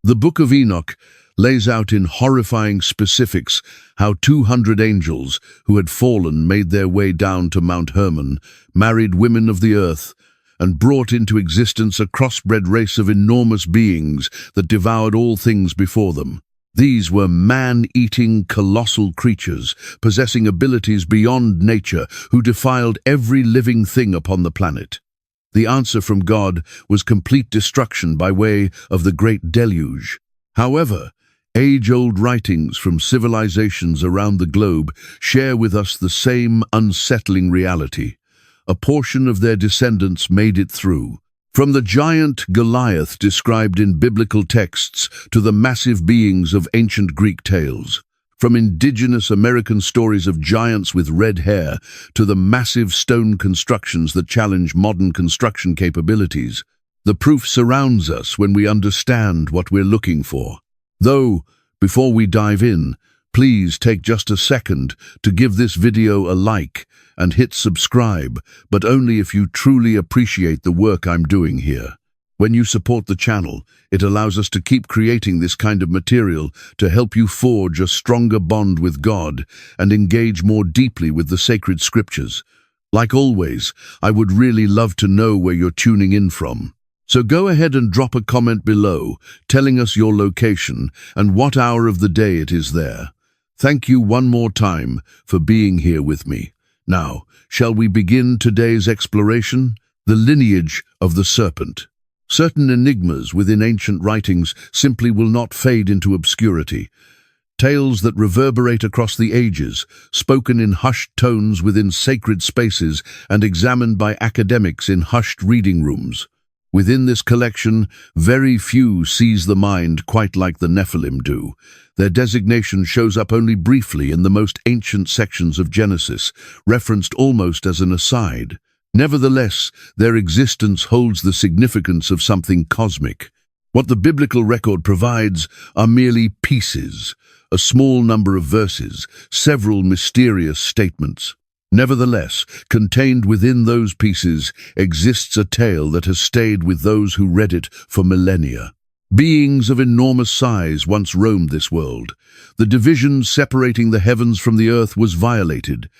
The Book of Enoch lays out in horrifying specifics how 200 angels who had fallen made their way down to Mount Hermon, married women of the earth, and brought into existence a crossbred race of enormous beings that devoured all things before them. These were man-eating colossal creatures, possessing abilities beyond nature, who defiled every living thing upon the planet. The answer from God was complete destruction by way of the great deluge. However, age-old writings from civilizations around the globe share with us the same unsettling reality. A portion of their descendants made it through. From the giant Goliath described in biblical texts to the massive beings of ancient Greek tales. From indigenous American stories of giants with red hair to the massive stone constructions that challenge modern construction capabilities, the proof surrounds us when we understand what we're looking for. Though, before we dive in, please take just a second to give this video a like and hit subscribe, but only if you truly appreciate the work I'm doing here. When you support the channel, it allows us to keep creating this kind of material to help you forge a stronger bond with God and engage more deeply with the sacred scriptures. Like always, I would really love to know where you're tuning in from. So go ahead and drop a comment below, telling us your location and what hour of the day it is there. Thank you one more time for being here with me. Now, shall we begin today's exploration? The lineage of the serpent. Certain enigmas within ancient writings simply will not fade into obscurity. Tales that reverberate across the ages, spoken in hushed tones within sacred spaces and examined by academics in hushed reading rooms. Within this collection, very few seize the mind quite like the Nephilim do. Their designation shows up only briefly in the most ancient sections of Genesis, referenced almost as an aside. Nevertheless, their existence holds the significance of something cosmic. What the biblical record provides are merely pieces, a small number of verses, several mysterious statements. Nevertheless, contained within those pieces exists a tale that has stayed with those who read it for millennia. Beings of enormous size once roamed this world. The division separating the heavens from the earth was violated.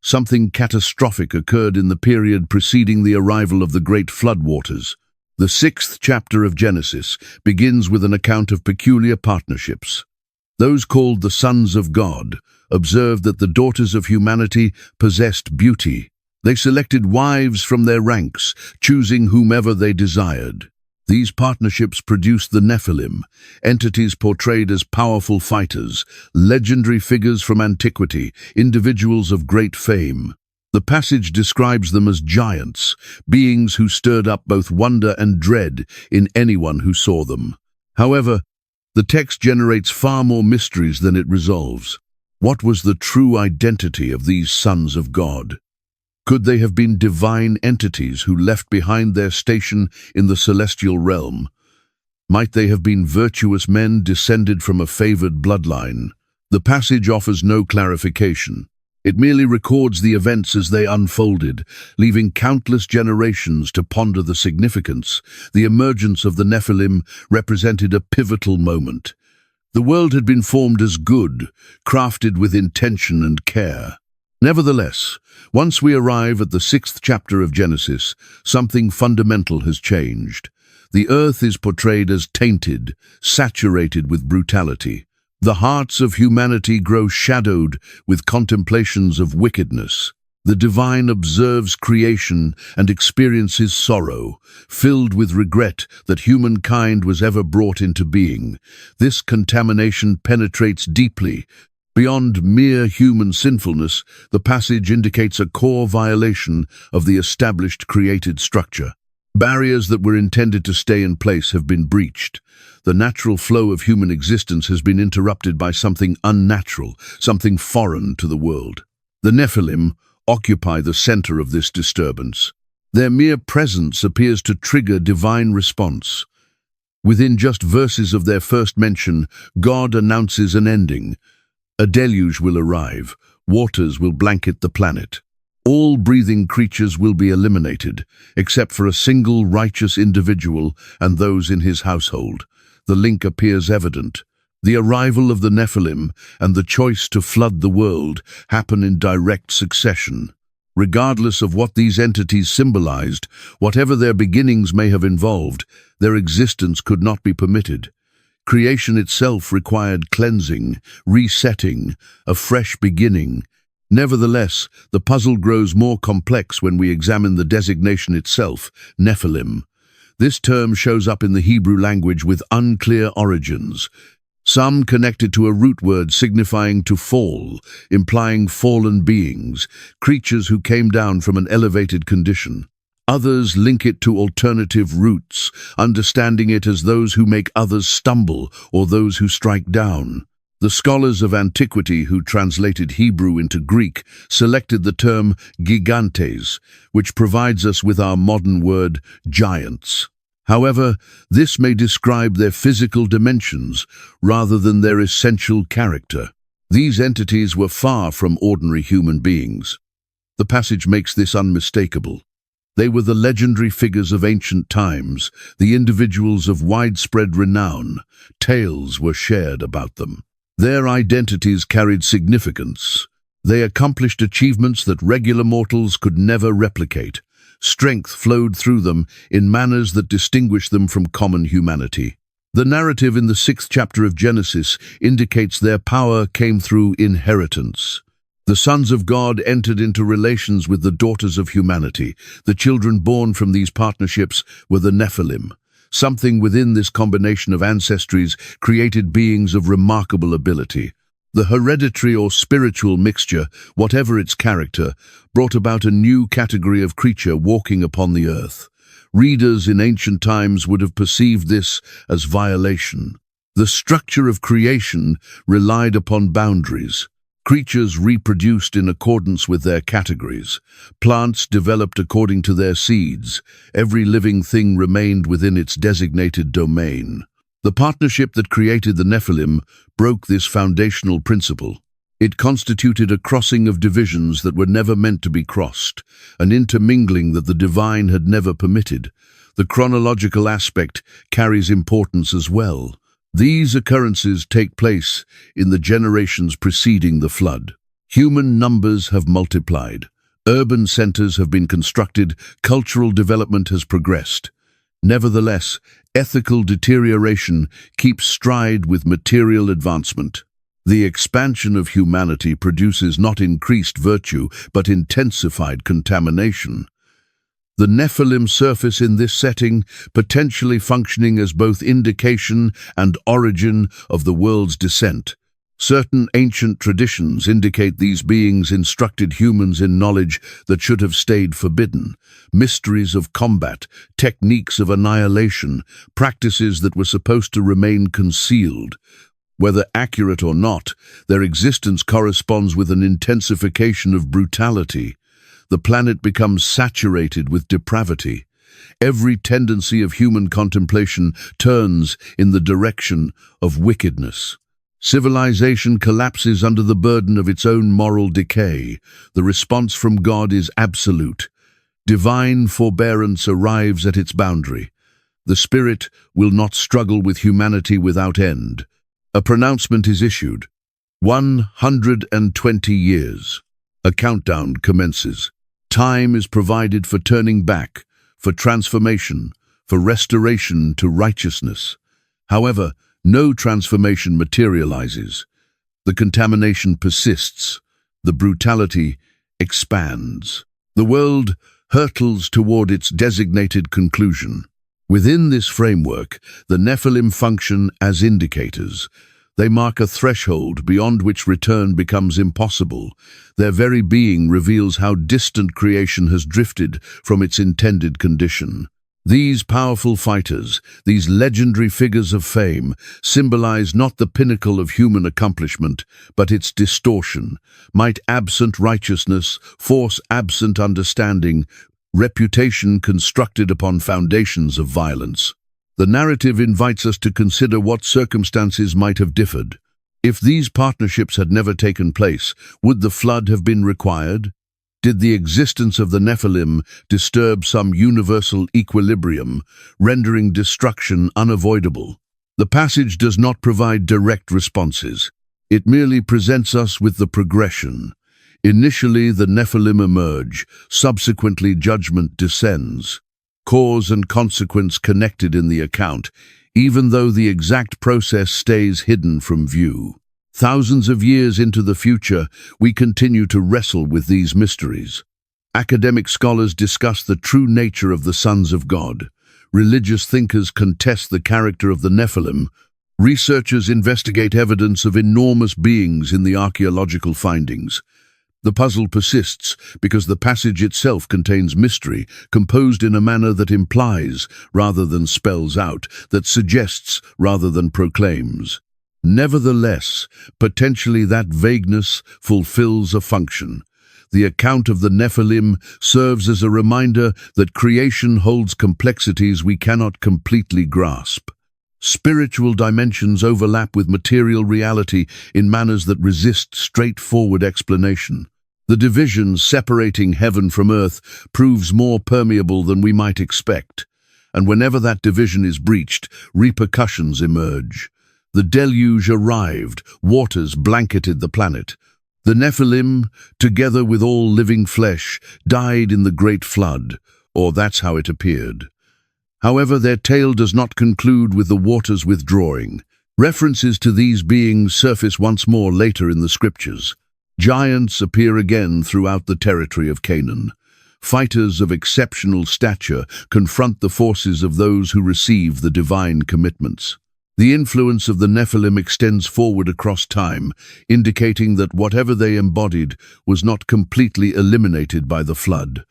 Something catastrophic occurred in the period preceding the arrival of the great floodwaters. The 6th chapter of Genesis begins with an account of peculiar partnerships. Those called the sons of God observed that the daughters of humanity possessed beauty. They selected wives from their ranks, choosing whomever they desired. These partnerships produced the Nephilim, entities portrayed as powerful fighters, legendary figures from antiquity, individuals of great fame. The passage describes them as giants, beings who stirred up both wonder and dread in anyone who saw them. However, the text generates far more mysteries than it resolves. What was the true identity of these sons of God? Could they have been divine entities who left behind their station in the celestial realm? Might they have been virtuous men descended from a favored bloodline? The passage offers no clarification. It merely records the events as they unfolded, leaving countless generations to ponder the significance. The emergence of the Nephilim represented a pivotal moment. The world had been formed as good, crafted with intention and care. Nevertheless, once we arrive at the 6th chapter of Genesis, something fundamental has changed. The earth is portrayed as tainted, saturated with brutality. The hearts of humanity grow shadowed with contemplations of wickedness. The divine observes creation and experiences sorrow, filled with regret that humankind was ever brought into being. This contamination penetrates deeply. Beyond mere human sinfulness, the passage indicates a core violation of the established created structure. Barriers that were intended to stay in place have been breached. The natural flow of human existence has been interrupted by something unnatural, something foreign to the world. The Nephilim occupy the center of this disturbance. Their mere presence appears to trigger divine response. Within just verses of their first mention, God announces an ending. A deluge will arrive. Waters will blanket the planet. All breathing creatures will be eliminated, except for a single righteous individual and those in his household. the link appears evident. The arrival of the Nephilim and the choice to flood the world happen in direct succession. Regardless of what these entities symbolized, whatever their beginnings may have involved, their existence could not be permitted. Creation itself required cleansing, resetting, a fresh beginning. Nevertheless, the puzzle grows more complex when we examine the designation itself, Nephilim. This term shows up in the Hebrew language with unclear origins. Some connected to a root word signifying to fall, implying fallen beings, creatures who came down from an elevated condition. Others link it to alternative roots, understanding it as those who make others stumble or those who strike down. The scholars of antiquity who translated Hebrew into Greek selected the term gigantes, which provides us with our modern word giants. However, this may describe their physical dimensions rather than their essential character. These entities were far from ordinary human beings. The passage makes this unmistakable. They were the legendary figures of ancient times, the individuals of widespread renown. Tales were shared about them. Their identities carried significance. They accomplished achievements that regular mortals could never replicate. Strength flowed through them in manners that distinguished them from common humanity. The narrative in the 6th chapter of Genesis indicates their power came through inheritance. The sons of God entered into relations with the daughters of humanity. The children born from these partnerships were the Nephilim. Something within this combination of ancestries created beings of remarkable ability. The hereditary or spiritual mixture, whatever its character, brought about a new category of creature walking upon the earth. Readers in ancient times would have perceived this as violation. The structure of creation relied upon boundaries. Creatures reproduced in accordance with their categories. Plants developed according to their seeds. Every living thing remained within its designated domain. The partnership that created the Nephilim broke this foundational principle. It constituted a crossing of divisions that were never meant to be crossed, an intermingling that the divine had never permitted. The chronological aspect carries importance as well. These occurrences take place in the generations preceding the flood. Human numbers have multiplied. Urban centers have been constructed. Cultural development has progressed. Nevertheless, ethical deterioration keeps stride with material advancement. The expansion of humanity produces not increased virtue, but intensified contamination. The Nephilim surface in this setting, potentially functioning as both indication and origin of the world's descent. Certain ancient traditions indicate these beings instructed humans in knowledge that should have stayed forbidden, mysteries of combat, techniques of annihilation, practices that were supposed to remain concealed. Whether accurate or not, their existence corresponds with an intensification of brutality. The planet becomes saturated with depravity. Every tendency of human contemplation turns in the direction of wickedness. Civilization collapses under the burden of its own moral decay. The response from God is absolute. Divine forbearance arrives at its boundary. The Spirit will not struggle with humanity without end. A pronouncement is issued. 120 years. A countdown commences. Time is provided for turning back, for transformation, for restoration to righteousness. However, no transformation materializes. The contamination persists. The brutality expands. The world hurtles toward its designated conclusion. Within this framework, the Nephilim function as indicators. They mark a threshold beyond which return becomes impossible. Their very being reveals how distant creation has drifted from its intended condition. These powerful fighters, these legendary figures of fame, symbolize not the pinnacle of human accomplishment, but its distortion. Might absent righteousness, force absent understanding, reputation constructed upon foundations of violence. The narrative invites us to consider what circumstances might have differed. If these partnerships had never taken place, would the flood have been required? Did the existence of the Nephilim disturb some universal equilibrium, rendering destruction unavoidable? The passage does not provide direct responses. It merely presents us with the progression. Initially, the Nephilim emerge, subsequently judgment descends. Cause and consequence connected in the account, even though the exact process stays hidden from view. Thousands of years into the future, we continue to wrestle with these mysteries. Academic scholars discuss the true nature of the sons of God. Religious thinkers contest the character of the Nephilim. Researchers investigate evidence of enormous beings in the archaeological findings. The puzzle persists because the passage itself contains mystery, composed in a manner that implies rather than spells out, that suggests rather than proclaims. Nevertheless, potentially that vagueness fulfills a function. The account of the Nephilim serves as a reminder that creation holds complexities we cannot completely grasp. Spiritual dimensions overlap with material reality in manners that resist straightforward explanation. The division separating heaven from earth proves more permeable than we might expect, and whenever that division is breached, repercussions emerge. The deluge arrived, waters blanketed the planet. The Nephilim, together with all living flesh, died in the great flood, or that's how it appeared. However, their tale does not conclude with the waters withdrawing. References to these beings surface once more later in the scriptures. Giants appear again throughout the territory of Canaan. Fighters of exceptional stature confront the forces of those who receive the divine commitments. The influence of the Nephilim extends forward across time, indicating that whatever they embodied was not completely eliminated by the flood.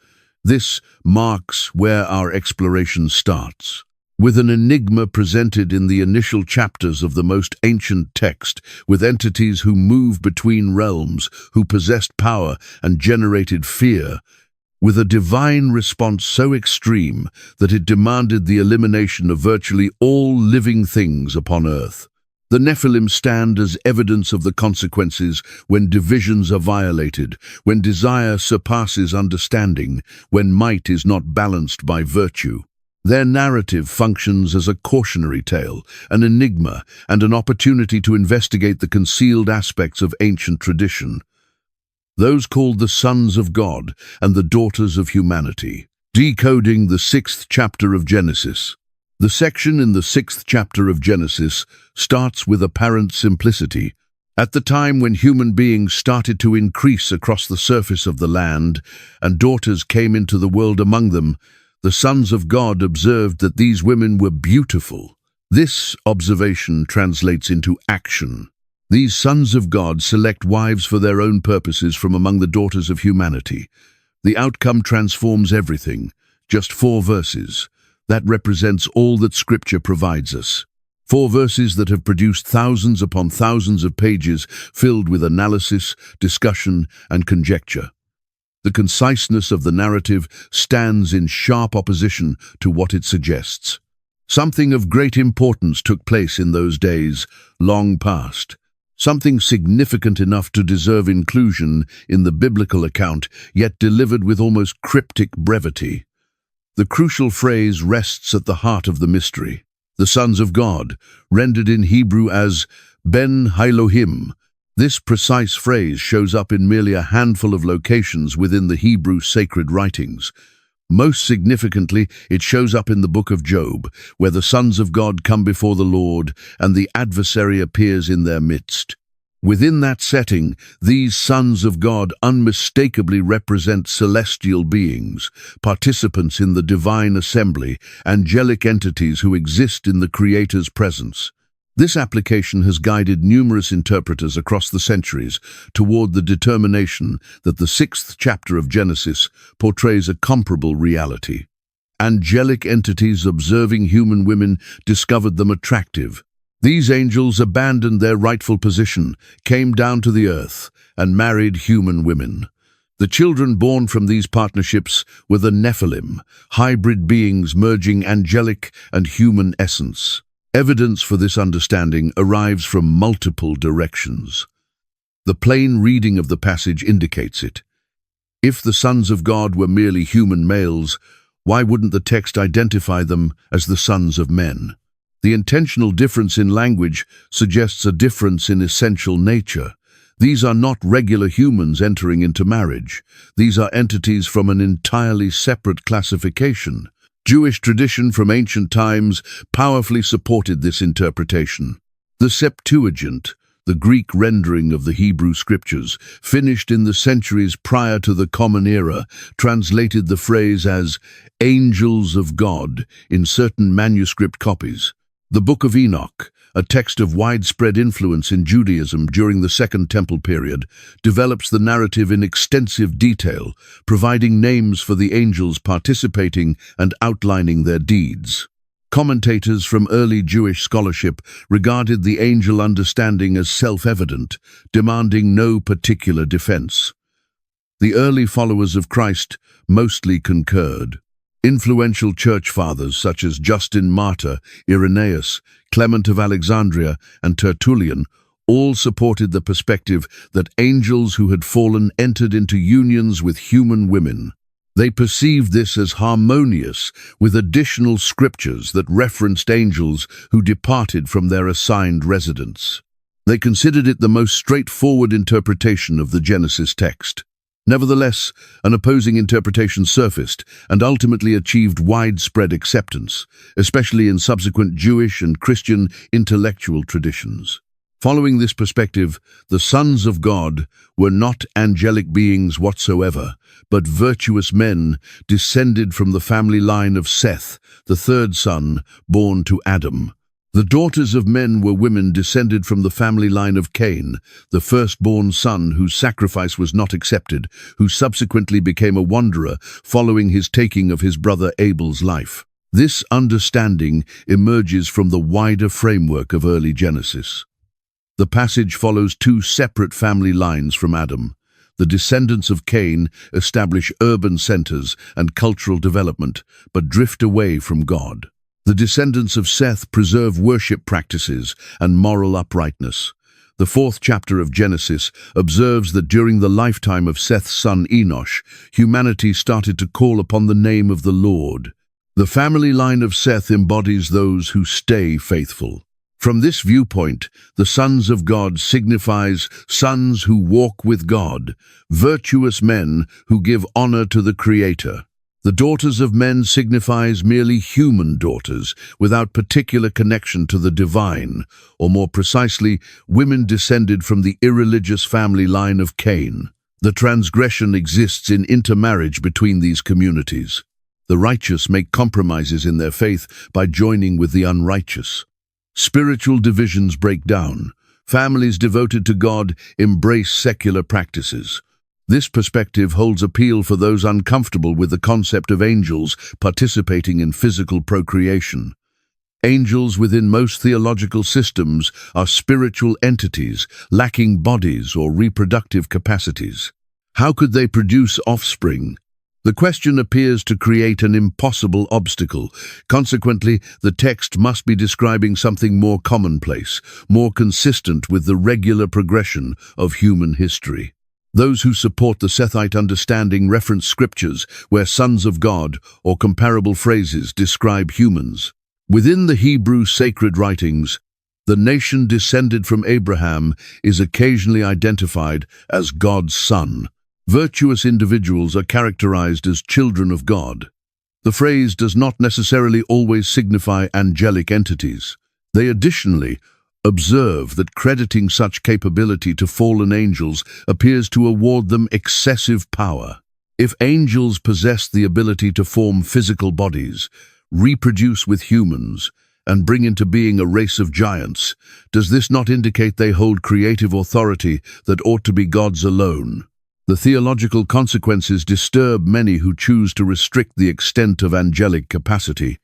This marks where our exploration starts. With an enigma presented in the initial chapters of the most ancient text, with entities who move between realms, who possessed power and generated fear, with a divine response so extreme that it demanded the elimination of virtually all living things upon earth. The Nephilim stand as evidence of the consequences when divisions are violated, when desire surpasses understanding, when might is not balanced by virtue. Their narrative functions as a cautionary tale, an enigma, and an opportunity to investigate the concealed aspects of ancient tradition. Those called the sons of God and the daughters of humanity. Decoding the 6th chapter of Genesis. The section in the 6th chapter of Genesis starts with apparent simplicity. At the time when human beings started to increase across the surface of the land, and daughters came into the world among them, the sons of God observed that these women were beautiful. This observation translates into action. These sons of God select wives for their own purposes from among the daughters of humanity. The outcome transforms everything. Just 4 verses. That represents all that Scripture provides us. 4 verses that have produced thousands upon thousands of pages filled with analysis, discussion, and conjecture. The conciseness of the narrative stands in sharp opposition to what it suggests. Something of great importance took place in those days, long past. Something significant enough to deserve inclusion in the biblical account, yet delivered with almost cryptic brevity. The crucial phrase rests at the heart of the mystery. The sons of God, rendered in Hebrew as Ben Elohim. This precise phrase shows up in merely a handful of locations within the Hebrew sacred writings. Most significantly, it shows up in the Book of Job, where the sons of God come before the Lord and the adversary appears in their midst. Within that setting, these sons of God unmistakably represent celestial beings, participants in the divine assembly, angelic entities who exist in the Creator's presence. This application has guided numerous interpreters across the centuries toward the determination that the 6th chapter of Genesis portrays a comparable reality. Angelic entities observing human women discovered them attractive. These angels abandoned their rightful position, came down to the earth, and married human women. The children born from these partnerships were the Nephilim, hybrid beings merging angelic and human essence. Evidence for this understanding arrives from multiple directions. The plain reading of the passage indicates it. If the sons of God were merely human males, why wouldn't the text identify them as the sons of men? The intentional difference in language suggests a difference in essential nature. These are not regular humans entering into marriage. These are entities from an entirely separate classification. Jewish tradition from ancient times powerfully supported this interpretation. The Septuagint, the Greek rendering of the Hebrew scriptures, finished in the centuries prior to the Common Era, translated the phrase as angels of God in certain manuscript copies. The Book of Enoch, a text of widespread influence in Judaism during the Second Temple period, develops the narrative in extensive detail, providing names for the angels participating and outlining their deeds. Commentators from early Jewish scholarship regarded the angel understanding as self-evident, demanding no particular defense. The early followers of Christ mostly concurred. Influential church fathers such as Justin Martyr, Irenaeus, Clement of Alexandria, and Tertullian all supported the perspective that angels who had fallen entered into unions with human women. They perceived this as harmonious with additional scriptures that referenced angels who departed from their assigned residence. They considered it the most straightforward interpretation of the Genesis text. Nevertheless, an opposing interpretation surfaced and ultimately achieved widespread acceptance, especially in subsequent Jewish and Christian intellectual traditions. Following this perspective, the sons of God were not angelic beings whatsoever, but virtuous men descended from the family line of Seth, the third son born to Adam. The daughters of men were women descended from the family line of Cain, the firstborn son whose sacrifice was not accepted, who subsequently became a wanderer following his taking of his brother Abel's life. This understanding emerges from the wider framework of early Genesis. The passage follows two separate family lines from Adam. The descendants of Cain establish urban centers and cultural development, but drift away from God. The descendants of Seth preserve worship practices and moral uprightness. The fourth chapter of Genesis observes that during the lifetime of Seth's son Enosh, humanity started to call upon the name of the Lord. The family line of Seth embodies those who stay faithful. From this viewpoint, the sons of God signifies sons who walk with God, virtuous men who give honor to the Creator. The daughters of men signifies merely human daughters, without particular connection to the divine, or more precisely, women descended from the irreligious family line of Cain. The transgression exists in intermarriage between these communities. The righteous make compromises in their faith by joining with the unrighteous. Spiritual divisions break down. Families devoted to God embrace secular practices. This perspective holds appeal for those uncomfortable with the concept of angels participating in physical procreation. Angels within most theological systems are spiritual entities lacking bodies or reproductive capacities. How could they produce offspring? The question appears to create an impossible obstacle. Consequently, the text must be describing something more commonplace, more consistent with the regular progression of human history. Those who support the Sethite understanding reference scriptures where sons of God or comparable phrases describe humans. Within the Hebrew sacred writings, the nation descended from Abraham is occasionally identified as God's son. Virtuous individuals are characterized as children of God. The phrase does not necessarily always signify angelic entities. They additionally observe that crediting such capability to fallen angels appears to award them excessive power. If angels possessed the ability to form physical bodies, reproduce with humans, and bring into being a race of giants, does this not indicate they hold creative authority that ought to be God's alone? The theological consequences disturb many who choose to restrict the extent of angelic capacity.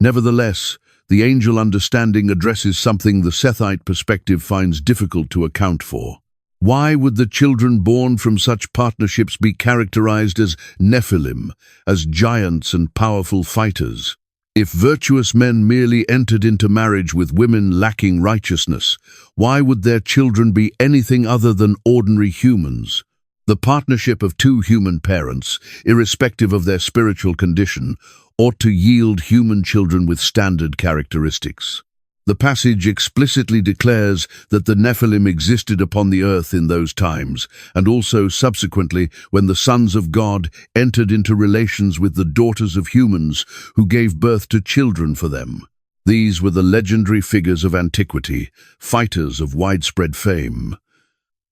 Nevertheless, the angel understanding addresses something the Sethite perspective finds difficult to account for. Why would the children born from such partnerships be characterized as Nephilim, as giants and powerful fighters? If virtuous men merely entered into marriage with women lacking righteousness, why would their children be anything other than ordinary humans? The partnership of two human parents, irrespective of their spiritual condition, ought to yield human children with standard characteristics. The passage explicitly declares that the Nephilim existed upon the earth in those times, and also subsequently when the sons of God entered into relations with the daughters of humans who gave birth to children for them. These were the legendary figures of antiquity, fighters of widespread fame.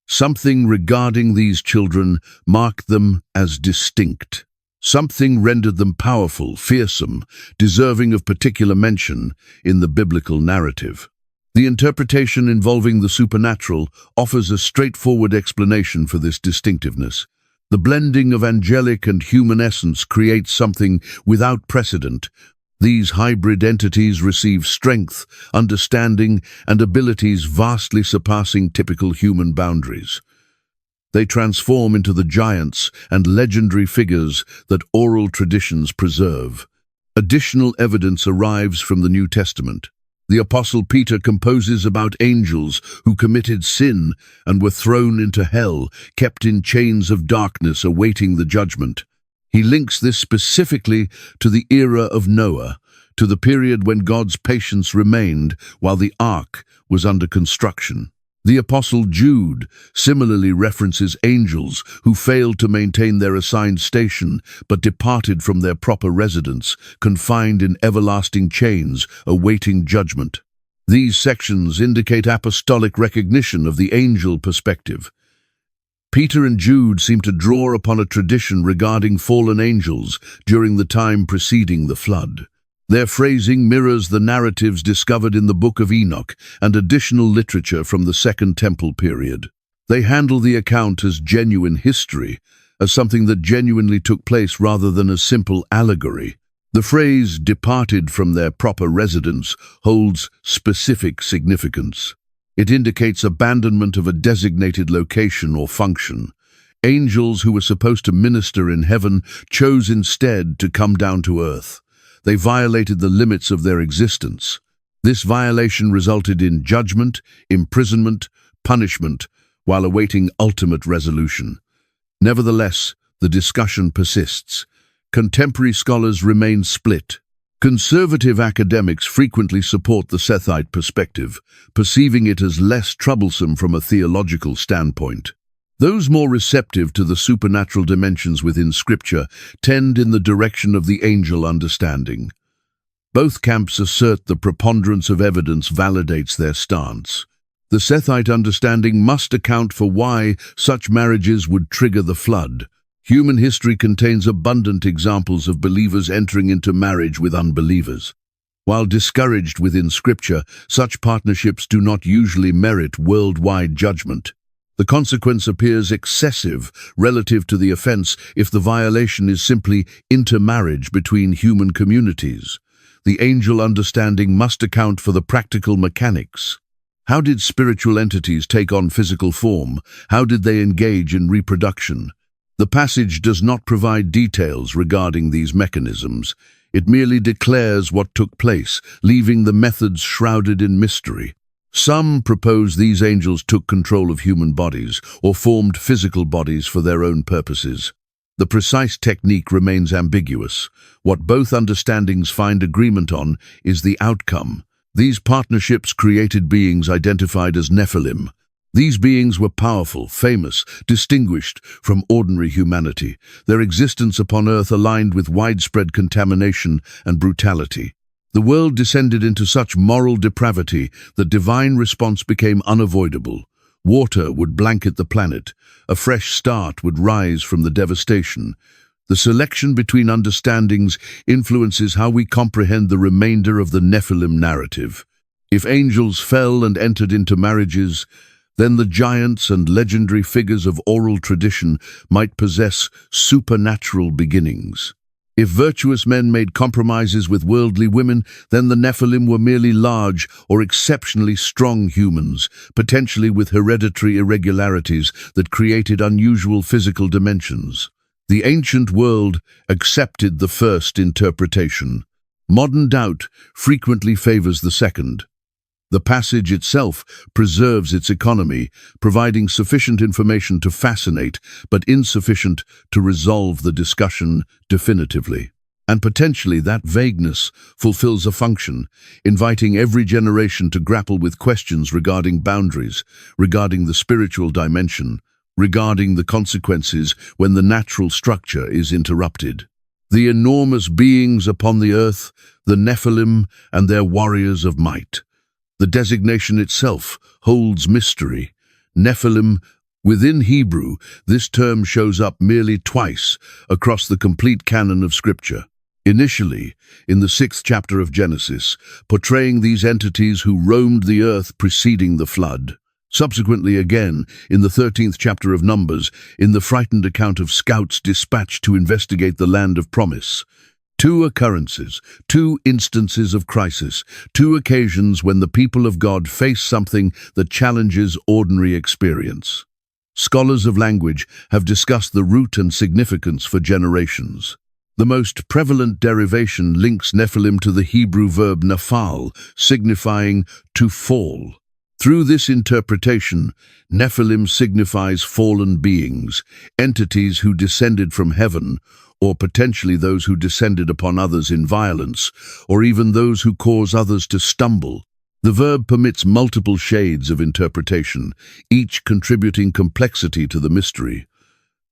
Something regarding these children marked them as distinct. Something rendered them powerful, fearsome, deserving of particular mention in the biblical narrative. The interpretation involving the supernatural offers a straightforward explanation for this distinctiveness. The blending of angelic and human essence creates something without precedent. These hybrid entities receive strength, understanding, and abilities vastly surpassing typical human boundaries. They transform into the giants and legendary figures that oral traditions preserve. Additional evidence arrives from the New Testament. The Apostle Peter composes about angels who committed sin and were thrown into hell, kept in chains of darkness awaiting the judgment. He links this specifically to the era of Noah, to the period when God's patience remained while the ark was under construction. The Apostle Jude similarly references angels who failed to maintain their assigned station but departed from their proper residence, confined in everlasting chains, awaiting judgment. These sections indicate apostolic recognition of the angel perspective. Peter and Jude seem to draw upon a tradition regarding fallen angels during the time preceding the flood. Their phrasing mirrors the narratives discovered in the Book of Enoch and additional literature from the Second Temple period. They handle the account as genuine history, as something that genuinely took place rather than a simple allegory. The phrase "departed from their proper residence" holds specific significance. It indicates abandonment of a designated location or function. Angels who were supposed to minister in heaven chose instead to come down to earth. They violated the limits of their existence. This violation resulted in judgment, imprisonment, punishment, while awaiting ultimate resolution. Nevertheless, the discussion persists. Contemporary scholars remain split. Conservative academics frequently support the Sethite perspective, perceiving it as less troublesome from a theological standpoint. Those more receptive to the supernatural dimensions within Scripture tend in the direction of the angel understanding. Both camps assert the preponderance of evidence validates their stance. The Sethite understanding must account for why such marriages would trigger the flood. Human history contains abundant examples of believers entering into marriage with unbelievers. While discouraged within Scripture, such partnerships do not usually merit worldwide judgment. The consequence appears excessive relative to the offense if the violation is simply intermarriage between human communities. The angel understanding must account for the practical mechanics. How did spiritual entities take on physical form? How did they engage in reproduction? The passage does not provide details regarding these mechanisms. It merely declares what took place, leaving the methods shrouded in mystery. Some propose these angels took control of human bodies or formed physical bodies for their own purposes. The precise technique remains ambiguous. What both understandings find agreement on is the outcome. These partnerships created beings identified as Nephilim. These beings were powerful, famous, distinguished from ordinary humanity. Their existence upon earth aligned with widespread contamination and brutality. The world descended into such moral depravity that divine response became unavoidable. Water would blanket the planet. A fresh start would rise from the devastation. The selection between understandings influences how we comprehend the remainder of the Nephilim narrative. If angels fell and entered into marriages, then the giants and legendary figures of oral tradition might possess supernatural beginnings. If virtuous men made compromises with worldly women, then the Nephilim were merely large or exceptionally strong humans, potentially with hereditary irregularities that created unusual physical dimensions. The ancient world accepted the first interpretation. Modern doubt frequently favors the second. The passage itself preserves its economy, providing sufficient information to fascinate, but insufficient to resolve the discussion definitively. And potentially that vagueness fulfills a function, inviting every generation to grapple with questions regarding boundaries, regarding the spiritual dimension, regarding the consequences when the natural structure is interrupted. The enormous beings upon the earth, the Nephilim and their warriors of might. The designation itself holds mystery. Nephilim. Within Hebrew, this term shows up merely twice across the complete canon of Scripture. Initially, in the 6th chapter of Genesis, portraying these entities who roamed the earth preceding the flood. Subsequently again, in the 13th chapter of Numbers, in the frightened account of scouts dispatched to investigate the land of promise. Two occurrences, two instances of crisis, two occasions when the people of God face something that challenges ordinary experience. Scholars of language have discussed the root and significance for generations. The most prevalent derivation links Nephilim to the Hebrew verb naphal, signifying to fall. Through this interpretation, Nephilim signifies fallen beings, entities who descended from heaven, or potentially those who descended upon others in violence, or even those who cause others to stumble. The verb permits multiple shades of interpretation, each contributing complexity to the mystery.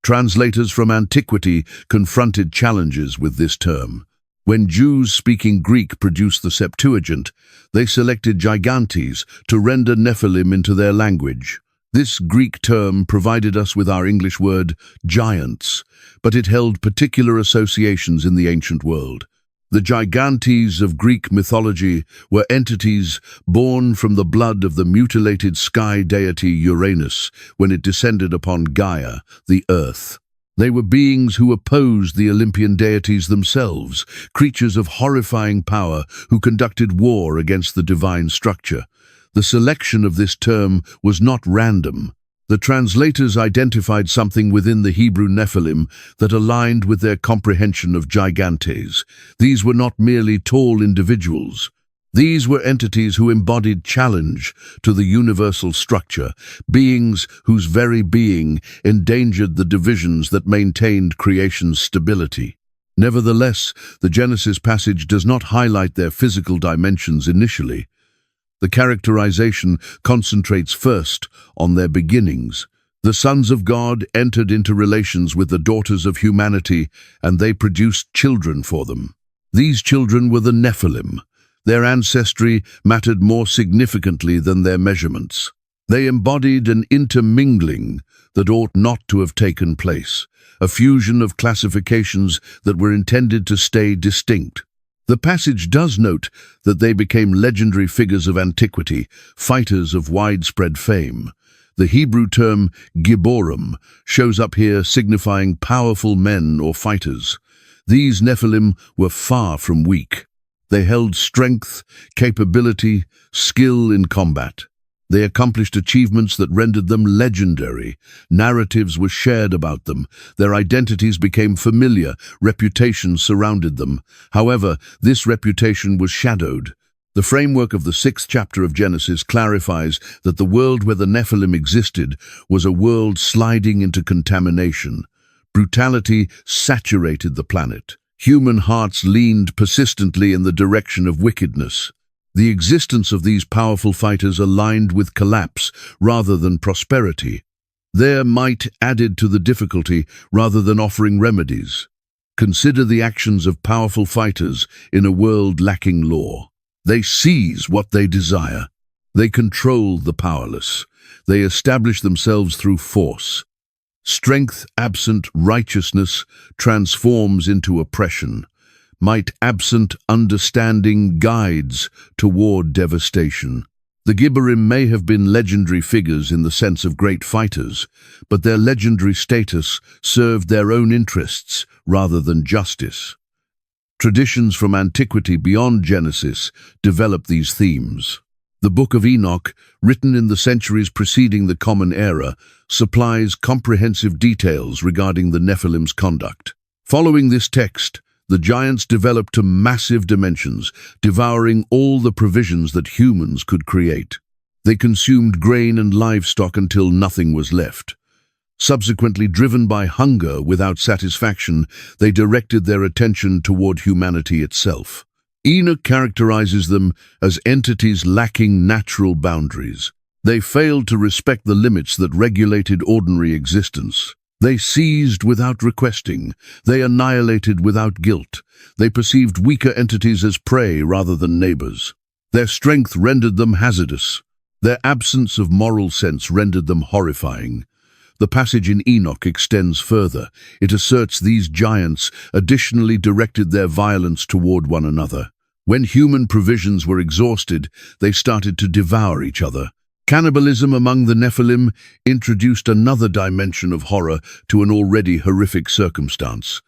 Translators from antiquity confronted challenges with this term. When Jews speaking Greek produced the Septuagint, they selected gigantes to render Nephilim into their language. This Greek term provided us with our English word giants, but it held particular associations in the ancient world. The gigantes of Greek mythology were entities born from the blood of the mutilated sky deity Uranus when it descended upon Gaia, the earth. They were beings who opposed the Olympian deities themselves, creatures of horrifying power who conducted war against the divine structure. The selection of this term was not random. The translators identified something within the Hebrew Nephilim that aligned with their comprehension of gigantes. These were not merely tall individuals. These were entities who embodied challenge to the universal structure, beings whose very being endangered the divisions that maintained creation's stability. Nevertheless, the Genesis passage does not highlight their physical dimensions initially. The characterization concentrates first on their beginnings. The sons of God entered into relations with the daughters of humanity, and they produced children for them. These children were the Nephilim. Their ancestry mattered more significantly than their measurements. They embodied an intermingling that ought not to have taken place, a fusion of classifications that were intended to stay distinct. The passage does note that they became legendary figures of antiquity, fighters of widespread fame. The Hebrew term Gibborim shows up here signifying powerful men or fighters. These Nephilim were far from weak. They held strength, capability, skill in combat. They accomplished achievements that rendered them legendary. Narratives were shared about them. Their identities became familiar. Reputation surrounded them. However, this reputation was shadowed. The framework of the 6th chapter of Genesis clarifies that the world where the Nephilim existed was a world sliding into contamination. Brutality saturated the planet. Human hearts leaned persistently in the direction of wickedness. The existence of these powerful fighters aligned with collapse rather than prosperity. Their might added to the difficulty rather than offering remedies. Consider the actions of powerful fighters in a world lacking law. They seize what they desire. They control the powerless. They establish themselves through force. Strength absent righteousness transforms into oppression. Might absent understanding guides toward devastation. The Gibborim may have been legendary figures in the sense of great fighters, but their legendary status served their own interests rather than justice. Traditions from antiquity beyond Genesis develop these themes. The Book of Enoch, written in the centuries preceding the Common Era, supplies comprehensive details regarding the Nephilim's conduct. Following this text, the giants developed to massive dimensions, devouring all the provisions that humans could create. They consumed grain and livestock until nothing was left. Subsequently, driven by hunger without satisfaction, they directed their attention toward humanity itself. Enoch characterizes them as entities lacking natural boundaries. They failed to respect the limits that regulated ordinary existence. They seized without requesting. They annihilated without guilt. They perceived weaker entities as prey rather than neighbors. Their strength rendered them hazardous. Their absence of moral sense rendered them horrifying. The passage in Enoch extends further. It asserts these giants additionally directed their violence toward one another. When human provisions were exhausted, they started to devour each other. Cannibalism among the Nephilim introduced another dimension of horror to an already horrific circumstance.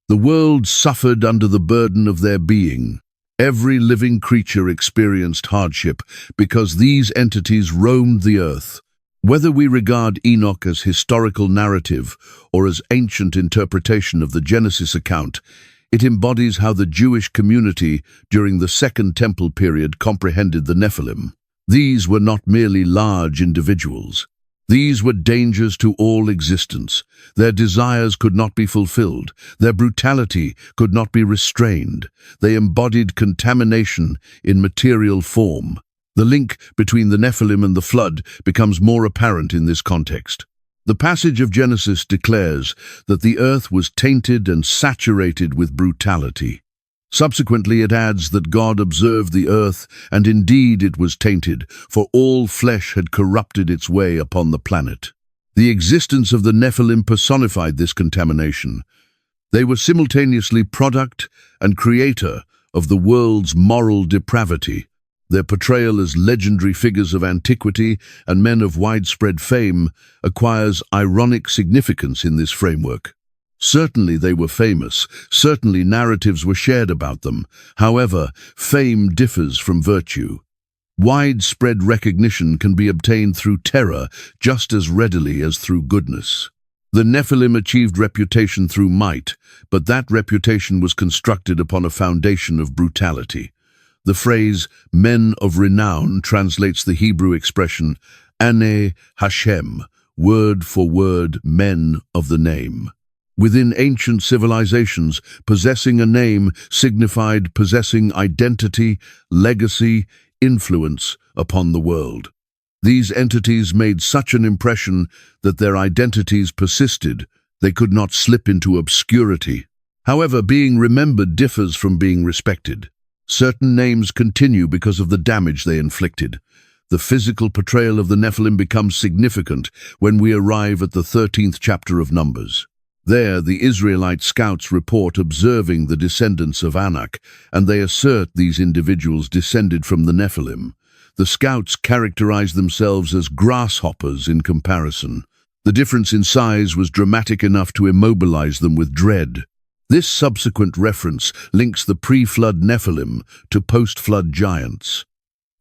The world suffered under the burden of their being. Every living creature experienced hardship because these entities roamed the earth. Whether we regard Enoch as historical narrative or as ancient interpretation of the Genesis account, it embodies how the Jewish community during the Second Temple period comprehended the Nephilim. These were not merely large individuals. These were dangers to all existence. Their desires could not be fulfilled. Their brutality could not be restrained. They embodied contamination in material form. The link between the Nephilim and the flood becomes more apparent in this context. The passage of Genesis declares that the earth was tainted and saturated with brutality. Subsequently, it adds that God observed the earth, and indeed it was tainted, for all flesh had corrupted its way upon the planet. The existence of the Nephilim personified this contamination. They were simultaneously product and creator of the world's moral depravity. Their portrayal as legendary figures of antiquity and men of widespread fame acquires ironic significance in this framework. Certainly they were famous, certainly narratives were shared about them. However, fame differs from virtue. Widespread recognition can be obtained through terror just as readily as through goodness. The Nephilim achieved reputation through might, but that reputation was constructed upon a foundation of brutality. The phrase, men of renown, translates the Hebrew expression, Ane Hashem, word for word, men of the name. Within ancient civilizations, possessing a name signified possessing identity, legacy, influence upon the world. These entities made such an impression that their identities persisted. They could not slip into obscurity. However, being remembered differs from being respected. Certain names continue because of the damage they inflicted. The physical portrayal of the Nephilim becomes significant when we arrive at the 13th chapter of Numbers. There, the Israelite scouts report observing the descendants of Anak, and they assert these individuals descended from the Nephilim. The scouts characterize themselves as grasshoppers in comparison. The difference in size was dramatic enough to immobilize them with dread. This subsequent reference links the pre-flood Nephilim to post-flood giants.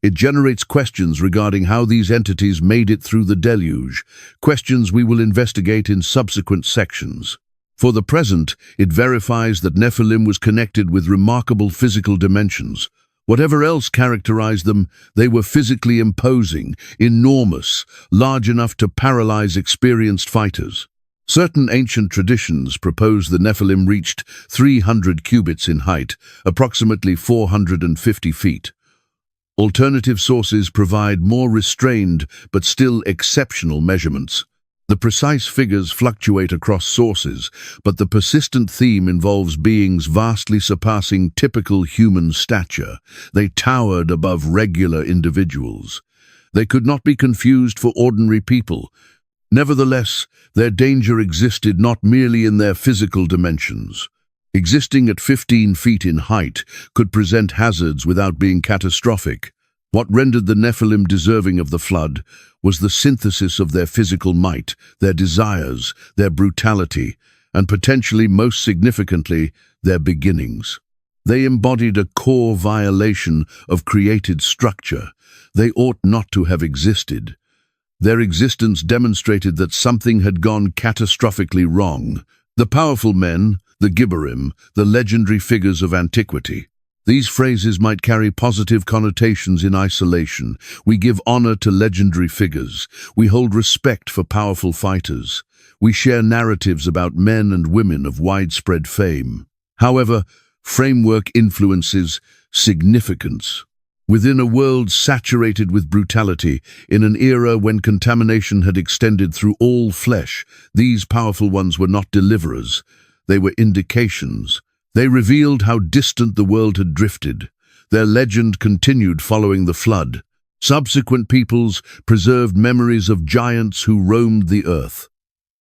It generates questions regarding how these entities made it through the deluge, questions we will investigate in subsequent sections. For the present, it verifies that Nephilim was connected with remarkable physical dimensions. Whatever else characterized them, they were physically imposing, enormous, large enough to paralyze experienced fighters. Certain ancient traditions propose the Nephilim reached 300 cubits in height, approximately 450 feet. Alternative sources provide more restrained but still exceptional measurements. The precise figures fluctuate across sources, but the persistent theme involves beings vastly surpassing typical human stature. They towered above regular individuals. They could not be confused for ordinary people. Nevertheless, their danger existed not merely in their physical dimensions. Existing at 15 feet in height could present hazards without being catastrophic. What rendered the Nephilim deserving of the flood was the synthesis of their physical might, their desires, their brutality, and potentially most significantly, their beginnings. They embodied a core violation of created structure. They ought not to have existed. Their existence demonstrated that something had gone catastrophically wrong. The powerful men, the Gibborim, the legendary figures of antiquity. These phrases might carry positive connotations in isolation. We give honor to legendary figures. We hold respect for powerful fighters. We share narratives about men and women of widespread fame. However, framework influences significance. Within a world saturated with brutality, in an era when contamination had extended through all flesh, these powerful ones were not deliverers. They were indications. They revealed how distant the world had drifted. Their legend continued following the flood. Subsequent peoples preserved memories of giants who roamed the earth.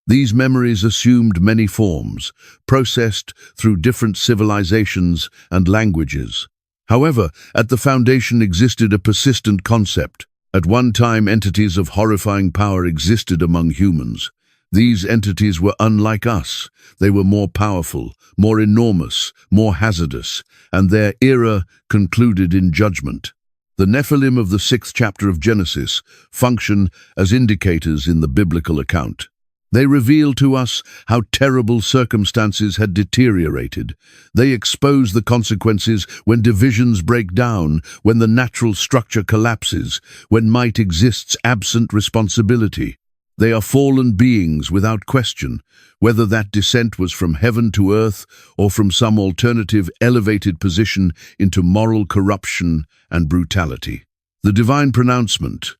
These memories assumed many forms, processed through different civilizations and languages. However, at the foundation existed a persistent concept. At one time, entities of horrifying power existed among humans. These entities were unlike us. They were more powerful, more enormous, more hazardous, and their era concluded in judgment. The Nephilim of the 6th chapter of Genesis function as indicators in the biblical account. They reveal to us how terrible circumstances had deteriorated. They expose the consequences when divisions break down, when the natural structure collapses, when might exists absent responsibility. They are fallen beings without question, whether that descent was from heaven to earth or from some alternative elevated position into moral corruption and brutality. The divine pronouncement.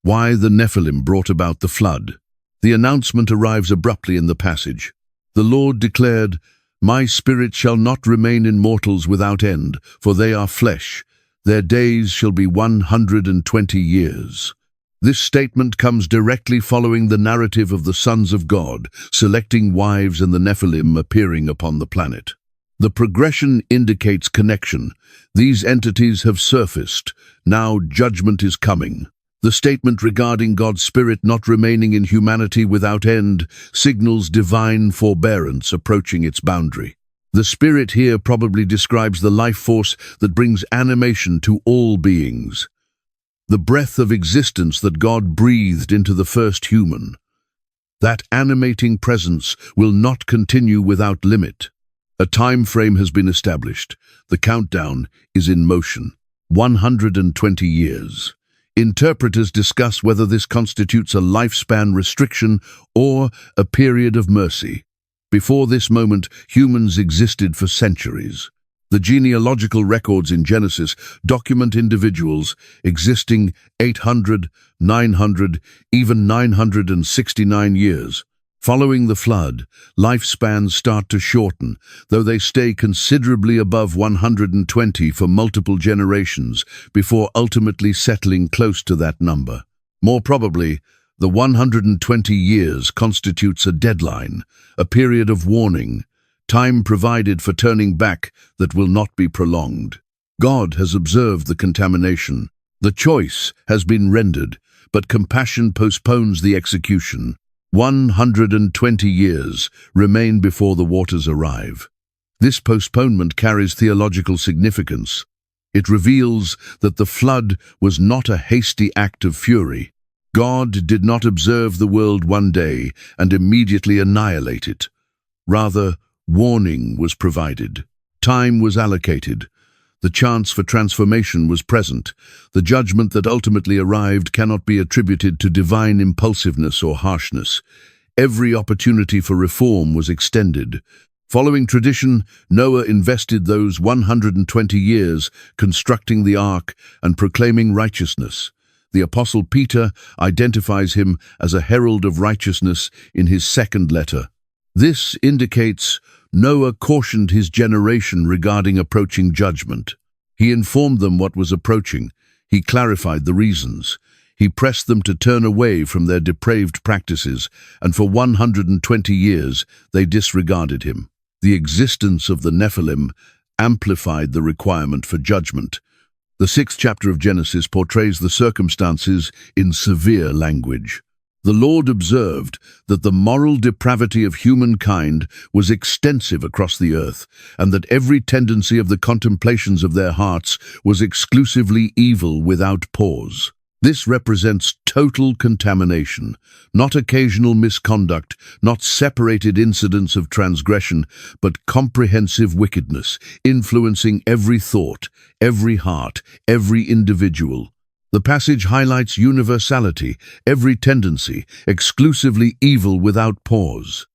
Why the Nephilim brought about the flood. The announcement arrives abruptly in the passage. The Lord declared, "My spirit shall not remain in mortals without end, for they are flesh. Their days shall be 120 years." This statement comes directly following the narrative of the sons of God, selecting wives and the Nephilim appearing upon the planet. The progression indicates connection. These entities have surfaced. Now judgment is coming. The statement regarding God's Spirit not remaining in humanity without end signals divine forbearance approaching its boundary. The Spirit here probably describes the life force that brings animation to all beings. The breath of existence that God breathed into the first human. That animating presence will not continue without limit. A time frame has been established. The countdown is in motion. 120 years. Interpreters discuss whether this constitutes a lifespan restriction or a period of mercy. Before this moment, humans existed for centuries. The genealogical records in Genesis document individuals existing 800, 900, even 969 years. Following the flood, lifespans start to shorten, though they stay considerably above 120 for multiple generations before ultimately settling close to that number. More probably, the 120 years constitutes a deadline, a period of warning, time provided for turning back that will not be prolonged. God has observed the contamination. The choice has been rendered, but compassion postpones the execution. 120 years remain before the waters arrive. This postponement carries theological significance. It reveals that the flood was not a hasty act of fury. God did not observe the world one day and immediately annihilate it. Rather, warning was provided. Time was allocated. The chance for transformation was present. The judgment that ultimately arrived cannot be attributed to divine impulsiveness or harshness. Every opportunity for reform was extended. Following tradition, Noah invested those 120 years constructing the ark and proclaiming righteousness. The Apostle Peter identifies him as a herald of righteousness in his second letter. This indicates Noah cautioned his generation regarding approaching judgment. He informed them what was approaching. He clarified the reasons. He pressed them to turn away from their depraved practices, and for 120 years they disregarded him. The existence of the Nephilim amplified the requirement for judgment. The 6th chapter of Genesis portrays the circumstances in severe language. The Lord observed that the moral depravity of humankind was extensive across the earth, and that every tendency of the contemplations of their hearts was exclusively evil without pause. This represents total contamination, not occasional misconduct, not separated incidents of transgression, but comprehensive wickedness, influencing every thought, every heart, every individual. The passage highlights universality, every tendency, exclusively evil without pause.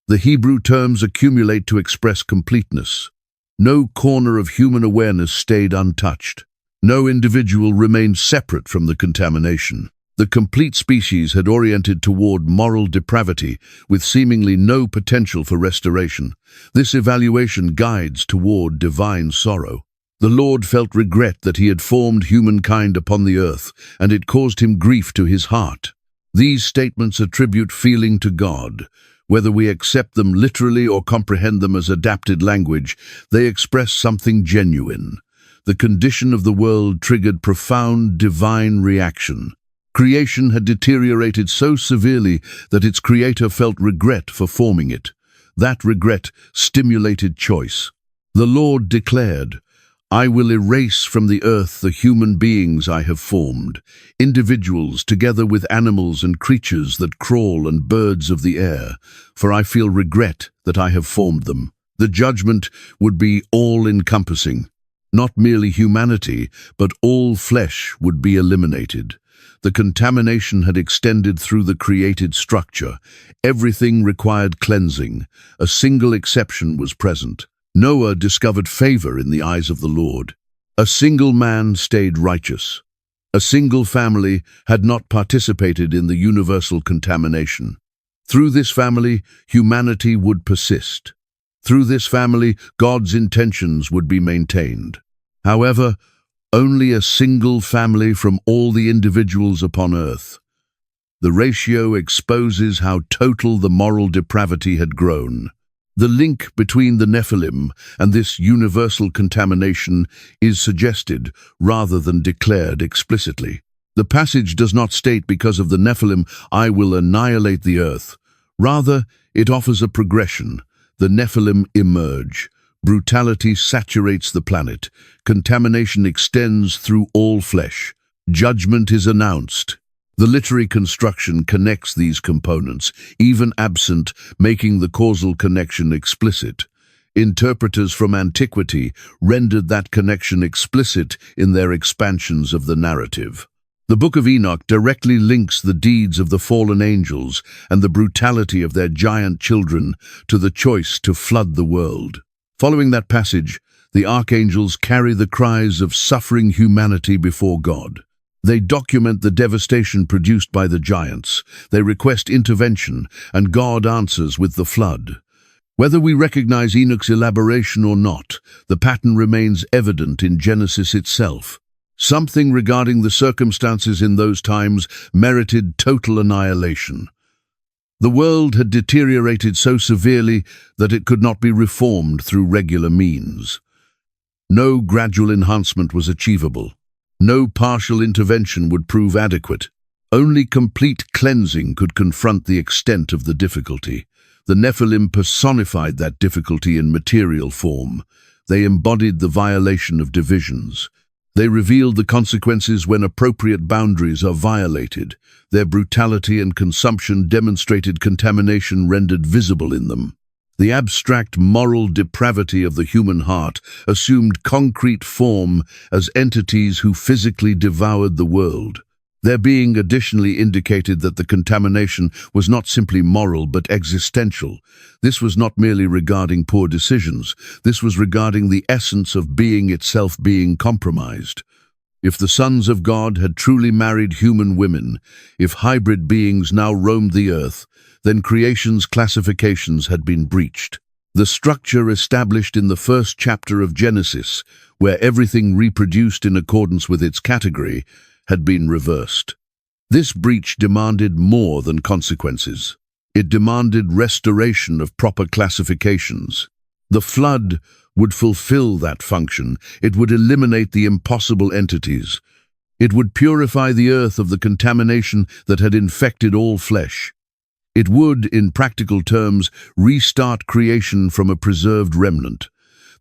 The Hebrew terms accumulate to express completeness. No corner of human awareness stayed untouched. No individual remained separate from the contamination. The complete species had oriented toward moral depravity, with seemingly no potential for restoration. This evaluation guides toward divine sorrow. The Lord felt regret that he had formed humankind upon the earth, and it caused him grief to his heart. These statements attribute feeling to God. Whether we accept them literally or comprehend them as adapted language, they express something genuine. The condition of the world triggered profound divine reaction. Creation had deteriorated so severely that its creator felt regret for forming it. That regret stimulated choice. The Lord declared, "I will erase from the earth the human beings I have formed, individuals together with animals and creatures that crawl and birds of the air, for I feel regret that I have formed them." The judgment would be all-encompassing. Not merely humanity, but all flesh would be eliminated. The contamination had extended through the created structure. Everything required cleansing. A single exception was present. Noah discovered favor in the eyes of the Lord. A single man stayed righteous. A single family had not participated in the universal contamination. Through this family, humanity would persist. Through this family, God's intentions would be maintained. However, only a single family from all the individuals upon earth. The ratio exposes how total the moral depravity had grown. The link between the Nephilim and this universal contamination is suggested rather than declared explicitly. The passage does not state, "Because of the Nephilim, I will annihilate the earth." Rather, it offers a progression. The Nephilim emerge. Brutality saturates the planet. Contamination extends through all flesh. Judgment is announced. The literary construction connects these components, even absent, making the causal connection explicit. Interpreters from antiquity rendered that connection explicit in their expansions of the narrative. The Book of Enoch directly links the deeds of the fallen angels and the brutality of their giant children to the choice to flood the world. Following that passage, the archangels carry the cries of suffering humanity before God. They document the devastation produced by the giants. They request intervention, and God answers with the flood. Whether we recognize Enoch's elaboration or not, the pattern remains evident in Genesis itself. Something regarding the circumstances in those times merited total annihilation. The world had deteriorated so severely that it could not be reformed through regular means. No gradual enhancement was achievable. No partial intervention would prove adequate. Only complete cleansing could confront the extent of the difficulty. The Nephilim personified that difficulty in material form. They embodied the violation of divisions. They revealed the consequences when appropriate boundaries are violated. Their brutality and consumption demonstrated contamination rendered visible in them. The abstract moral depravity of the human heart assumed concrete form as entities who physically devoured the world. Their being additionally indicated that the contamination was not simply moral but existential. This was not merely regarding poor decisions. This was regarding the essence of being itself being compromised. If the sons of God had truly married human women, if hybrid beings now roamed the earth, then creation's classifications had been breached. The structure established in the first chapter of Genesis, where everything reproduced in accordance with its category, had been reversed. This breach demanded more than consequences. It demanded restoration of proper classifications. The flood would fulfill that function. It would eliminate the impossible entities. It would purify the earth of the contamination that had infected all flesh. It would, in practical terms, restart creation from a preserved remnant.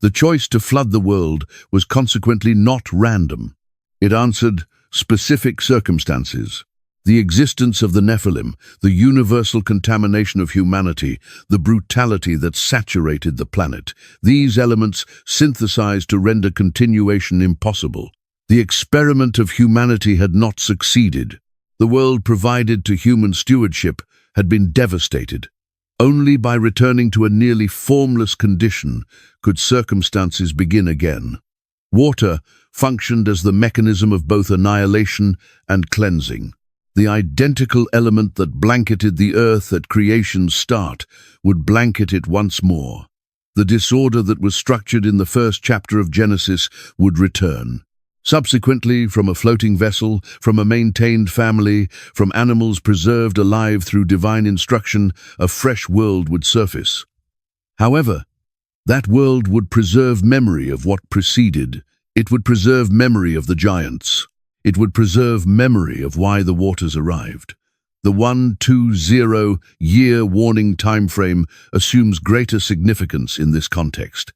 The choice to flood the world was consequently not random. It answered Specific circumstances. The existence of the Nephilim, the universal contamination of humanity, the brutality that saturated the planet. These elements synthesized to render continuation impossible. The experiment of humanity had not succeeded. The world provided to human stewardship had been devastated. Only by returning to a nearly formless condition could circumstances begin again. Water functioned as the mechanism of both annihilation and cleansing. The identical element that blanketed the earth at creation's start would blanket it once more. The disorder that was structured in the first chapter of Genesis would return. Subsequently, from a floating vessel, from a maintained family, from animals preserved alive through divine instruction, a fresh world would surface. However, that world would preserve memory of what preceded. It would preserve memory of the giants. It would preserve memory of why the waters arrived. The 120-year warning timeframe assumes greater significance in this context.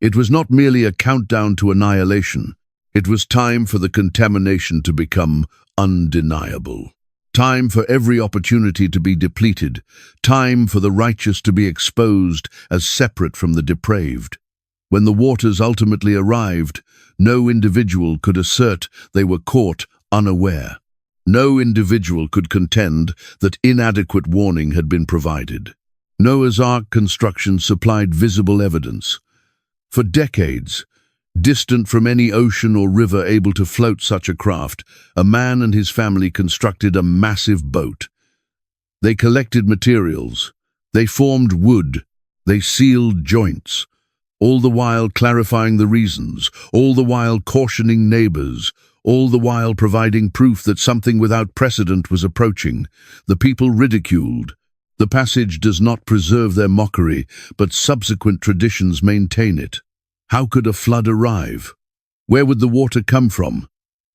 It was not merely a countdown to annihilation. It was time for the contamination to become undeniable. Time for every opportunity to be depleted. Time for the righteous to be exposed as separate from the depraved. When the waters ultimately arrived, no individual could assert they were caught unaware. No individual could contend that inadequate warning had been provided. Noah's Ark construction supplied visible evidence. For decades, distant from any ocean or river able to float such a craft, a man and his family constructed a massive boat. They collected materials. They formed wood. They sealed joints. All the while clarifying the reasons, all the while cautioning neighbors, all the while providing proof that something without precedent was approaching. The people ridiculed. The passage does not preserve their mockery, but subsequent traditions maintain it. How could a flood arrive? Where would the water come from?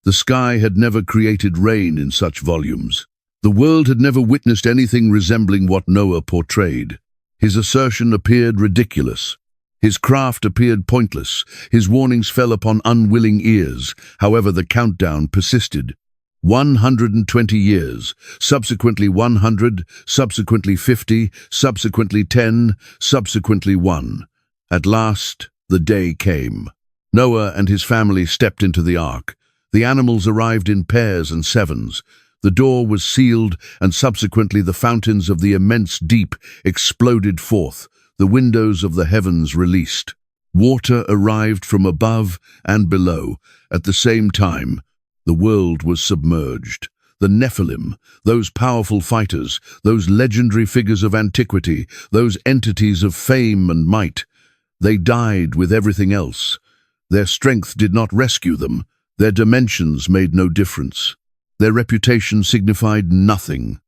The sky had never created rain in such volumes. The world had never witnessed anything resembling what Noah portrayed. His assertion appeared ridiculous. His craft appeared pointless. His warnings fell upon unwilling ears. However, the countdown persisted. 120 years, subsequently 100, subsequently 50, subsequently 10, subsequently 1. At last, the day came. Noah and his family stepped into the ark. The animals arrived in pairs and sevens. The door was sealed, and subsequently the fountains of the immense deep exploded forth. The windows of the heavens released. Water arrived from above and below. At the same time, the world was submerged. The Nephilim, those powerful fighters, those legendary figures of antiquity, those entities of fame and might, they died with everything else. Their strength did not rescue them. Their dimensions made no difference. Their reputation signified nothing.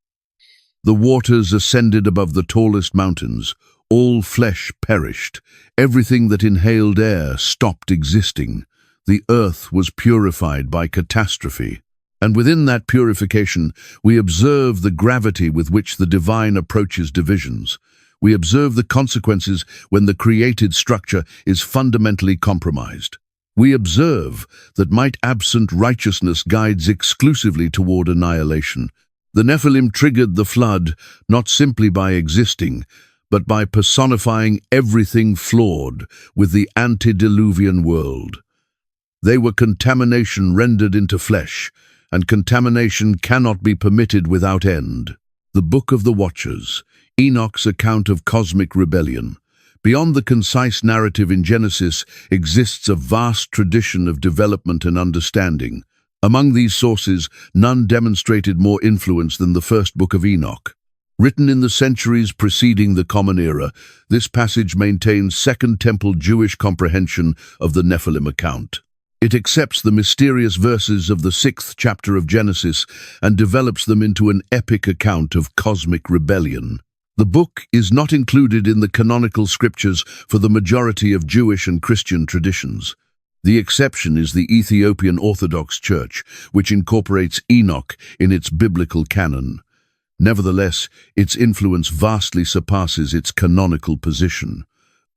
The waters ascended above the tallest mountains. All flesh perished. Everything that inhaled air stopped existing. The earth was purified by catastrophe. And within that purification, we observe the gravity with which the divine approaches divisions. We observe the consequences when the created structure is fundamentally compromised. We observe that might absent righteousness guides exclusively toward annihilation. The Nephilim triggered the flood not simply by existing, but by personifying everything flawed with the antediluvian world. They were contamination rendered into flesh, and contamination cannot be permitted without end. The Book of the Watchers, Enoch's account of cosmic rebellion. Beyond the concise narrative in Genesis exists a vast tradition of development and understanding. Among these sources, none demonstrated more influence than the first Book of Enoch. Written in the centuries preceding the Common Era, this passage maintains Second Temple Jewish comprehension of the Nephilim account. It accepts the mysterious verses of the 6th chapter of Genesis and develops them into an epic account of cosmic rebellion. The book is not included in the canonical scriptures for the majority of Jewish and Christian traditions. The exception is the Ethiopian Orthodox Church, which incorporates Enoch in its biblical canon. Nevertheless, its influence vastly surpasses its canonical position.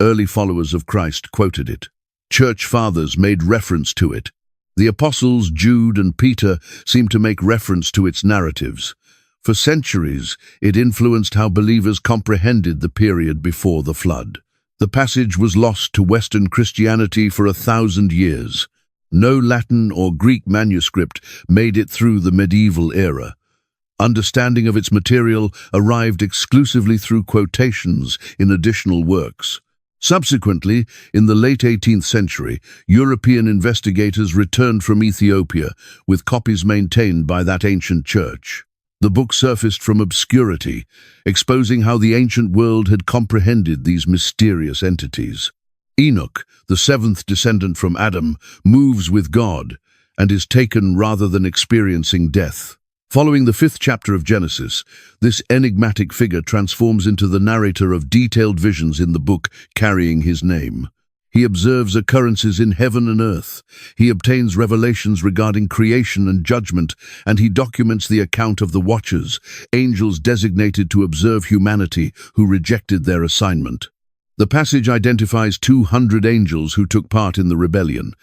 Early followers of Christ quoted it. Church fathers made reference to it. The apostles Jude and Peter seem to make reference to its narratives. For centuries, it influenced how believers comprehended the period before the flood. The passage was lost to Western Christianity for 1,000 years. No Latin or Greek manuscript made it through the medieval era. Understanding of its material arrived exclusively through quotations in additional works. Subsequently, in the late 18th century, European investigators returned from Ethiopia with copies maintained by that ancient church. The book surfaced from obscurity, exposing how the ancient world had comprehended these mysterious entities. Enoch, the seventh descendant from Adam, moves with God and is taken rather than experiencing death. Following the 5th chapter of Genesis, this enigmatic figure transforms into the narrator of detailed visions in the book carrying his name. He observes occurrences in heaven and earth. He obtains revelations regarding creation and judgment, and he documents the account of the Watchers, angels designated to observe humanity who rejected their assignment. The passage identifies 200 angels who took part in the rebellion.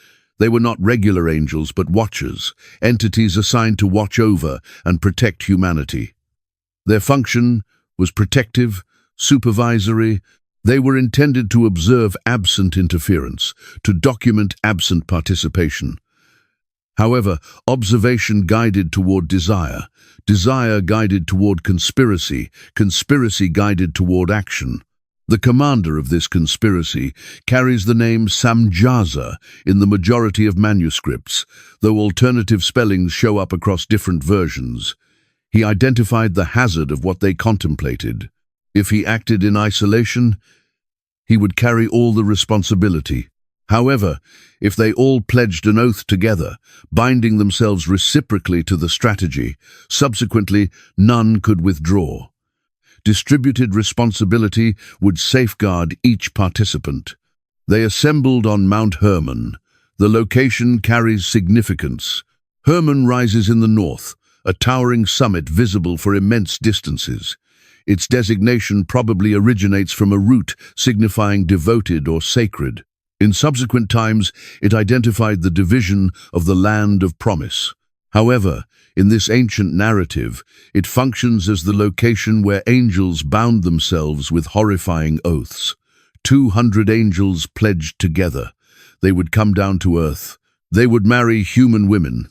They were not regular angels, but watchers, entities assigned to watch over and protect humanity. Their function was protective, supervisory. They were intended to observe absent interference, to document absent participation. However, observation guided toward desire, desire guided toward conspiracy, conspiracy guided toward action. The commander of this conspiracy carries the name Samjaza in the majority of manuscripts, though alternative spellings show up across different versions. He identified the hazard of what they contemplated. If he acted in isolation, he would carry all the responsibility. However, if they all pledged an oath together, binding themselves reciprocally to the strategy, subsequently none could withdraw. Distributed responsibility would safeguard each participant. They assembled on Mount Hermon. The location carries significance. Hermon rises in the north, a towering summit visible for immense distances. Its designation probably originates from a root signifying devoted or sacred. In subsequent times, it identified the division of the land of promise. However, in this ancient narrative, it functions as the location where angels bound themselves with horrifying oaths. 200 angels pledged together. They would come down to earth. They would marry human women.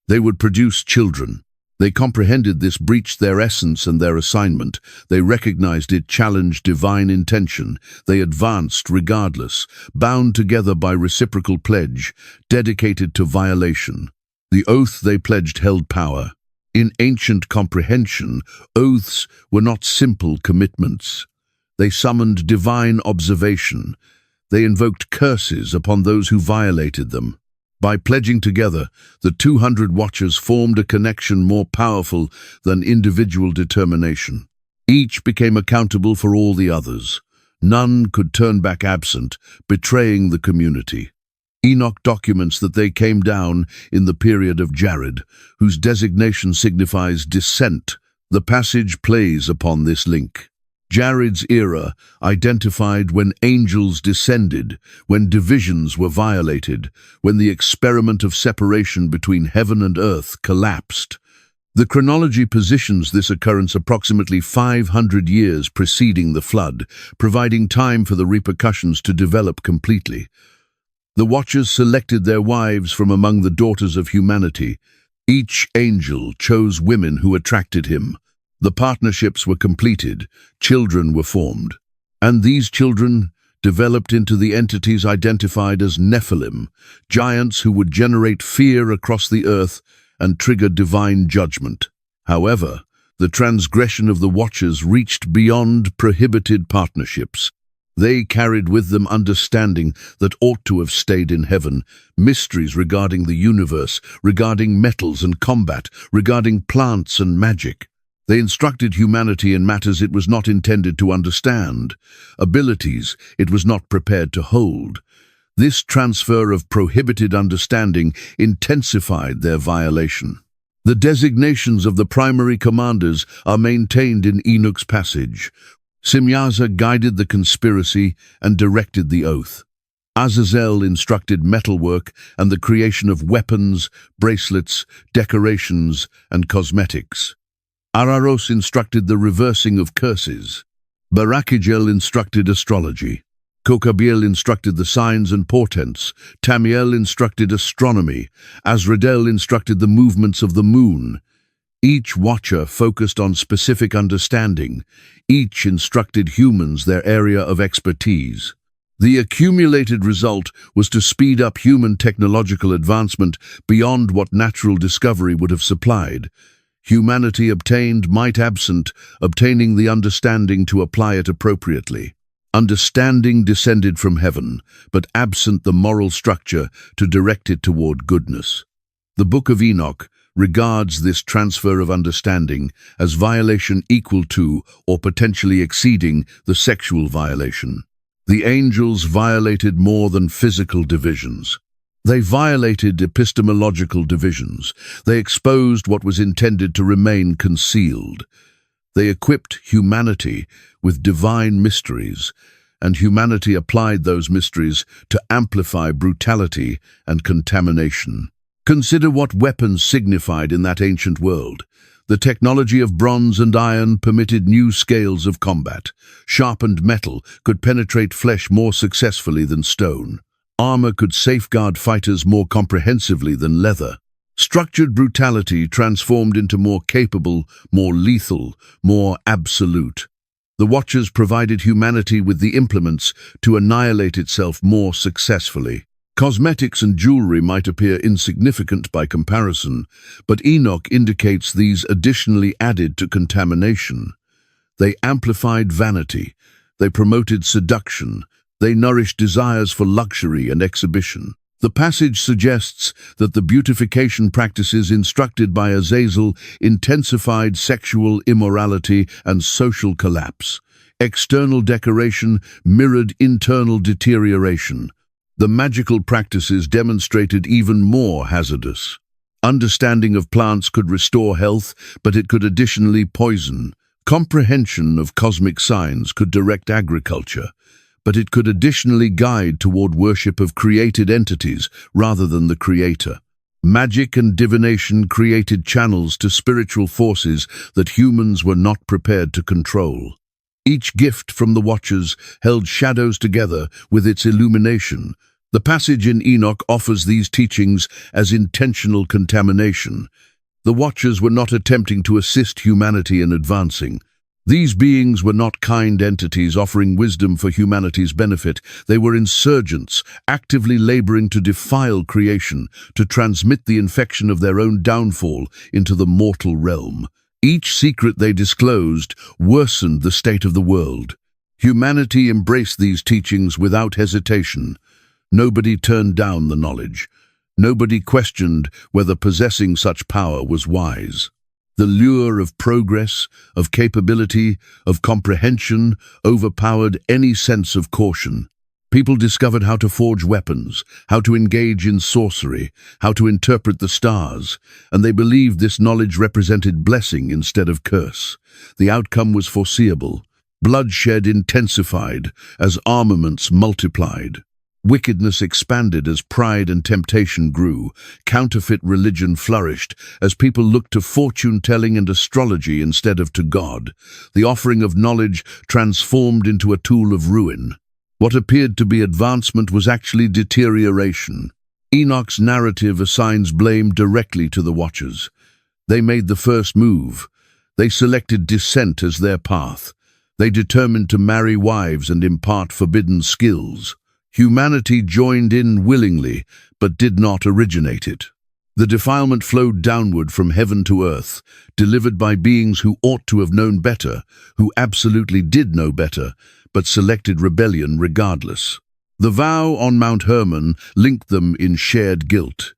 They would produce children. They comprehended this breached their essence and their assignment. They recognized it challenged divine intention. They advanced regardless, bound together by reciprocal pledge, dedicated to violation. The oath they pledged held power. In ancient comprehension, oaths were not simple commitments. They summoned divine observation. They invoked curses upon those who violated them. By pledging together, the 200 watchers formed a connection more powerful than individual determination. Each became accountable for all the others. None could turn back absent, betraying the community. Enoch documents that they came down in the period of Jared, whose designation signifies descent. The passage plays upon this link. Jared's era identified when angels descended, when divisions were violated, when the experiment of separation between heaven and earth collapsed. The chronology positions this occurrence approximately 500 years preceding the flood, providing time for the repercussions to develop completely. The Watchers selected their wives from among the daughters of humanity. Each angel chose women who attracted him. The partnerships were completed, children were formed, and these children developed into the entities identified as Nephilim, giants who would generate fear across the earth and trigger divine judgment. However, the transgression of the Watchers reached beyond prohibited partnerships. They carried with them understanding that ought to have stayed in heaven, mysteries regarding the universe, regarding metals and combat, regarding plants and magic. They instructed humanity in matters it was not intended to understand, abilities it was not prepared to hold. This transfer of prohibited understanding intensified their violation. The designations of the primary commanders are maintained in Enoch's passage. Samjaza guided the conspiracy and directed the oath. Azazel instructed metalwork and the creation of weapons, bracelets, decorations, and cosmetics. Araros instructed the reversing of curses. Barakigel instructed astrology. Kokabiel instructed the signs and portents. Tamiel instructed astronomy. Azradel instructed the movements of the moon. Each watcher focused on specific understanding. Each instructed humans their area of expertise. The accumulated result was to speed up human technological advancement beyond what natural discovery would have supplied. Humanity obtained might absent, obtaining the understanding to apply it appropriately. Understanding descended from heaven, but absent the moral structure to direct it toward goodness. The Book of Enoch regards this transfer of understanding as violation equal to or potentially exceeding the sexual violation. The angels violated more than physical divisions. They violated epistemological divisions. They exposed what was intended to remain concealed. They equipped humanity with divine mysteries, and humanity applied those mysteries to amplify brutality and contamination. Consider what weapons signified in that ancient world. The technology of bronze and iron permitted new scales of combat. Sharpened metal could penetrate flesh more successfully than stone. Armor could safeguard fighters more comprehensively than leather. Structured brutality transformed into more capable, more lethal, more absolute. The Watchers provided humanity with the implements to annihilate itself more successfully. Cosmetics and jewelry might appear insignificant by comparison, but Enoch indicates these additionally added to contamination. They amplified vanity. They promoted seduction. They nourished desires for luxury and exhibition. The passage suggests that the beautification practices instructed by Azazel intensified sexual immorality and social collapse. External decoration mirrored internal deterioration. The magical practices demonstrated even more hazardous. Understanding of plants could restore health, but it could additionally poison. Comprehension of cosmic signs could direct agriculture, but it could additionally guide toward worship of created entities rather than the Creator. Magic and divination created channels to spiritual forces that humans were not prepared to control. Each gift from the Watchers held shadows together with its illumination. The passage in Enoch offers these teachings as intentional contamination. The Watchers were not attempting to assist humanity in advancing. These beings were not kind entities offering wisdom for humanity's benefit. They were insurgents, actively laboring to defile creation, to transmit the infection of their own downfall into the mortal realm. Each secret they disclosed worsened the state of the world. Humanity embraced these teachings without hesitation. Nobody turned down the knowledge. Nobody questioned whether possessing such power was wise. The lure of progress, of capability, of comprehension overpowered any sense of caution. People discovered how to forge weapons, how to engage in sorcery, how to interpret the stars, and they believed this knowledge represented blessing instead of curse. The outcome was foreseeable. Bloodshed intensified as armaments multiplied. Wickedness expanded as pride and temptation grew. Counterfeit religion flourished as people looked to fortune-telling and astrology instead of to God. The offering of knowledge transformed into a tool of ruin. What appeared to be advancement was actually deterioration. Enoch's narrative assigns blame directly to the Watchers. They made the first move. They selected descent as their path. They determined to marry wives and impart forbidden skills. Humanity joined in willingly, but did not originate it. The defilement flowed downward from heaven to earth, delivered by beings who ought to have known better, who absolutely did know better, but selected rebellion regardless. The vow on Mount Hermon linked them in shared guilt.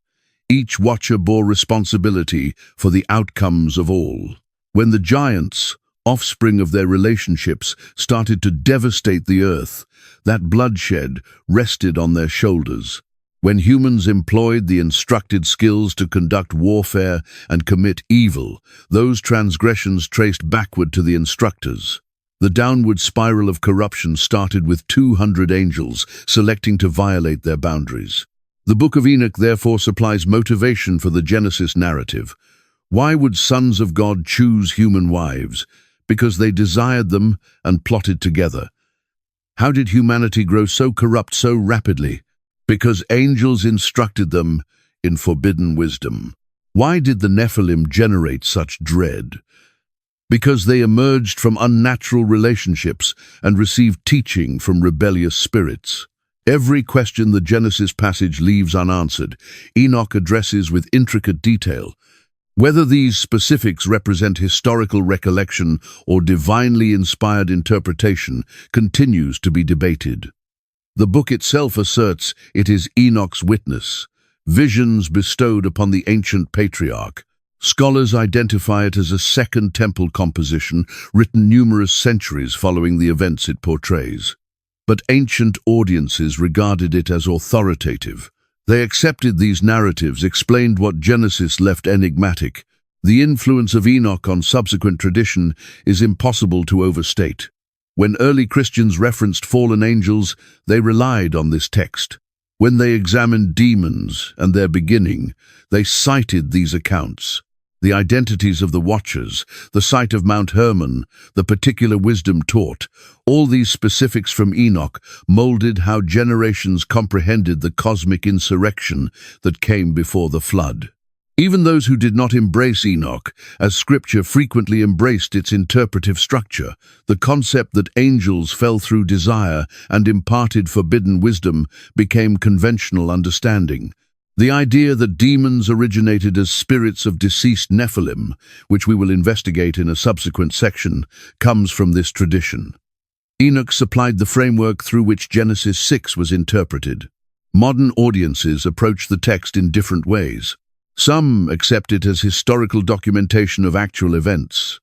Each watcher bore responsibility for the outcomes of all. When the giants, offspring of their relationships, started to devastate the earth, that bloodshed rested on their shoulders. When humans employed the instructed skills to conduct warfare and commit evil, those transgressions traced backward to the instructors. The downward spiral of corruption started with 200 angels selecting to violate their boundaries. The Book of Enoch therefore supplies motivation for the Genesis narrative. Why would sons of God choose human wives? Because they desired them and plotted together. How did humanity grow so corrupt so rapidly? Because angels instructed them in forbidden wisdom. Why did the Nephilim generate such dread? Because they emerged from unnatural relationships and received teaching from rebellious spirits. Every question the Genesis passage leaves unanswered, Enoch addresses with intricate detail. Whether these specifics represent historical recollection or divinely inspired interpretation continues to be debated. The book itself asserts it is Enoch's witness, visions bestowed upon the ancient patriarch. Scholars identify it as a Second Temple composition written numerous centuries following the events it portrays. But ancient audiences regarded it as authoritative. They accepted these narratives, explained what Genesis left enigmatic. The influence of Enoch on subsequent tradition is impossible to overstate. When early Christians referenced fallen angels, they relied on this text. When they examined demons and their beginning, they cited these accounts. The identities of the watchers, the site of Mount Hermon, the particular wisdom taught, all these specifics from Enoch molded how generations comprehended the cosmic insurrection that came before the flood. Even those who did not embrace Enoch, as Scripture frequently embraced its interpretive structure, the concept that angels fell through desire and imparted forbidden wisdom became conventional understanding. The idea that demons originated as spirits of deceased Nephilim, which we will investigate in a subsequent section, comes from this tradition. Enoch supplied the framework through which Genesis 6 was interpreted. Modern audiences approach the text in different ways. Some accept it as historical documentation of actual events.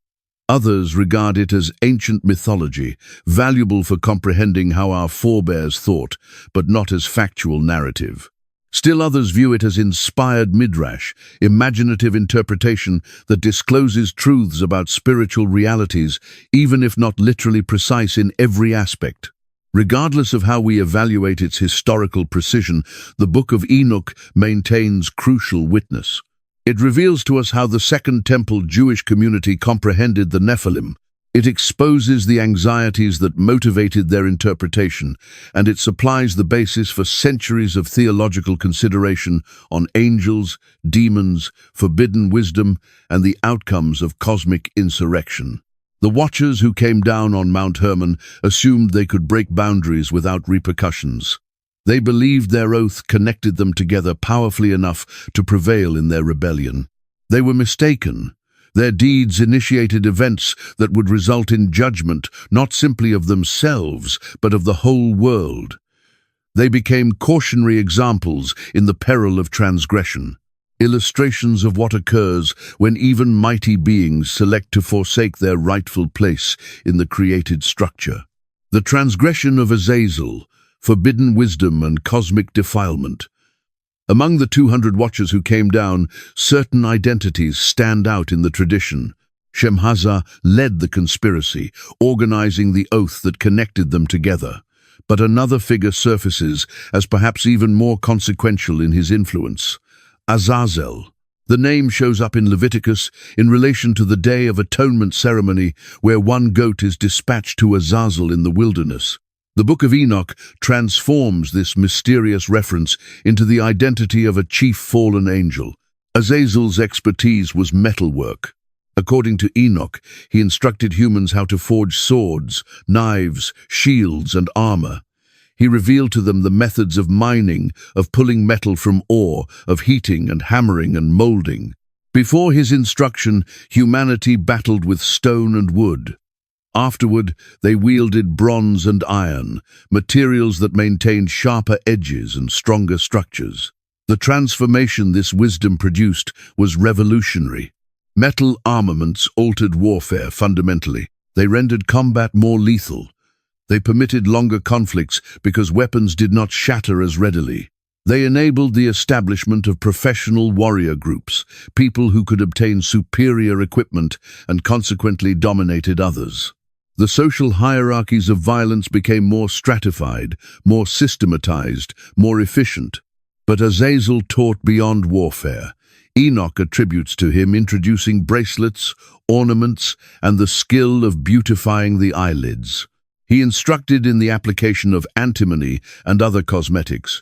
Others regard it as ancient mythology, valuable for comprehending how our forebears thought, but not as factual narrative. Still others view it as inspired midrash, imaginative interpretation that discloses truths about spiritual realities, even if not literally precise in every aspect. Regardless of how we evaluate its historical precision, the Book of Enoch maintains crucial witness. It reveals to us how the Second Temple Jewish community comprehended the Nephilim. It exposes the anxieties that motivated their interpretation, and it supplies the basis for centuries of theological consideration on angels, demons, forbidden wisdom, and the outcomes of cosmic insurrection. The watchers who came down on Mount Hermon assumed they could break boundaries without repercussions. They believed their oath connected them together powerfully enough to prevail in their rebellion. They were mistaken. Their deeds initiated events that would result in judgment, not simply of themselves, but of the whole world. They became cautionary examples in the peril of transgression, illustrations of what occurs when even mighty beings select to forsake their rightful place in the created structure. The transgression of Azazel, forbidden wisdom and cosmic defilement. Among the 200 watchers who came down, certain identities stand out in the tradition. Shemhaza led the conspiracy, organizing the oath that connected them together. But another figure surfaces as perhaps even more consequential in his influence. Azazel. The name shows up in Leviticus in relation to the Day of Atonement ceremony where one goat is dispatched to Azazel in the wilderness. The Book of Enoch transforms this mysterious reference into the identity of a chief fallen angel. Azazel's expertise was metalwork. According to Enoch, he instructed humans how to forge swords, knives, shields, and armor. He revealed to them the methods of mining, of pulling metal from ore, of heating and hammering and molding. Before his instruction, humanity battled with stone and wood. Afterward, they wielded bronze and iron, materials that maintained sharper edges and stronger structures. The transformation this wisdom produced was revolutionary. Metal armaments altered warfare fundamentally. They rendered combat more lethal. They permitted longer conflicts because weapons did not shatter as readily. They enabled the establishment of professional warrior groups, people who could obtain superior equipment and consequently dominated others. The social hierarchies of violence became more stratified, more systematized, more efficient. But Azazel taught beyond warfare. Enoch attributes to him introducing bracelets, ornaments, and the skill of beautifying the eyelids. He instructed in the application of antimony and other cosmetics.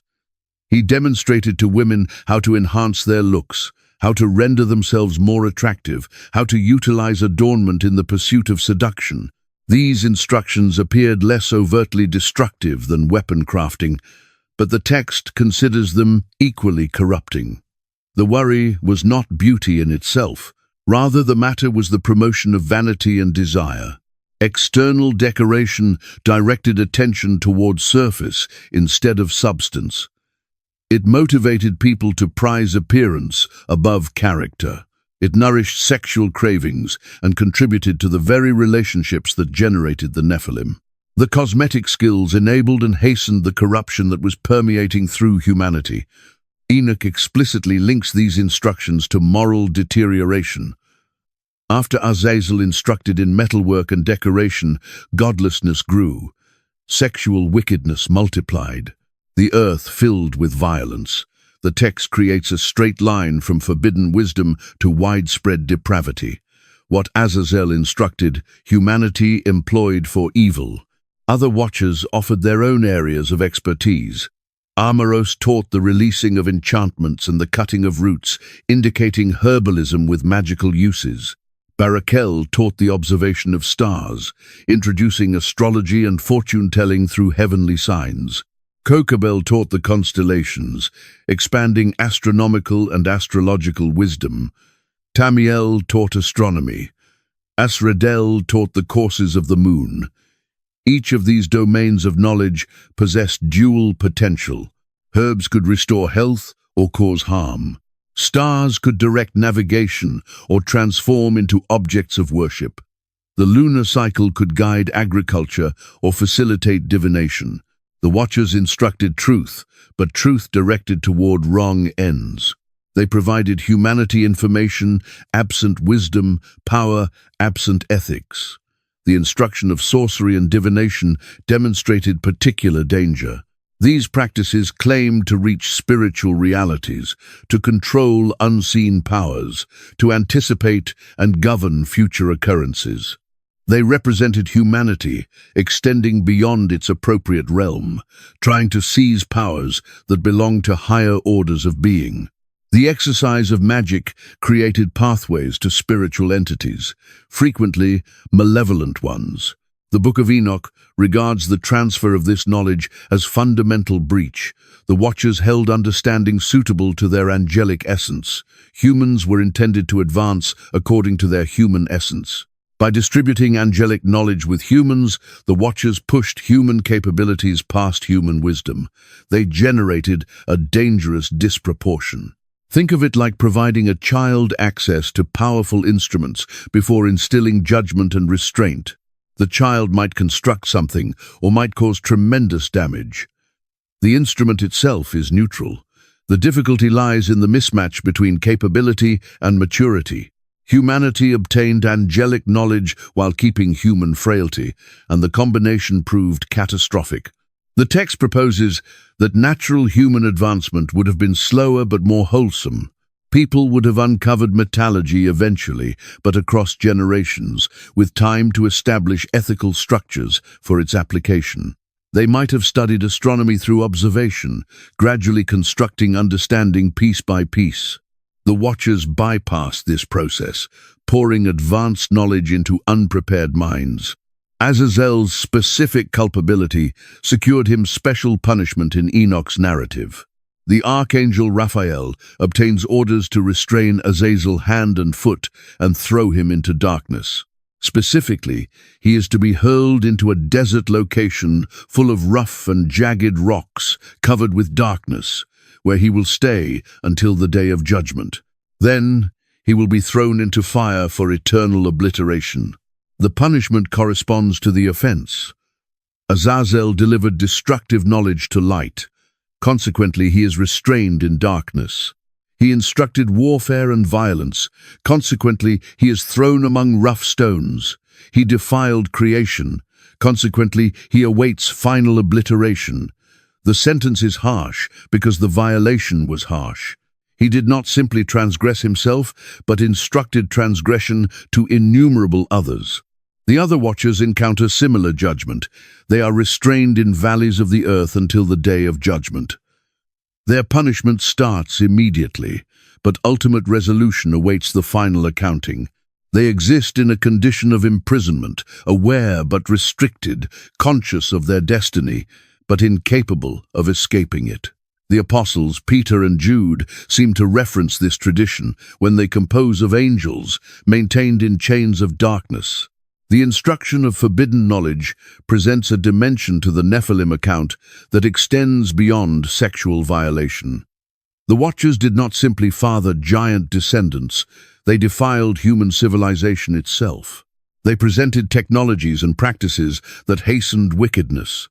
He demonstrated to women how to enhance their looks, how to render themselves more attractive, how to utilize adornment in the pursuit of seduction. These instructions appeared less overtly destructive than weapon crafting, but the text considers them equally corrupting. The worry was not beauty in itself. Rather, the matter was the promotion of vanity and desire. External decoration directed attention toward surface instead of substance. It motivated people to prize appearance above character. It nourished sexual cravings and contributed to the very relationships that generated the Nephilim. The cosmetic skills enabled and hastened the corruption that was permeating through humanity. Enoch explicitly links these instructions to moral deterioration. After Azazel instructed in metalwork and decoration, godlessness grew. Sexual wickedness multiplied. The earth filled with violence. The text creates a straight line from forbidden wisdom to widespread depravity. What Azazel instructed, humanity employed for evil. Other watchers offered their own areas of expertise. Amaros taught the releasing of enchantments and the cutting of roots, indicating herbalism with magical uses. Barakel taught the observation of stars, introducing astrology and fortune-telling through heavenly signs. Kokabel taught the constellations, expanding astronomical and astrological wisdom. Tamiel taught astronomy. Asradel taught the courses of the moon. Each of these domains of knowledge possessed dual potential. Herbs could restore health or cause harm. Stars could direct navigation or transform into objects of worship. The lunar cycle could guide agriculture or facilitate divination. The watchers instructed truth, but truth directed toward wrong ends. They provided humanity information, absent wisdom, power, absent ethics. The instruction of sorcery and divination demonstrated particular danger. These practices claimed to reach spiritual realities, to control unseen powers, to anticipate and govern future occurrences. They represented humanity, extending beyond its appropriate realm, trying to seize powers that belonged to higher orders of being. The exercise of magic created pathways to spiritual entities, frequently malevolent ones. The Book of Enoch regards the transfer of this knowledge as fundamental breach. The Watchers held understanding suitable to their angelic essence. Humans were intended to advance according to their human essence. By distributing angelic knowledge with humans, the Watchers pushed human capabilities past human wisdom. They generated a dangerous disproportion. Think of it like providing a child access to powerful instruments before instilling judgment and restraint. The child might construct something or might cause tremendous damage. The instrument itself is neutral. The difficulty lies in the mismatch between capability and maturity. Humanity obtained angelic knowledge while keeping human frailty, and the combination proved catastrophic. The text proposes that natural human advancement would have been slower but more wholesome. People would have uncovered metallurgy eventually, but across generations, with time to establish ethical structures for its application. They might have studied astronomy through observation, gradually constructing understanding piece by piece. The Watchers bypassed this process, pouring advanced knowledge into unprepared minds. Azazel's specific culpability secured him special punishment in Enoch's narrative. The archangel Raphael obtains orders to restrain Azazel hand and foot and throw him into darkness. Specifically, he is to be hurled into a desert location full of rough and jagged rocks covered with darkness, where he will stay until the day of judgment. Then he will be thrown into fire for eternal obliteration. The punishment corresponds to the offense. Azazel delivered destructive knowledge to light. Consequently, he is restrained in darkness. He instructed warfare and violence. Consequently, he is thrown among rough stones. He defiled creation. Consequently, he awaits final obliteration. The sentence is harsh because the violation was harsh. He did not simply transgress himself, but instructed transgression to innumerable others. The other watchers encounter similar judgment. They are restrained in valleys of the earth until the day of judgment. Their punishment starts immediately, but ultimate resolution awaits the final accounting. They exist in a condition of imprisonment, aware but restricted, conscious of their destiny, but incapable of escaping it. The apostles, Peter and Jude, seem to reference this tradition when they compose of angels, maintained in chains of darkness. The instruction of forbidden knowledge presents a dimension to the Nephilim account that extends beyond sexual violation. The Watchers did not simply father giant descendants, they defiled human civilization itself. They presented technologies and practices that hastened wickedness.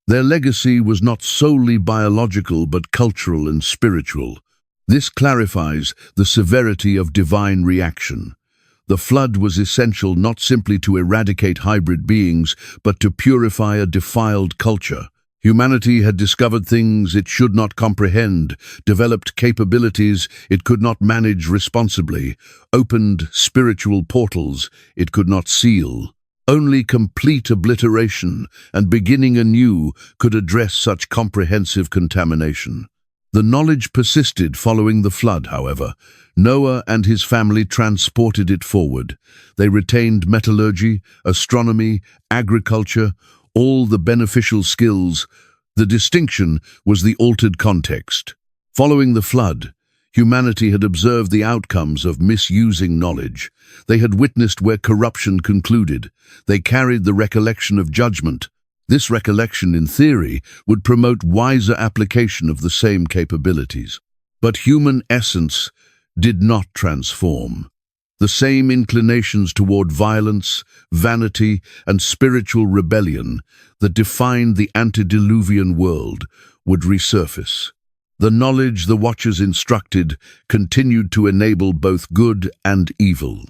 Their legacy was not solely biological but cultural and spiritual. This clarifies the severity of divine reaction. The flood was essential not simply to eradicate hybrid beings, but to purify a defiled culture. Humanity had discovered things it should not comprehend, developed capabilities it could not manage responsibly, opened spiritual portals it could not seal. Only complete obliteration and beginning anew could address such comprehensive contamination. The knowledge persisted following the flood, however. Noah and his family transported it forward. They retained metallurgy, astronomy, agriculture, all the beneficial skills. The distinction was the altered context. Following the flood, humanity had observed the outcomes of misusing knowledge. They had witnessed where corruption concluded. They carried the recollection of judgment. This recollection, in theory, would promote wiser application of the same capabilities. But human essence did not transform. The same inclinations toward violence, vanity, and spiritual rebellion that defined the antediluvian world would resurface. The knowledge the Watchers instructed continued to enable both good and evil.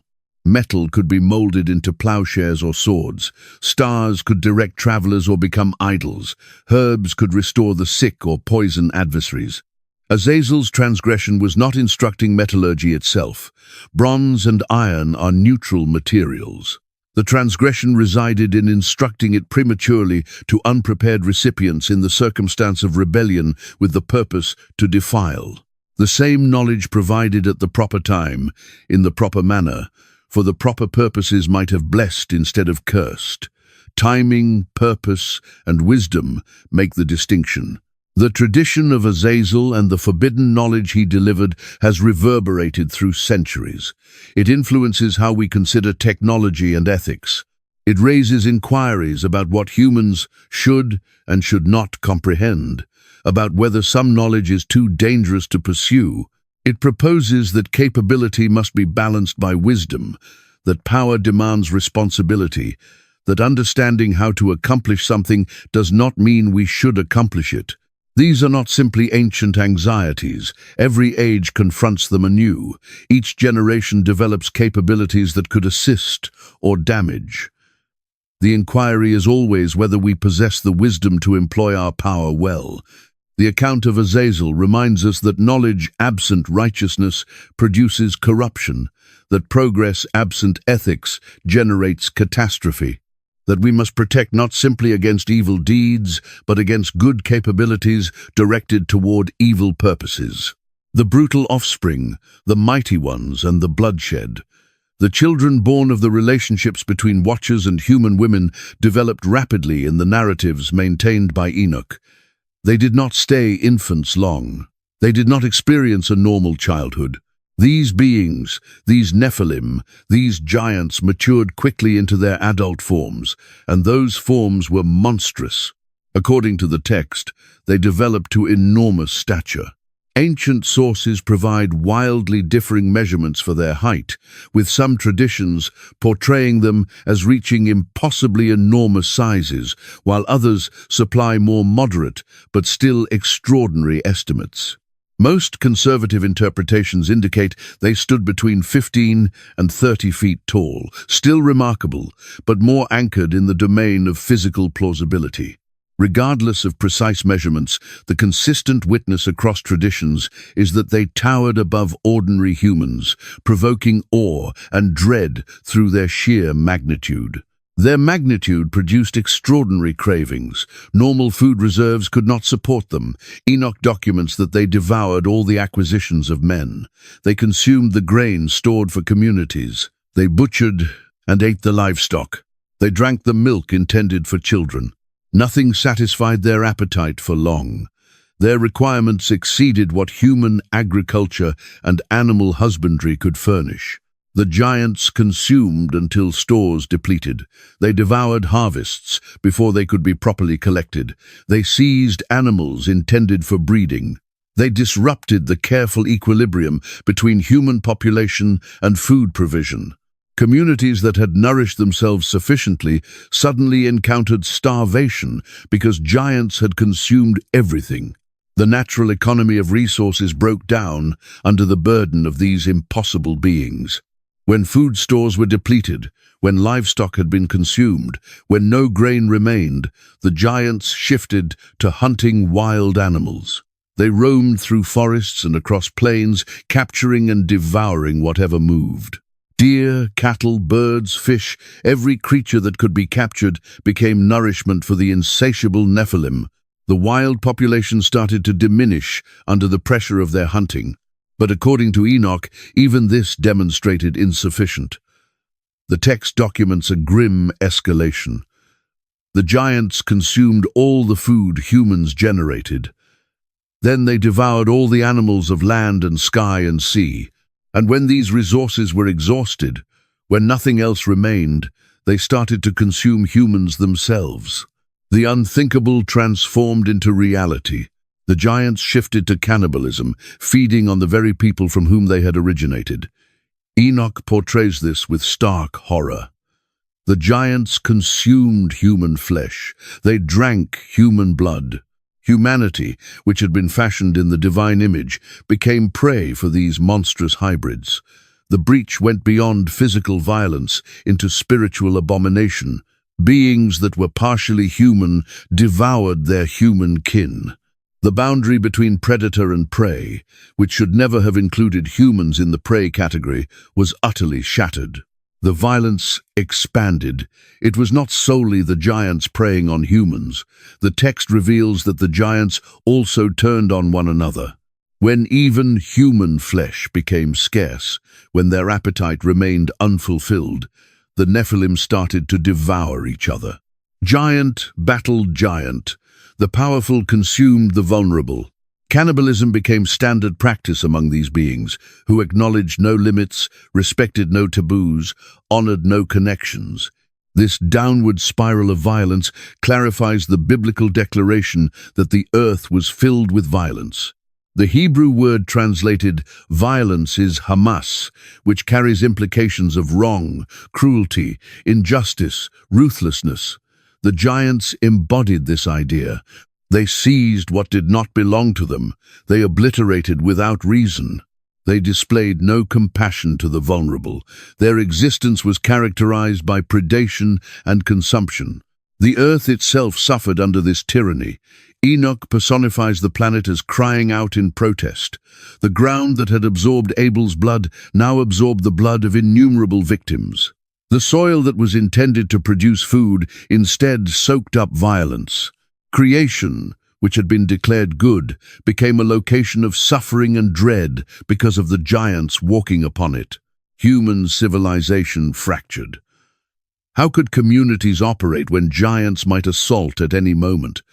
Metal could be molded into plowshares or swords. Stars could direct travelers or become idols. Herbs could restore the sick or poison adversaries. Azazel's transgression was not instructing metallurgy itself. Bronze and iron are neutral materials. The transgression resided in instructing it prematurely to unprepared recipients in the circumstance of rebellion with the purpose to defile. The same knowledge provided at the proper time, in the proper manner, for the proper purposes might have blessed instead of cursed. Timing, purpose, and wisdom make the distinction. The tradition of Azazel and the forbidden knowledge he delivered has reverberated through centuries. It influences how we consider technology and ethics. It raises inquiries about what humans should and should not comprehend, about whether some knowledge is too dangerous to pursue. It proposes that capability must be balanced by wisdom, that power demands responsibility, that understanding how to accomplish something does not mean we should accomplish it. These are not simply ancient anxieties. Every age confronts them anew. Each generation develops capabilities that could assist or damage. The inquiry is always whether we possess the wisdom to employ our power well. The account of Azazel reminds us that knowledge absent righteousness produces corruption, that progress absent ethics generates catastrophe, that we must protect not simply against evil deeds, but against good capabilities directed toward evil purposes. The brutal offspring, the mighty ones, and the bloodshed. The children born of the relationships between Watchers and human women developed rapidly in the narratives maintained by Enoch. They did not stay infants long. They did not experience a normal childhood. These beings, these Nephilim, these giants matured quickly into their adult forms, and those forms were monstrous. According to the text, they developed to enormous stature. Ancient sources provide wildly differing measurements for their height, with some traditions portraying them as reaching impossibly enormous sizes, while others supply more moderate but still extraordinary estimates. Most conservative interpretations indicate they stood between 15 and 30 feet tall, still remarkable, but more anchored in the domain of physical plausibility. Regardless of precise measurements, the consistent witness across traditions is that they towered above ordinary humans, provoking awe and dread through their sheer magnitude. Their magnitude produced extraordinary cravings. Normal food reserves could not support them. Enoch documents that they devoured all the acquisitions of men. They consumed the grain stored for communities. They butchered and ate the livestock. They drank the milk intended for children. Nothing satisfied their appetite for long. Their requirements exceeded what human agriculture and animal husbandry could furnish. The giants consumed until stores depleted. They devoured harvests before they could be properly collected. They seized animals intended for breeding. They disrupted the careful equilibrium between human population and food provision. Communities that had nourished themselves sufficiently suddenly encountered starvation because giants had consumed everything. The natural economy of resources broke down under the burden of these impossible beings. When food stores were depleted, when livestock had been consumed, when no grain remained, the giants shifted to hunting wild animals. They roamed through forests and across plains, capturing and devouring whatever moved. Deer, cattle, birds, fish, every creature that could be captured became nourishment for the insatiable Nephilim. The wild population started to diminish under the pressure of their hunting. But according to Enoch, even this demonstrated insufficient. The text documents a grim escalation. The giants consumed all the food humans generated. Then they devoured all the animals of land and sky and sea. And when these resources were exhausted, when nothing else remained, they started to consume humans themselves. The unthinkable transformed into reality. The giants shifted to cannibalism, feeding on the very people from whom they had originated. Enoch portrays this with stark horror. The giants consumed human flesh. They drank human blood. Humanity, which had been fashioned in the divine image, became prey for these monstrous hybrids. The breach went beyond physical violence into spiritual abomination. Beings that were partially human devoured their human kin. The boundary between predator and prey, which should never have included humans in the prey category, was utterly shattered. The violence expanded. It was not solely the giants preying on humans. The text reveals that the giants also turned on one another. When even human flesh became scarce, when their appetite remained unfulfilled, the Nephilim started to devour each other. Giant battled giant. The powerful consumed the vulnerable. Cannibalism became standard practice among these beings, who acknowledged no limits, respected no taboos, honored no connections. This downward spiral of violence clarifies the biblical declaration that the earth was filled with violence. The Hebrew word translated violence is hamas, which carries implications of wrong, cruelty, injustice, ruthlessness. The giants embodied this idea. They seized what did not belong to them. They obliterated without reason. They displayed no compassion to the vulnerable. Their existence was characterized by predation and consumption. The earth itself suffered under this tyranny. Enoch personifies the planet as crying out in protest. The ground that had absorbed Abel's blood now absorbed the blood of innumerable victims. The soil that was intended to produce food instead soaked up violence. Creation, which had been declared good, became a location of suffering and dread because of the giants walking upon it. Human civilization fractured. How could communities operate when giants might assault at any moment?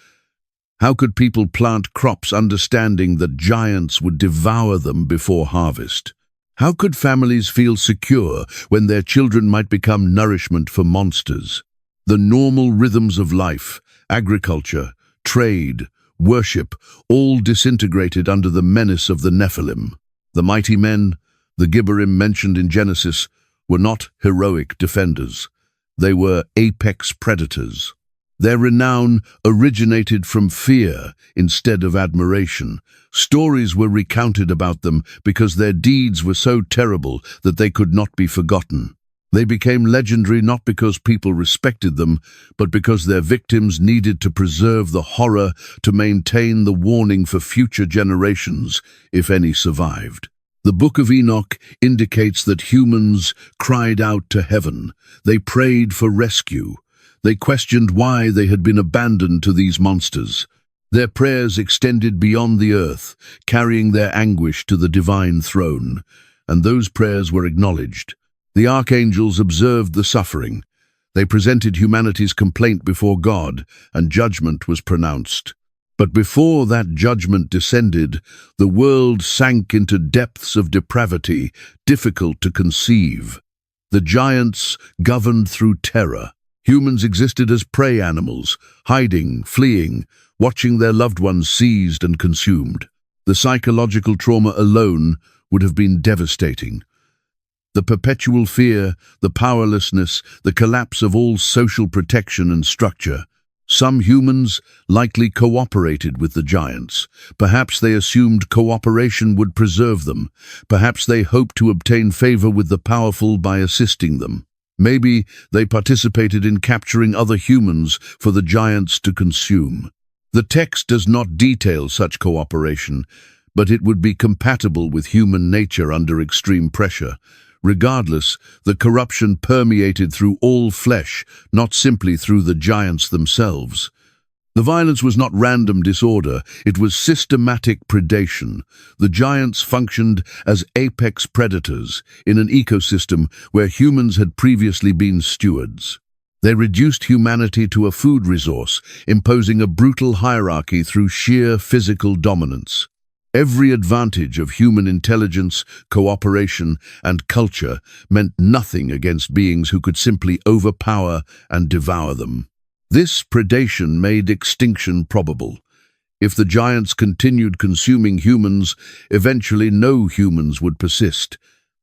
How could people plant crops understanding that giants would devour them before harvest? How could families feel secure when their children might become nourishment for monsters? The normal rhythms of life, agriculture, trade, worship, all disintegrated under the menace of the Nephilim. The mighty men, the Gibborim mentioned in Genesis, were not heroic defenders. They were apex predators. Their renown originated from fear instead of admiration. Stories were recounted about them because their deeds were so terrible that they could not be forgotten. They became legendary not because people respected them, but because their victims needed to preserve the horror to maintain the warning for future generations, if any survived. The Book of Enoch indicates that humans cried out to heaven. They prayed for rescue. They questioned why they had been abandoned to these monsters. Their prayers extended beyond the earth, carrying their anguish to the divine throne, and those prayers were acknowledged. The archangels observed the suffering. They presented humanity's complaint before God, and judgment was pronounced. But before that judgment descended, the world sank into depths of depravity difficult to conceive. The giants governed through terror. Humans existed as prey animals, hiding, fleeing, watching their loved ones seized and consumed. The psychological trauma alone would have been devastating. The perpetual fear, the powerlessness, the collapse of all social protection and structure. Some humans likely cooperated with the giants. Perhaps they assumed cooperation would preserve them. Perhaps they hoped to obtain favor with the powerful by assisting them. Maybe they participated in capturing other humans for the giants to consume. The text does not detail such cooperation, but it would be compatible with human nature under extreme pressure. Regardless, the corruption permeated through all flesh, not simply through the giants themselves. The violence was not random disorder, it was systematic predation. The giants functioned as apex predators in an ecosystem where humans had previously been stewards. They reduced humanity to a food resource, imposing a brutal hierarchy through sheer physical dominance. Every advantage of human intelligence, cooperation, and culture meant nothing against beings who could simply overpower and devour them. This predation made extinction probable. If the giants continued consuming humans, eventually no humans would persist.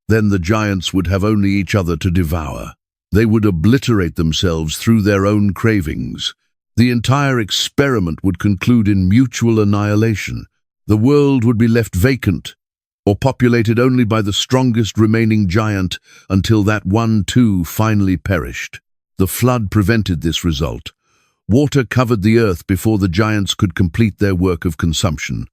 Then the giants would have only each other to devour. They would obliterate themselves through their own cravings. The entire experiment would conclude in mutual annihilation. The world would be left vacant, or populated only by the strongest remaining giant until that one too finally perished. The flood prevented this result. Water covered the earth before the giants could complete their work of consumption.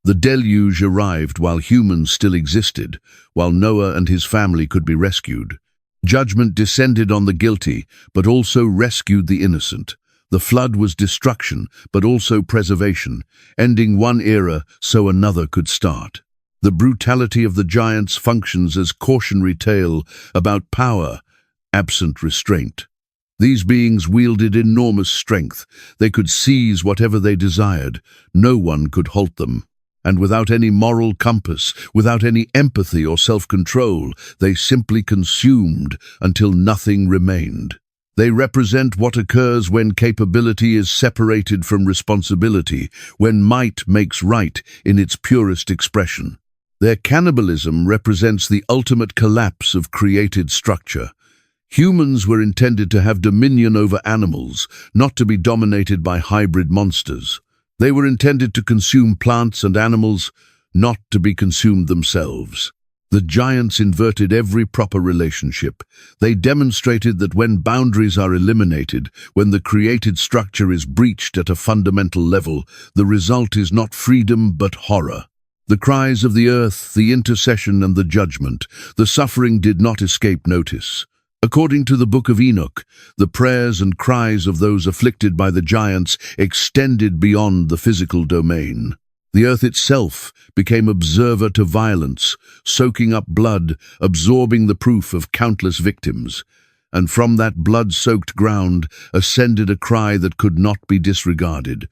The deluge arrived while humans still existed, while Noah and his family could be rescued. Judgment descended on the guilty, but also rescued the innocent. The flood was destruction, but also preservation, ending one era so another could start. The brutality of the giants functions as cautionary tale about power, absent restraint. These beings wielded enormous strength. They could seize whatever they desired. No one could halt them. And without any moral compass, without any empathy or self-control, they simply consumed until nothing remained. They represent what occurs when capability is separated from responsibility, when might makes right in its purest expression. Their cannibalism represents the ultimate collapse of created structure. Humans were intended to have dominion over animals, not to be dominated by hybrid monsters. They were intended to consume plants and animals, not to be consumed themselves. The giants inverted every proper relationship. They demonstrated that when boundaries are eliminated, when the created structure is breached at a fundamental level, the result is not freedom but horror. The cries of the earth, the intercession and the judgment, the suffering did not escape notice. According to the Book of Enoch, the prayers and cries of those afflicted by the giants extended beyond the physical domain. The earth itself became observer to violence, soaking up blood, absorbing the proof of countless victims. And from that blood-soaked ground ascended a cry that could not be disregarded.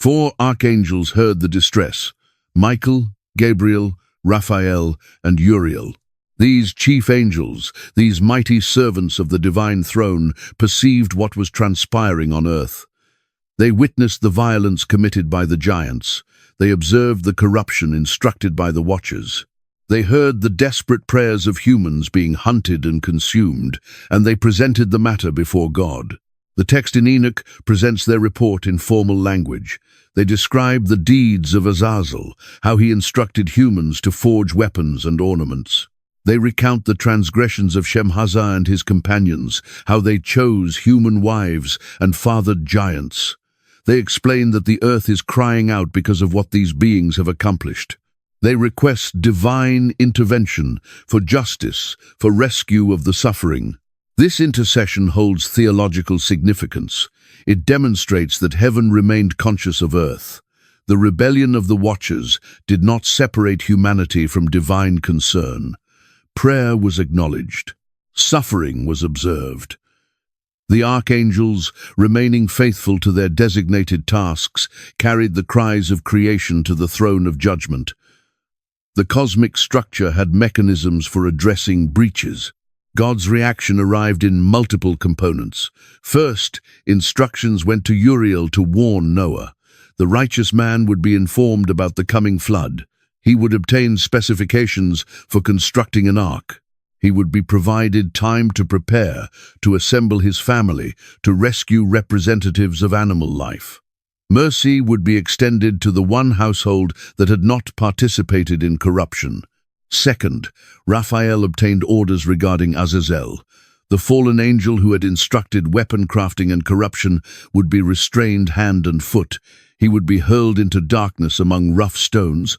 4 archangels heard the distress: Michael, Gabriel, Raphael, and Uriel. These chief angels, these mighty servants of the divine throne, perceived what was transpiring on earth. They witnessed the violence committed by the giants. They observed the corruption instructed by the watchers. They heard the desperate prayers of humans being hunted and consumed, and they presented the matter before God. The text in Enoch presents their report in formal language. They describe the deeds of Azazel, how he instructed humans to forge weapons and ornaments. They recount the transgressions of Shemhaza and his companions, how they chose human wives and fathered giants. They explain that the earth is crying out because of what these beings have accomplished. They request divine intervention for justice, for rescue of the suffering. This intercession holds theological significance. It demonstrates that heaven remained conscious of earth. The rebellion of the Watchers did not separate humanity from divine concern. Prayer was acknowledged. Suffering was observed. The archangels, remaining faithful to their designated tasks, carried the cries of creation to the throne of judgment. The cosmic structure had mechanisms for addressing breaches. God's reaction arrived in multiple components. First, instructions went to Uriel to warn Noah. The righteous man would be informed about the coming flood. He would obtain specifications for constructing an ark. He would be provided time to prepare, to assemble his family, to rescue representatives of animal life. Mercy would be extended to the one household that had not participated in corruption. Second, Raphael obtained orders regarding Azazel. The fallen angel who had instructed weapon crafting and corruption would be restrained hand and foot. He would be hurled into darkness among rough stones.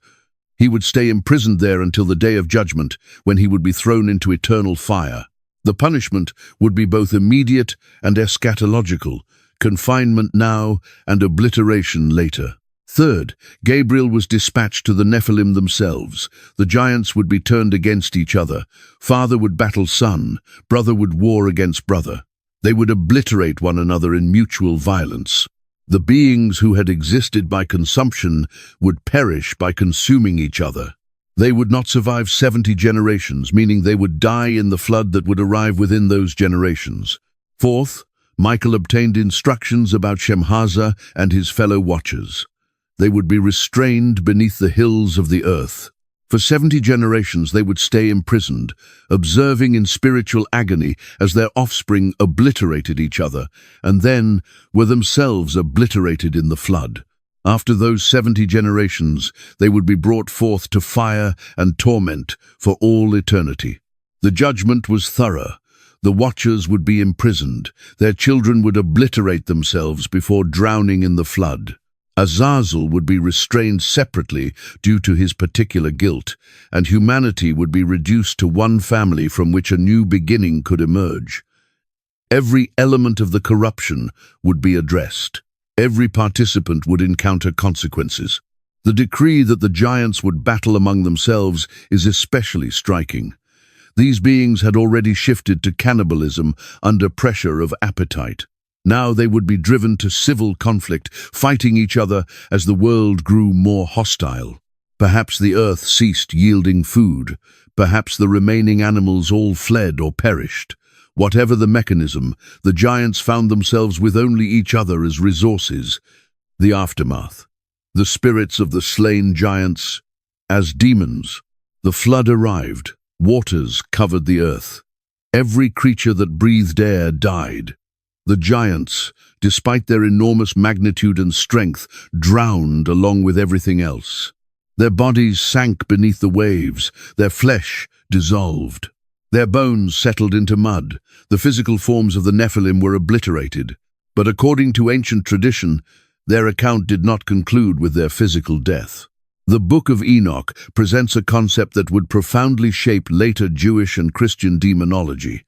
He would stay imprisoned there until the day of judgment, when he would be thrown into eternal fire. The punishment would be both immediate and eschatological, confinement now and obliteration later. Third, Gabriel was dispatched to the Nephilim themselves. The giants would be turned against each other. Father would battle son, brother would war against brother. They would obliterate one another in mutual violence. The beings who had existed by consumption would perish by consuming each other. They would not survive 70 generations, meaning they would die in the flood that would arrive within those generations. Fourth, Michael obtained instructions about Shemhaza and his fellow watchers. They would be restrained beneath the hills of the earth. For 70 generations they would stay imprisoned, observing in spiritual agony as their offspring obliterated each other, and then were themselves obliterated in the flood. After those 70 generations, they would be brought forth to fire and torment for all eternity. The judgment was thorough. The watchers would be imprisoned. Their children would obliterate themselves before drowning in the flood. Azazel would be restrained separately due to his particular guilt, and humanity would be reduced to one family from which a new beginning could emerge. Every element of the corruption would be addressed. Every participant would encounter consequences. The decree that the giants would battle among themselves is especially striking. These beings had already shifted to cannibalism under pressure of appetite. Now they would be driven to civil conflict, fighting each other as the world grew more hostile. Perhaps the earth ceased yielding food. Perhaps the remaining animals all fled or perished. Whatever the mechanism, the giants found themselves with only each other as resources. The aftermath. The spirits of the slain giants as demons. The flood arrived. Waters covered the earth. Every creature that breathed air died. The giants, despite their enormous magnitude and strength, drowned along with everything else. Their bodies sank beneath the waves, their flesh dissolved. Their bones settled into mud. The physical forms of the Nephilim were obliterated. But according to ancient tradition, their account did not conclude with their physical death. The Book of Enoch presents a concept that would profoundly shape later Jewish and Christian demonology.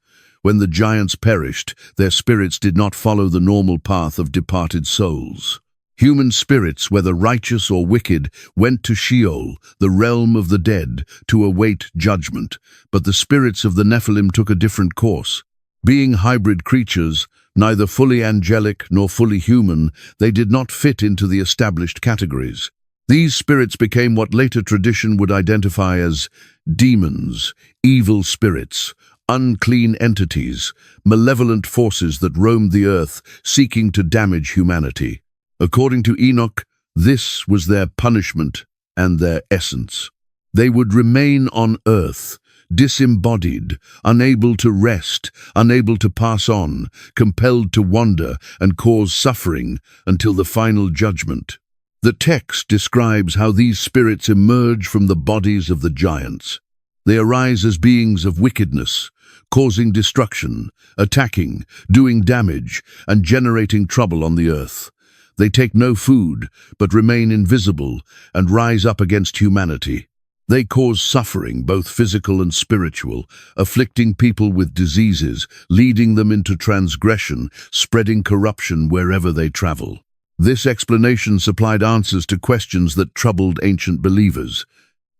When the giants perished, their spirits did not follow the normal path of departed souls. Human spirits, whether righteous or wicked, went to Sheol, the realm of the dead, to await judgment. But the spirits of the Nephilim took a different course. Being hybrid creatures, neither fully angelic nor fully human, they did not fit into the established categories. These spirits became what later tradition would identify as demons, evil spirits, unclean entities, malevolent forces that roamed the earth, seeking to damage humanity. According to Enoch, this was their punishment and their essence. They would remain on earth, disembodied, unable to rest, unable to pass on, compelled to wander and cause suffering until the final judgment. The text describes how these spirits emerge from the bodies of the giants. They arise as beings of wickedness, causing destruction, attacking, doing damage, and generating trouble on the earth. They take no food, but remain invisible and rise up against humanity. They cause suffering, both physical and spiritual, afflicting people with diseases, leading them into transgression, spreading corruption wherever they travel. This explanation supplied answers to questions that troubled ancient believers.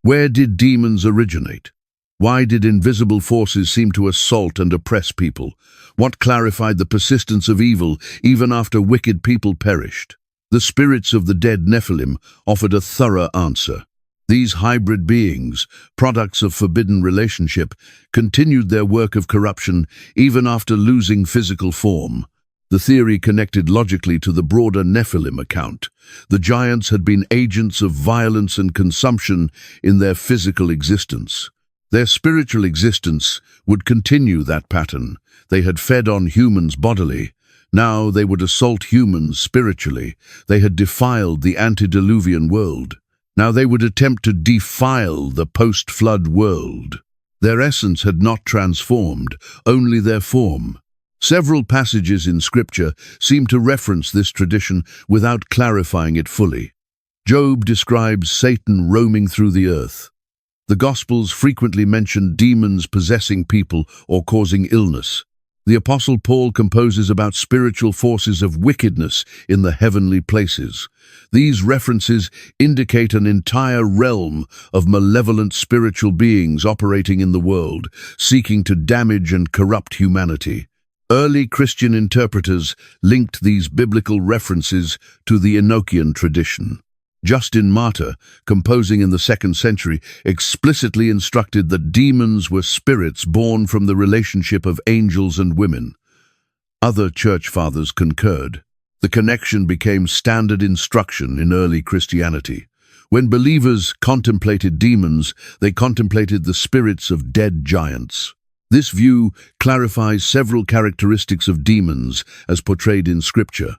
Where did demons originate? Why did invisible forces seem to assault and oppress people? What clarified the persistence of evil even after wicked people perished? The spirits of the dead Nephilim offered a thorough answer. These hybrid beings, products of forbidden relationship, continued their work of corruption even after losing physical form. The theory connected logically to the broader Nephilim account. The giants had been agents of violence and consumption in their physical existence. Their spiritual existence would continue that pattern. They had fed on humans bodily. Now they would assault humans spiritually. They had defiled the antediluvian world. Now they would attempt to defile the post-flood world. Their essence had not transformed, only their form. Several passages in Scripture seem to reference this tradition without clarifying it fully. Job describes Satan roaming through the earth. The Gospels frequently mention demons possessing people or causing illness. The Apostle Paul composes about spiritual forces of wickedness in the heavenly places. These references indicate an entire realm of malevolent spiritual beings operating in the world, seeking to damage and corrupt humanity. Early Christian interpreters linked these biblical references to the Enochian tradition. Justin Martyr, composing in the 2nd century, explicitly instructed that demons were spirits born from the relationship of angels and women. Other church fathers concurred. The connection became standard instruction in early Christianity. When believers contemplated demons, they contemplated the spirits of dead giants. This view clarifies several characteristics of demons as portrayed in Scripture.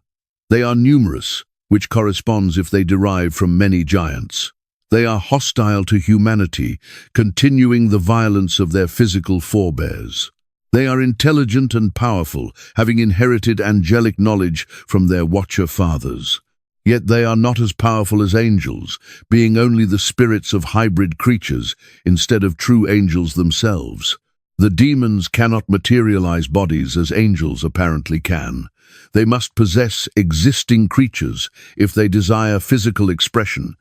They are numerous, which corresponds if they derive from many giants. They are hostile to humanity, continuing the violence of their physical forebears. They are intelligent and powerful, having inherited angelic knowledge from their watcher fathers. Yet they are not as powerful as angels, being only the spirits of hybrid creatures instead of true angels themselves. The demons cannot materialize bodies as angels apparently can. They must possess existing creatures if they desire physical expression.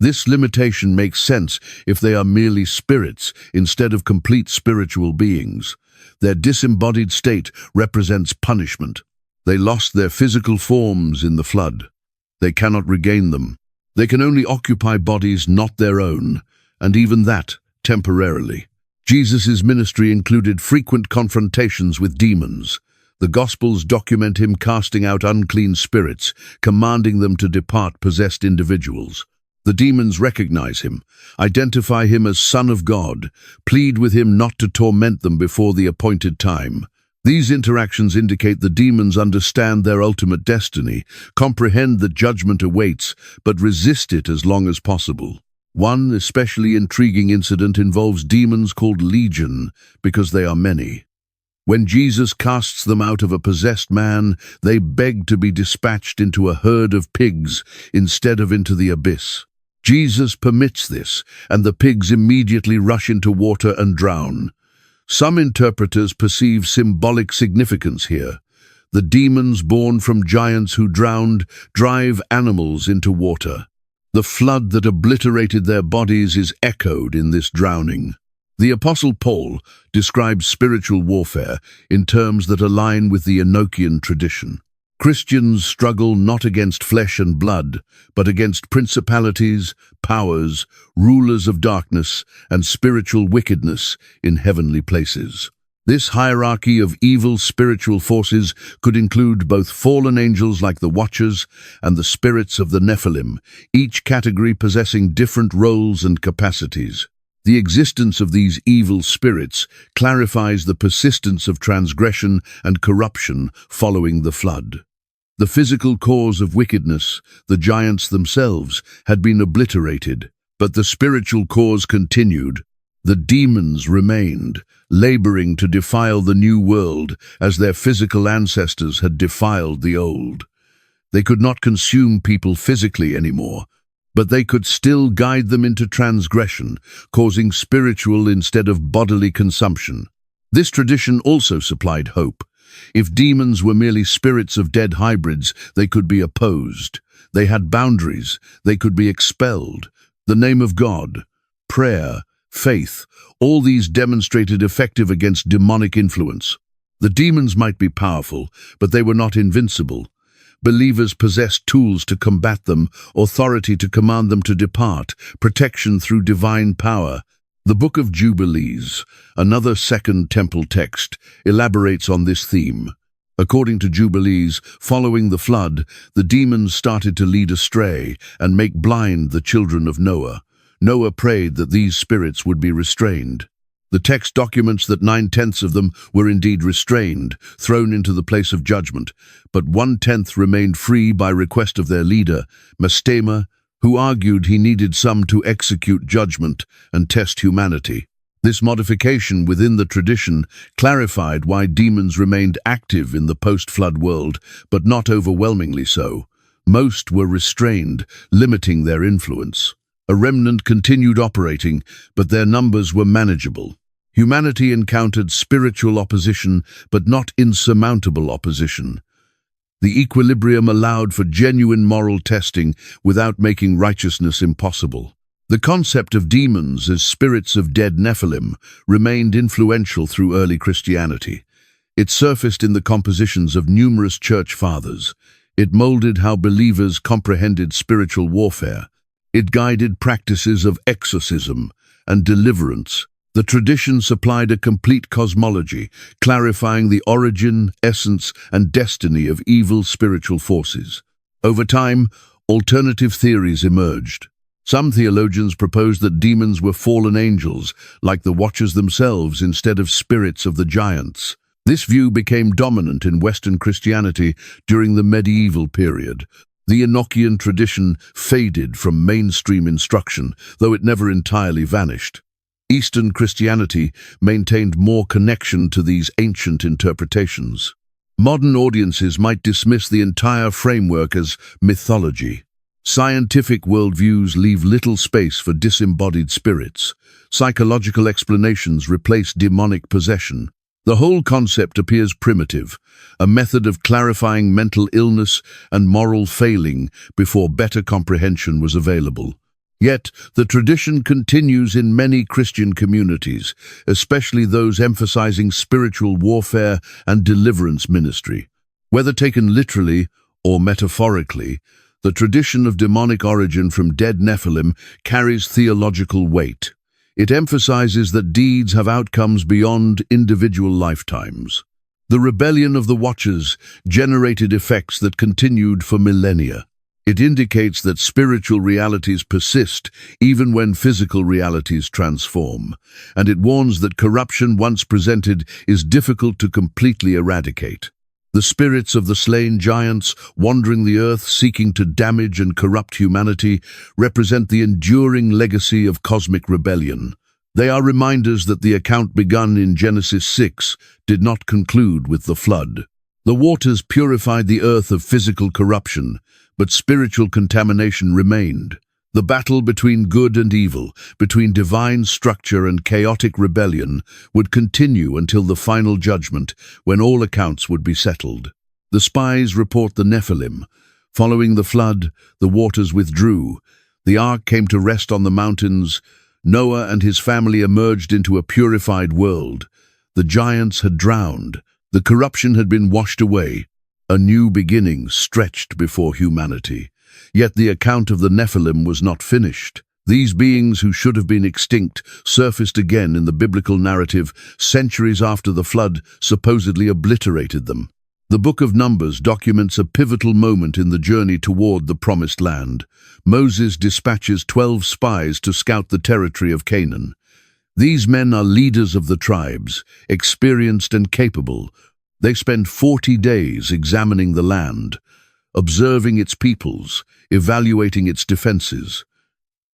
This limitation makes sense if they are merely spirits instead of complete spiritual beings. Their disembodied state represents punishment. They lost their physical forms in the flood. They cannot regain them. They can only occupy bodies not their own, and even that temporarily. Jesus' ministry included frequent confrontations with demons. The Gospels document him casting out unclean spirits, commanding them to depart possessed individuals. The demons recognize him, identify him as Son of God, plead with him not to torment them before the appointed time. These interactions indicate the demons understand their ultimate destiny, comprehend that judgment awaits, but resist it as long as possible. One especially intriguing incident involves demons called Legion, because they are many. When Jesus casts them out of a possessed man, they beg to be dispatched into a herd of pigs instead of into the abyss. Jesus permits this, and the pigs immediately rush into water and drown. Some interpreters perceive symbolic significance here. The demons born from giants who drowned drive animals into water. The flood that obliterated their bodies is echoed in this drowning. The Apostle Paul describes spiritual warfare in terms that align with the Enochian tradition. Christians struggle not against flesh and blood, but against principalities, powers, rulers of darkness, and spiritual wickedness in heavenly places. This hierarchy of evil spiritual forces could include both fallen angels like the Watchers and the spirits of the Nephilim, each category possessing different roles and capacities. The existence of these evil spirits clarifies the persistence of transgression and corruption following the flood. The physical cause of wickedness, the giants themselves, had been obliterated, but the spiritual cause continued. The demons remained, laboring to defile the new world as their physical ancestors had defiled the old. They could not consume people physically anymore, but they could still guide them into transgression, causing spiritual instead of bodily consumption. This tradition also supplied hope. If demons were merely spirits of dead hybrids, they could be opposed. They had boundaries. They could be expelled. The name of God, prayer, faith, all these demonstrated effective against demonic influence. The demons might be powerful, but they were not invincible. Believers possessed tools to combat them, authority to command them to depart, protection through divine power. The Book of Jubilees, another Second Temple text, elaborates on this theme. According to Jubilees, following the flood, the demons started to lead astray and make blind the children of Noah. Noah prayed that these spirits would be restrained. The text documents that 9/10 of them were indeed restrained, thrown into the place of judgment, but 1/10 remained free by request of their leader, Mastema, who argued he needed some to execute judgment and test humanity. This modification within the tradition clarified why demons remained active in the post-flood world, but not overwhelmingly so. Most were restrained, limiting their influence. A remnant continued operating, but their numbers were manageable. Humanity encountered spiritual opposition, but not insurmountable opposition. The equilibrium allowed for genuine moral testing without making righteousness impossible. The concept of demons as spirits of dead Nephilim remained influential through early Christianity. It surfaced in the compositions of numerous church fathers. It molded how believers comprehended spiritual warfare. It guided practices of exorcism and deliverance. The tradition supplied a complete cosmology, clarifying the origin, essence, and destiny of evil spiritual forces. Over time, alternative theories emerged. Some theologians proposed that demons were fallen angels, like the Watchers themselves, instead of spirits of the giants. This view became dominant in Western Christianity during the medieval period. The Enochian tradition faded from mainstream instruction, though it never entirely vanished. Eastern Christianity maintained more connection to these ancient interpretations. Modern audiences might dismiss the entire framework as mythology. Scientific worldviews leave little space for disembodied spirits. Psychological explanations replace demonic possession. The whole concept appears primitive, a method of clarifying mental illness and moral failing before better comprehension was available. Yet, the tradition continues in many Christian communities, especially those emphasizing spiritual warfare and deliverance ministry. Whether taken literally or metaphorically, the tradition of demonic origin from dead Nephilim carries theological weight. It emphasizes that deeds have outcomes beyond individual lifetimes. The rebellion of the Watchers generated effects that continued for millennia. It indicates that spiritual realities persist even when physical realities transform, and it warns that corruption once presented is difficult to completely eradicate. The spirits of the slain giants, wandering the earth seeking to damage and corrupt humanity, represent the enduring legacy of cosmic rebellion. They are reminders that the account begun in Genesis 6 did not conclude with the flood. The waters purified the earth of physical corruption, but spiritual contamination remained. The battle between good and evil, between divine structure and chaotic rebellion, would continue until the final judgment, when all accounts would be settled. The spies report the Nephilim. Following the flood, the waters withdrew. The ark came to rest on the mountains. Noah and his family emerged into a purified world. The giants had drowned. The corruption had been washed away. A new beginning stretched before humanity. Yet the account of the Nephilim was not finished. These beings who should have been extinct surfaced again in the biblical narrative centuries after the flood supposedly obliterated them. The Book of Numbers documents a pivotal moment in the journey toward the Promised Land. Moses dispatches 12 spies to scout the territory of Canaan. These men are leaders of the tribes, experienced and capable. They spend 40 days examining the land, observing its peoples, evaluating its defenses.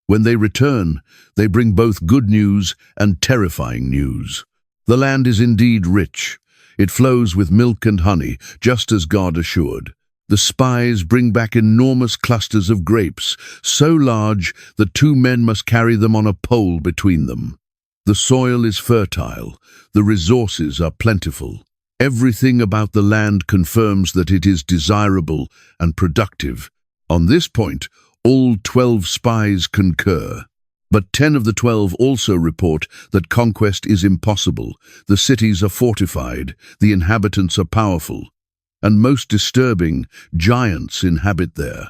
When they return, they bring both good news and terrifying news. The land is indeed rich. It flows with milk and honey, just as God assured. The spies bring back enormous clusters of grapes, so large that 2 men must carry them on a pole between them. The soil is fertile, the resources are plentiful. Everything about the land confirms that it is desirable and productive. On this point, all 12 spies concur. But 10 of the 12 also report that conquest is impossible. The cities are fortified, the inhabitants are powerful. And most disturbing, giants inhabit there.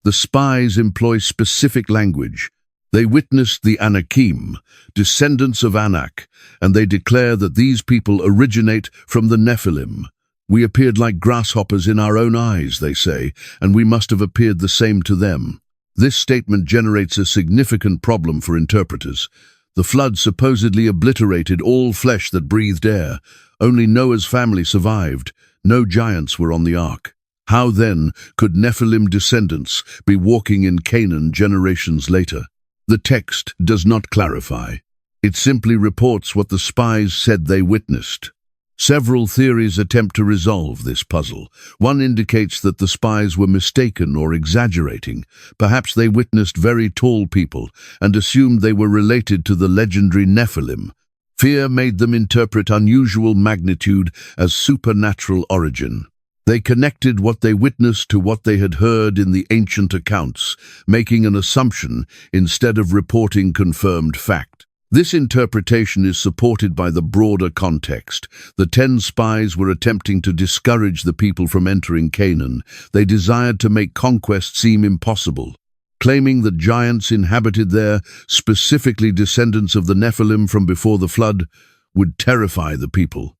The spies employ specific language. They witnessed the Anakim, descendants of Anak, and they declare that these people originate from the Nephilim. We appeared like grasshoppers in our own eyes, they say, and we must have appeared the same to them. This statement generates a significant problem for interpreters. The flood supposedly obliterated all flesh that breathed air. Only Noah's family survived. No giants were on the ark. How then could Nephilim descendants be walking in Canaan generations later? The text does not clarify. It simply reports what the spies said they witnessed. Several theories attempt to resolve this puzzle. One indicates that the spies were mistaken or exaggerating. Perhaps they witnessed very tall people and assumed they were related to the legendary Nephilim. Fear made them interpret unusual magnitude as supernatural origin. They connected what they witnessed to what they had heard in the ancient accounts, making an assumption instead of reporting confirmed fact. This interpretation is supported by the broader context. The 10 spies were attempting to discourage the people from entering Canaan. They desired to make conquest seem impossible. Claiming that giants inhabited there, specifically descendants of the Nephilim from before the flood, would terrify the people.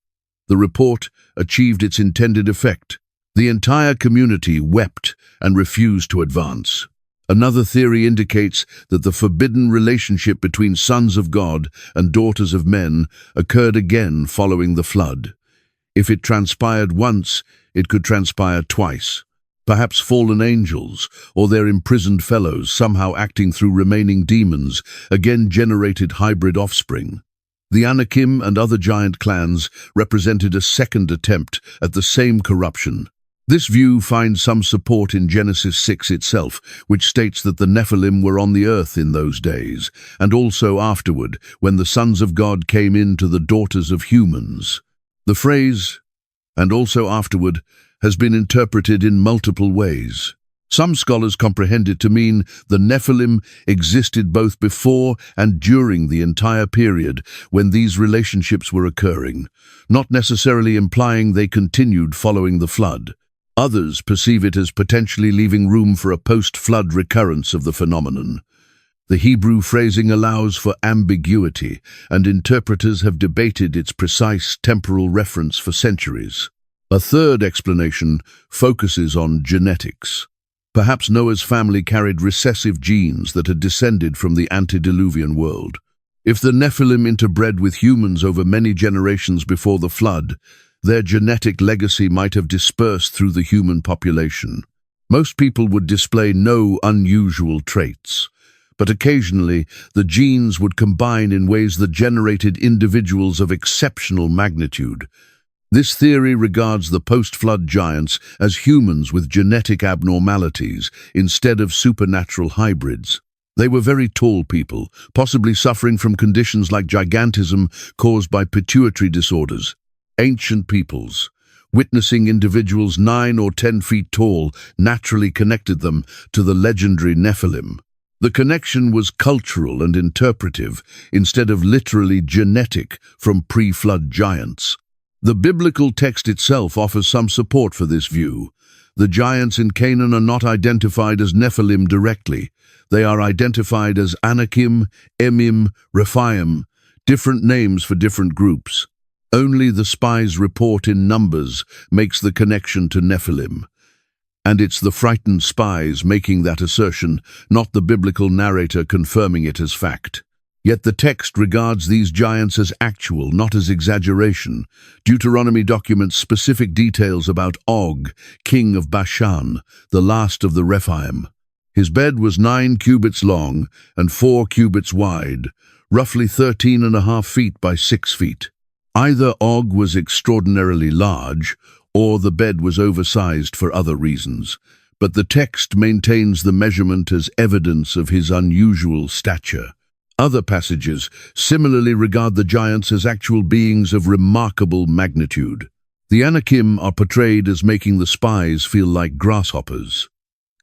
The report achieved its intended effect. The entire community wept and refused to advance. Another theory indicates that the forbidden relationship between sons of God and daughters of men occurred again following the flood. If it transpired once, it could transpire twice. Perhaps fallen angels, or their imprisoned fellows, somehow acting through remaining demons, again generated hybrid offspring. The Anakim and other giant clans represented a second attempt at the same corruption. This view finds some support in Genesis 6 itself, which states that the Nephilim were on the earth in those days, and also afterward, when the sons of God came in to the daughters of humans. The phrase, "and also afterward," has been interpreted in multiple ways. Some scholars comprehend it to mean the Nephilim existed both before and during the entire period when these relationships were occurring, not necessarily implying they continued following the flood. Others perceive it as potentially leaving room for a post-flood recurrence of the phenomenon. The Hebrew phrasing allows for ambiguity, and interpreters have debated its precise temporal reference for centuries. A third explanation focuses on genetics. Perhaps Noah's family carried recessive genes that had descended from the antediluvian world. If the Nephilim interbred with humans over many generations before the flood, their genetic legacy might have dispersed through the human population. Most people would display no unusual traits, but occasionally the genes would combine in ways that generated individuals of exceptional magnitude. This theory regards the post-flood giants as humans with genetic abnormalities instead of supernatural hybrids. They were very tall people, possibly suffering from conditions like gigantism caused by pituitary disorders. Ancient peoples, witnessing individuals 9 or 10 feet tall, naturally connected them to the legendary Nephilim. The connection was cultural and interpretive instead of literally genetic from pre-flood giants. The biblical text itself offers some support for this view. The giants in Canaan are not identified as Nephilim directly. They are identified as Anakim, Emim, Rephaim, different names for different groups. Only the spies' report in Numbers makes the connection to Nephilim. And it's the frightened spies making that assertion, not the biblical narrator confirming it as fact. Yet the text regards these giants as actual, not as exaggeration. Deuteronomy documents specific details about Og, king of Bashan, the last of the Rephaim. His bed was 9 cubits long and 4 cubits wide, roughly 13.5 feet by 6 feet. Either Og was extraordinarily large, or the bed was oversized for other reasons, but the text maintains the measurement as evidence of his unusual stature. Other passages similarly regard the giants as actual beings of remarkable magnitude. The Anakim are portrayed as making the spies feel like grasshoppers.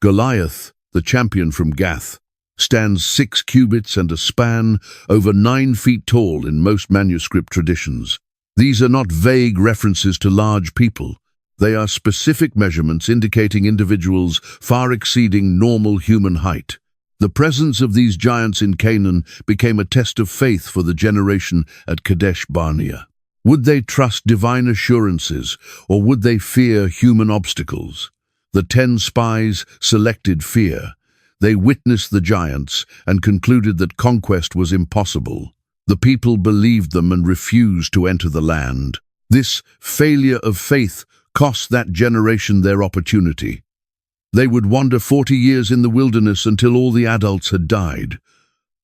Goliath, the champion from Gath, stands 6 cubits and a span, over 9 feet tall in most manuscript traditions. These are not vague references to large people. They are specific measurements indicating individuals far exceeding normal human height. The presence of these giants in Canaan became a test of faith for the generation at Kadesh Barnea. Would they trust divine assurances, or would they fear human obstacles? The 10 spies selected fear. They witnessed the giants and concluded that conquest was impossible. The people believed them and refused to enter the land. This failure of faith cost that generation their opportunity. They would wander 40 years in the wilderness until all the adults had died.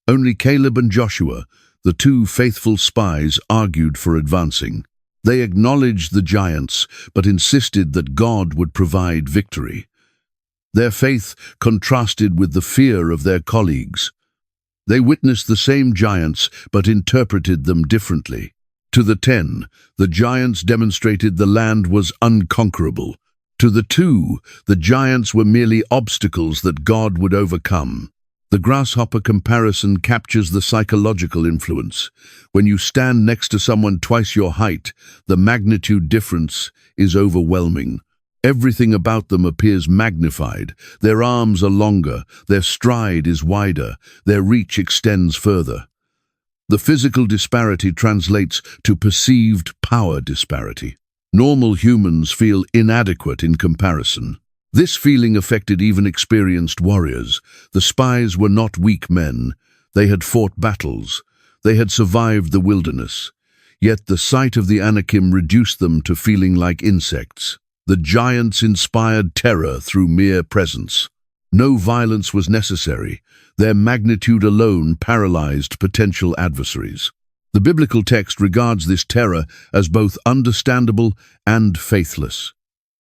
Only Caleb and Joshua, the 2 faithful spies, argued for advancing. They acknowledged the giants, but insisted that God would provide victory. Their faith contrasted with the fear of their colleagues. They witnessed the same giants, but interpreted them differently. To the 10, the giants demonstrated the land was unconquerable. To the 2, the giants were merely obstacles that God would overcome. The grasshopper comparison captures the psychological influence. When you stand next to someone twice your height, the magnitude difference is overwhelming. Everything about them appears magnified. Their arms are longer, their stride is wider, their reach extends further. The physical disparity translates to perceived power disparity. Normal humans feel inadequate in comparison. This feeling affected even experienced warriors. The spies were not weak men. They had fought battles. They had survived the wilderness. Yet the sight of the Anakim reduced them to feeling like insects. The giants inspired terror through mere presence. No violence was necessary. Their magnitude alone paralyzed potential adversaries. The biblical text regards this terror as both understandable and faithless.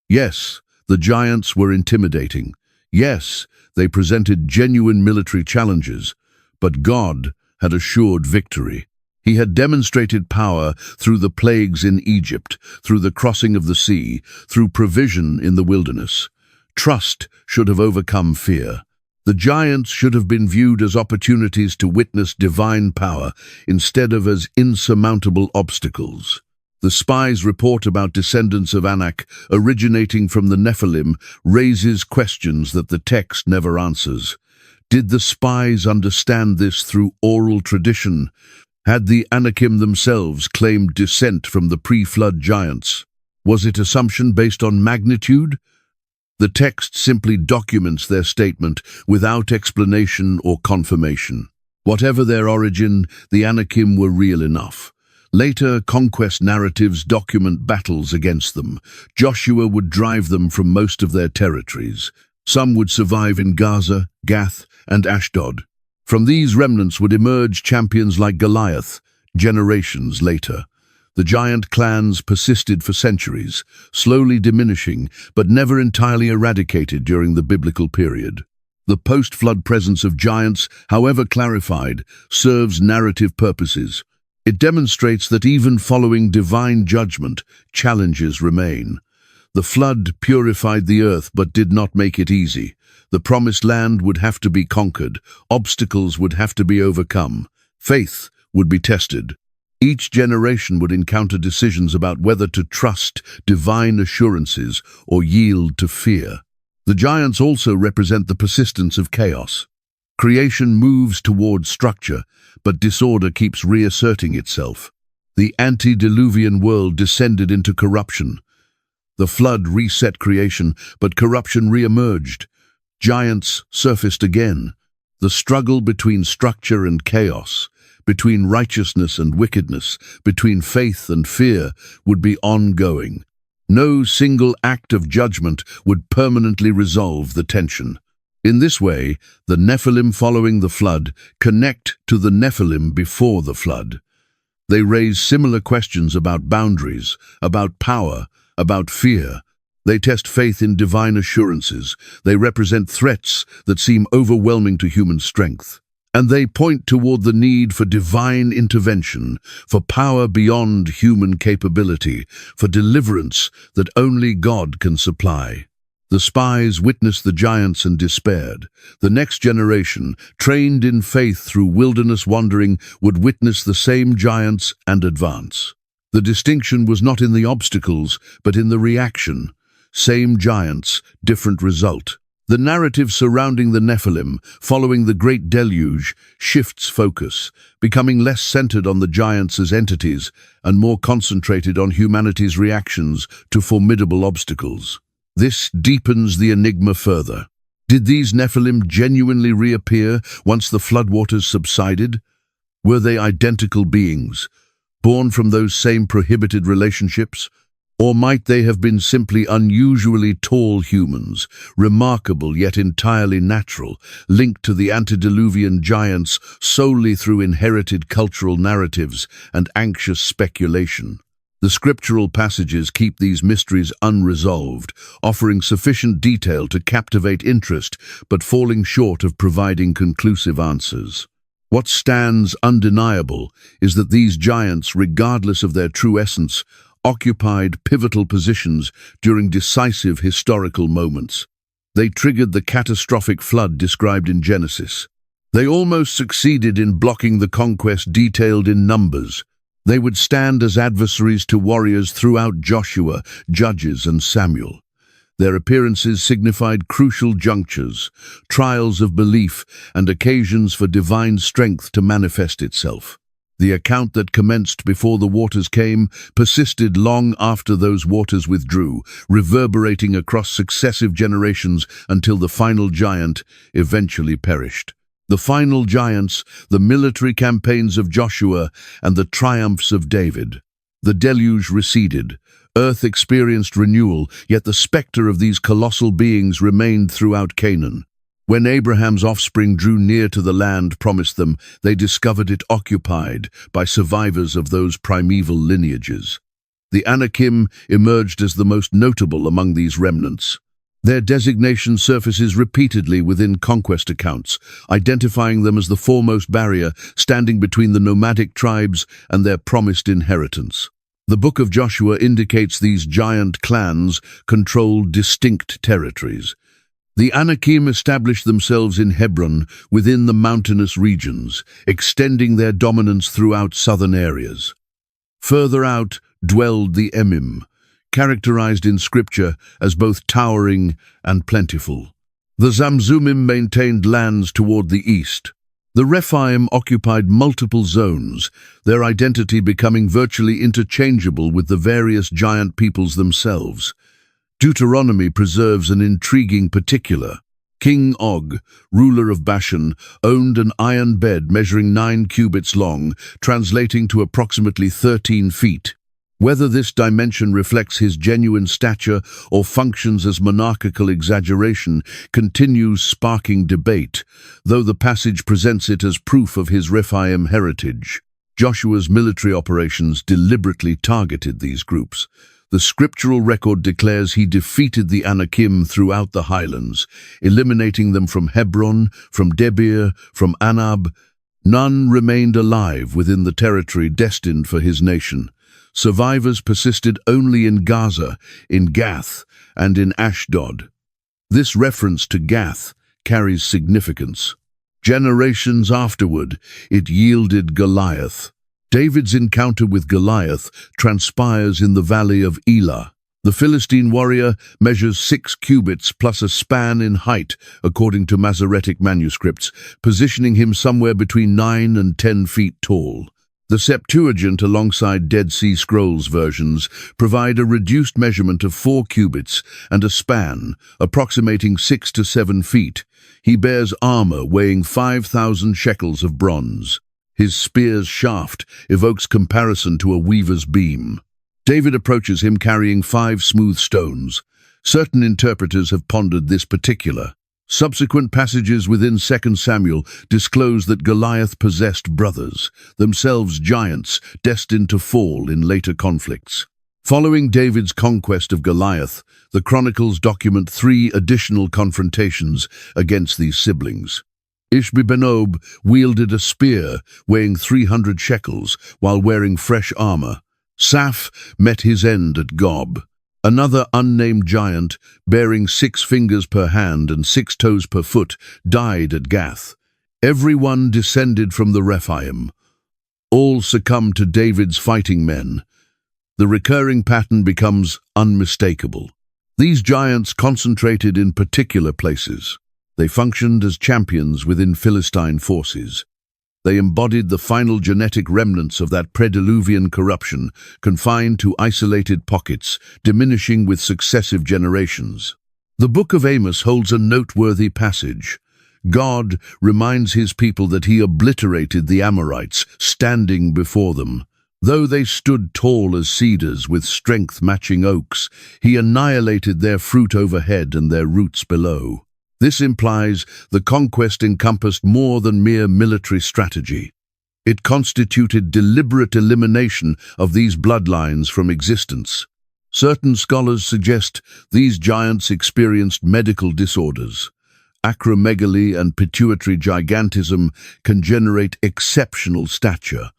Yes, the giants were intimidating. Yes, they presented genuine military challenges, but God had assured victory. He had demonstrated power through the plagues in Egypt, through the crossing of the sea, through provision in the wilderness. Trust should have overcome fear. The giants should have been viewed as opportunities to witness divine power instead of as insurmountable obstacles. The spies' report about descendants of Anak originating from the Nephilim raises questions that the text never answers. Did the spies understand this through oral tradition? Had the Anakim themselves claimed descent from the pre-flood giants? Was it assumption based on magnitude? The text simply documents their statement without explanation or confirmation. Whatever their origin, the Anakim were real enough. Later, conquest narratives document battles against them. Joshua would drive them from most of their territories. Some would survive in Gaza, Gath, and Ashdod. From these remnants would emerge champions like Goliath, generations later. The giant clans persisted for centuries, slowly diminishing, but never entirely eradicated during the biblical period. The post-flood presence of giants, however clarified, serves narrative purposes. It demonstrates that even following divine judgment, challenges remain. The flood purified the earth but did not make it easy. The promised land would have to be conquered, obstacles would have to be overcome, faith would be tested. Each generation would encounter decisions about whether to trust divine assurances or yield to fear. The giants also represent the persistence of chaos. Creation moves towards structure, but disorder keeps reasserting itself. The antediluvian world descended into corruption. The flood reset creation, but corruption re-emerged. Giants surfaced again. The struggle between structure and chaos between righteousness and wickedness, between faith and fear, would be ongoing. No single act of judgment would permanently resolve the tension. In this way, the Nephilim following the flood connect to the Nephilim before the flood. They raise similar questions about boundaries, about power, about fear. They test faith in divine assurances. They represent threats that seem overwhelming to human strength. And they point toward the need for divine intervention, for power beyond human capability, for deliverance that only God can supply. The spies witnessed the giants and despaired. The next generation, trained in faith through wilderness wandering, would witness the same giants and advance. The distinction was not in the obstacles, but in the reaction. Same giants, different result. The narrative surrounding the Nephilim, following the Great Deluge, shifts focus, becoming less centered on the giants as entities and more concentrated on humanity's reactions to formidable obstacles. This deepens the enigma further. Did these Nephilim genuinely reappear once the floodwaters subsided? Were they identical beings, born from those same prohibited relationships? Or might they have been simply unusually tall humans, remarkable yet entirely natural, linked to the antediluvian giants solely through inherited cultural narratives and anxious speculation? The scriptural passages keep these mysteries unresolved, offering sufficient detail to captivate interest, but falling short of providing conclusive answers. What stands undeniable is that these giants, regardless of their true essence, occupied pivotal positions during decisive historical moments. They triggered the catastrophic flood described in Genesis. They almost succeeded in blocking the conquest detailed in Numbers. They would stand as adversaries to warriors throughout Joshua, Judges, and Samuel. Their appearances signified crucial junctures, trials of belief, and occasions for divine strength to manifest itself. The account that commenced before the waters came persisted long after those waters withdrew, reverberating across successive generations until the final giant eventually perished. The final giants, the military campaigns of Joshua, and the triumphs of David. The deluge receded. Earth experienced renewal, yet the specter of these colossal beings remained throughout Canaan. When Abraham's offspring drew near to the land promised them, they discovered it occupied by survivors of those primeval lineages. The Anakim emerged as the most notable among these remnants. Their designation surfaces repeatedly within conquest accounts, identifying them as the foremost barrier standing between the nomadic tribes and their promised inheritance. The Book of Joshua indicates these giant clans controlled distinct territories. The Anakim established themselves in Hebron within the mountainous regions, extending their dominance throughout southern areas. Further out dwelled the Emim, characterized in scripture as both towering and plentiful. The Zamzummim maintained lands toward the east. The Rephaim occupied multiple zones, their identity becoming virtually interchangeable with the various giant peoples themselves. Deuteronomy preserves an intriguing particular. King Og, ruler of Bashan, owned an iron bed measuring 9 cubits long, translating to approximately 13 feet. Whether this dimension reflects his genuine stature or functions as monarchical exaggeration continues sparking debate, though the passage presents it as proof of his Rephaim heritage. Joshua's military operations deliberately targeted these groups. The scriptural record declares he defeated the Anakim throughout the highlands, eliminating them from Hebron, from Debir, from Anab. None remained alive within the territory destined for his nation. Survivors persisted only in Gaza, in Gath, and in Ashdod. This reference to Gath carries significance. Generations afterward, it yielded Goliath. David's encounter with Goliath transpires in the valley of Elah. The Philistine warrior measures 6 cubits plus a span in height, according to Masoretic manuscripts, positioning him somewhere between 9 and 10 feet tall. The Septuagint, alongside Dead Sea Scrolls versions, provide a reduced measurement of 4 cubits and a span, approximating 6 to 7 feet. He bears armor weighing 5,000 shekels of bronze. His spear's shaft evokes comparison to a weaver's beam. David approaches him carrying 5 smooth stones. Certain interpreters have pondered this particular. Subsequent passages within 2 Samuel disclose that Goliath possessed brothers, themselves giants destined to fall in later conflicts. Following David's conquest of Goliath, the Chronicles document 3 additional confrontations against these siblings. Ishbi-Benob wielded a spear weighing 300 shekels while wearing fresh armor. Saph met his end at Gob. Another unnamed giant, bearing 6 fingers per hand and 6 toes per foot, died at Gath. Everyone descended from the Rephaim. All succumbed to David's fighting men. The recurring pattern becomes unmistakable. These giants concentrated in particular places. They functioned as champions within Philistine forces. They embodied the final genetic remnants of that pre-Diluvian corruption, confined to isolated pockets, diminishing with successive generations. The Book of Amos holds a noteworthy passage. God reminds his people that he obliterated the Amorites, standing before them. Though they stood tall as cedars with strength matching oaks, he annihilated their fruit overhead and their roots below. This implies the conquest encompassed more than mere military strategy. It constituted deliberate elimination of these bloodlines from existence. Certain scholars suggest these giants experienced medical disorders. Acromegaly and pituitary gigantism can generate exceptional stature.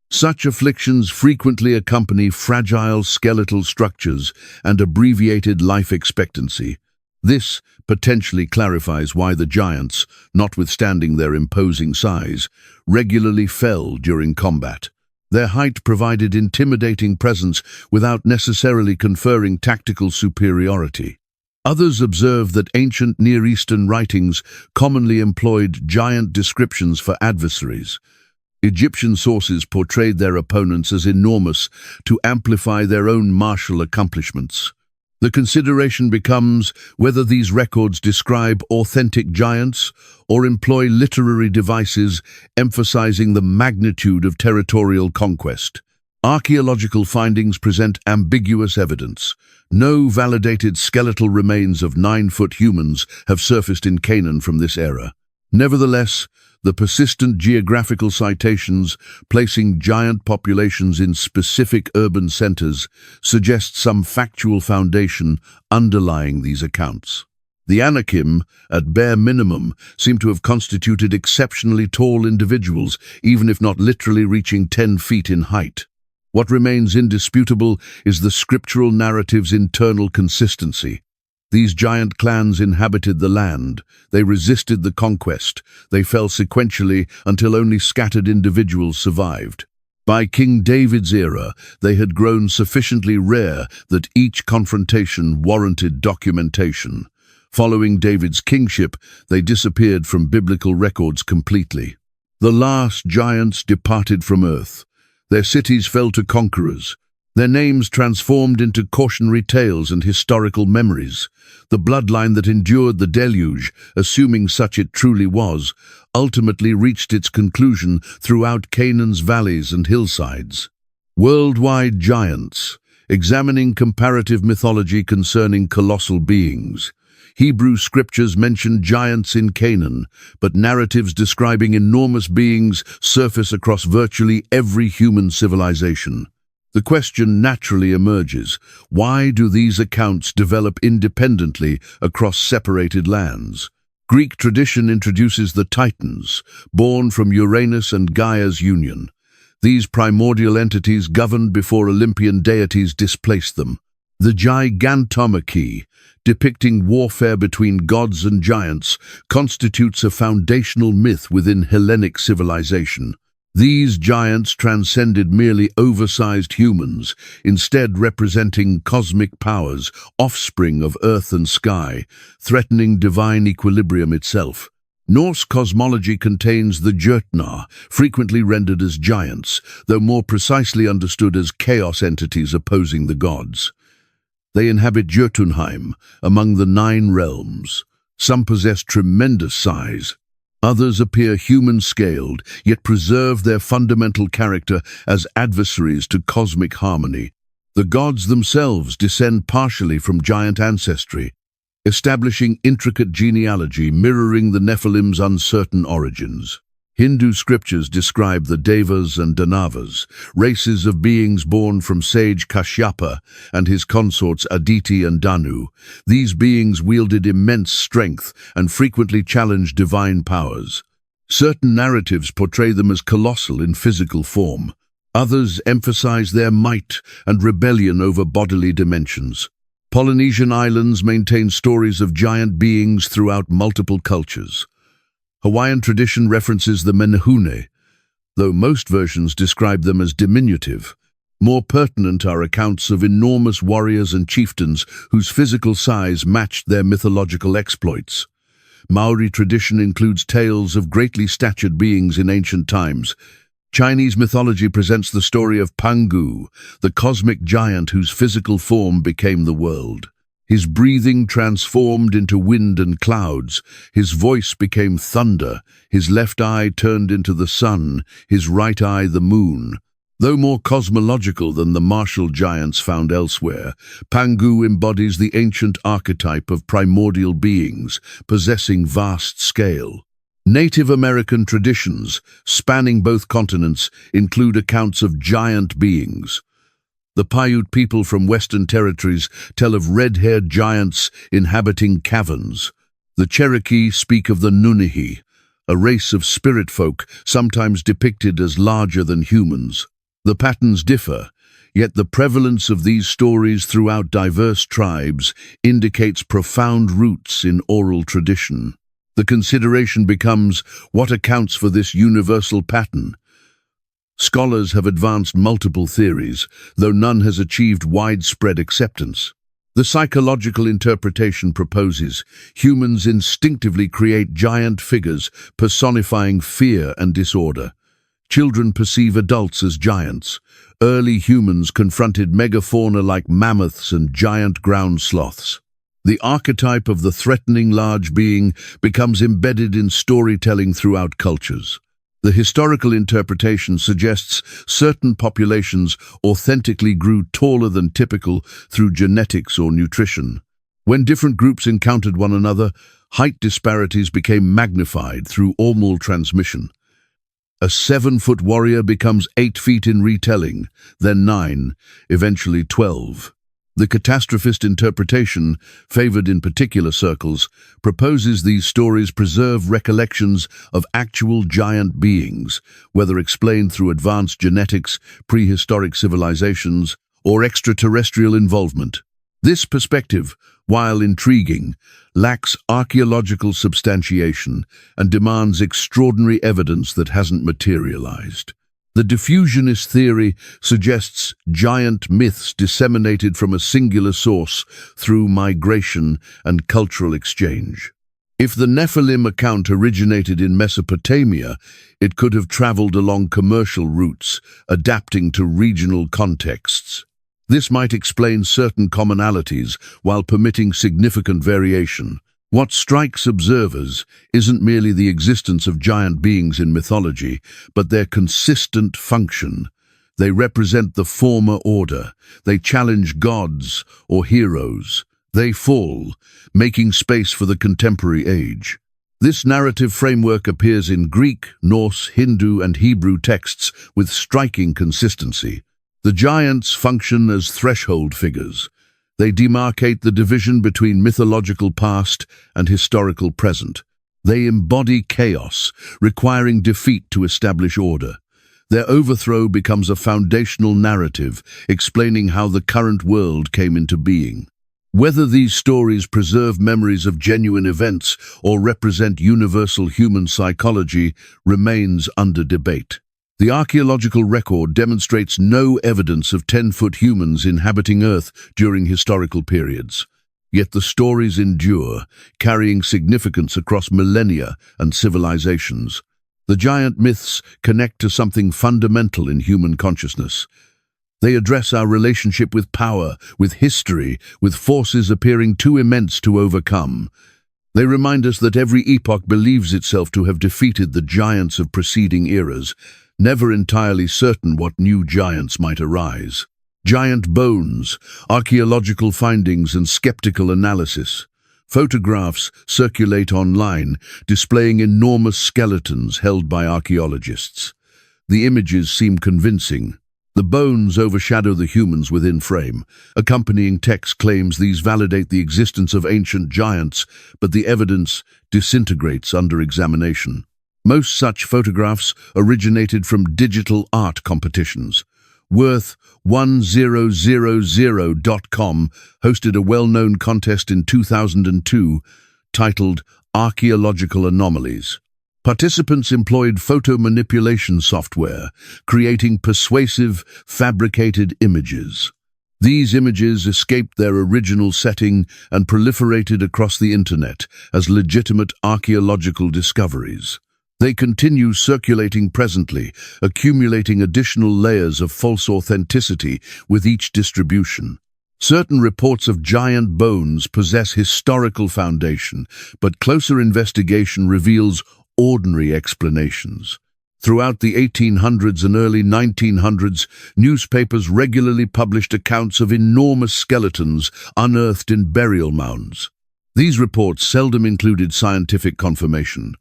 Such afflictions frequently accompany fragile skeletal structures and abbreviated life expectancy. This potentially clarifies why the giants, notwithstanding their imposing size, regularly fell during combat. Their height provided intimidating presence without necessarily conferring tactical superiority. Others observe that ancient Near Eastern writings commonly employed giant descriptions for adversaries. Egyptian sources portrayed their opponents as enormous to amplify their own martial accomplishments. The consideration becomes whether these records describe authentic giants or employ literary devices emphasizing the magnitude of territorial conquest. Archaeological findings present ambiguous evidence. No validated skeletal remains of 9-foot humans have surfaced in Canaan from this era. Nevertheless, the persistent geographical citations placing giant populations in specific urban centers suggest some factual foundation underlying these accounts. The Anakim, at bare minimum, seem to have constituted exceptionally tall individuals, even if not literally reaching 10 feet in height. What remains indisputable is the scriptural narrative's internal consistency. These giant clans inhabited the land. They resisted the conquest. They fell sequentially until only scattered individuals survived. By King David's era, they had grown sufficiently rare that each confrontation warranted documentation. Following David's kingship, they disappeared from biblical records completely. The last giants departed from earth. Their cities fell to conquerors. Their names transformed into cautionary tales and historical memories. The bloodline that endured the deluge, assuming such it truly was, ultimately reached its conclusion throughout Canaan's valleys and hillsides. Worldwide giants, examining comparative mythology concerning colossal beings. Hebrew scriptures mention giants in Canaan, but narratives describing enormous beings surface across virtually every human civilization. The question naturally emerges, why do these accounts develop independently across separated lands? Greek tradition introduces the Titans, born from Uranus and Gaia's union. These primordial entities governed before Olympian deities displaced them. The Gigantomachy, depicting warfare between gods and giants, constitutes a foundational myth within Hellenic civilization. These giants transcended merely oversized humans, instead representing cosmic powers, offspring of earth and sky, threatening divine equilibrium itself. Norse cosmology contains the Jötnar, frequently rendered as giants, though more precisely understood as chaos entities opposing the gods. They inhabit Jötunheim, among the 9 realms. Some possess tremendous size. Others appear human-scaled, yet preserve their fundamental character as adversaries to cosmic harmony. The gods themselves descend partially from giant ancestry, establishing intricate genealogy mirroring the Nephilim's uncertain origins. Hindu scriptures describe the Devas and Danavas, races of beings born from sage Kashyapa and his consorts Aditi and Danu. These beings wielded immense strength and frequently challenged divine powers. Certain narratives portray them as colossal in physical form. Others emphasize their might and rebellion over bodily dimensions. Polynesian islands maintain stories of giant beings throughout multiple cultures. Hawaiian tradition references the Menehune, though most versions describe them as diminutive. More pertinent are accounts of enormous warriors and chieftains whose physical size matched their mythological exploits. Maori tradition includes tales of greatly statured beings in ancient times. Chinese mythology presents the story of Pangu, the cosmic giant whose physical form became the world. His breathing transformed into wind and clouds, his voice became thunder, his left eye turned into the sun, his right eye the moon. Though more cosmological than the martial giants found elsewhere, Pangu embodies the ancient archetype of primordial beings, possessing vast scale. Native American traditions, spanning both continents, include accounts of giant beings. The Paiute people from Western Territories tell of red-haired giants inhabiting caverns. The Cherokee speak of the Nunahi, a race of spirit folk sometimes depicted as larger than humans. The patterns differ, yet the prevalence of these stories throughout diverse tribes indicates profound roots in oral tradition. The consideration becomes what accounts for this universal pattern. Scholars have advanced multiple theories, though none has achieved widespread acceptance. The psychological interpretation proposes humans instinctively create giant figures personifying fear and disorder. Children perceive adults as giants. Early humans confronted megafauna like mammoths and giant ground sloths. The archetype of the threatening large being becomes embedded in storytelling throughout cultures. The historical interpretation suggests certain populations authentically grew taller than typical through genetics or nutrition. When different groups encountered one another, height disparities became magnified through oral transmission. A 7-foot warrior becomes 8 feet in retelling, then 9, eventually 12. The catastrophist interpretation, favored in particular circles, proposes these stories preserve recollections of actual giant beings, whether explained through advanced genetics, prehistoric civilizations, or extraterrestrial involvement. This perspective, while intriguing, lacks archaeological substantiation and demands extraordinary evidence that hasn't materialized. The diffusionist theory suggests giant myths disseminated from a singular source through migration and cultural exchange. If the Nephilim account originated in Mesopotamia, it could have traveled along commercial routes, adapting to regional contexts. This might explain certain commonalities while permitting significant variation. What strikes observers isn't merely the existence of giant beings in mythology, but their consistent function. They represent the former order. They challenge gods or heroes. They fall, making space for the contemporary age. This narrative framework appears in Greek, Norse, Hindu, and Hebrew texts with striking consistency. The giants function as threshold figures. They demarcate the division between mythological past and historical present. They embody chaos, requiring defeat to establish order. Their overthrow becomes a foundational narrative, explaining how the current world came into being. Whether these stories preserve memories of genuine events or represent universal human psychology remains under debate. The archaeological record demonstrates no evidence of 10-foot humans inhabiting Earth during historical periods. Yet the stories endure, carrying significance across millennia and civilizations. The giant myths connect to something fundamental in human consciousness. They address our relationship with power, with history, with forces appearing too immense to overcome. They remind us that every epoch believes itself to have defeated the giants of preceding eras, never entirely certain what new giants might arise. Giant bones, archaeological findings and skeptical analysis. Photographs circulate online, displaying enormous skeletons held by archaeologists. The images seem convincing. The bones overshadow the humans within frame. Accompanying text claims these validate the existence of ancient giants, but the evidence disintegrates under examination. Most such photographs originated from digital art competitions. Worth1000.com hosted a well-known contest in 2002 titled Archaeological Anomalies. Participants employed photo manipulation software, creating persuasive, fabricated images. These images escaped their original setting and proliferated across the internet as legitimate archaeological discoveries. They continue circulating presently, accumulating additional layers of false authenticity with each distribution. Certain reports of giant bones possess historical foundation, but closer investigation reveals ordinary explanations. Throughout the 1800s and early 1900s, newspapers regularly published accounts of enormous skeletons unearthed in burial mounds. These reports seldom included scientific confirmation.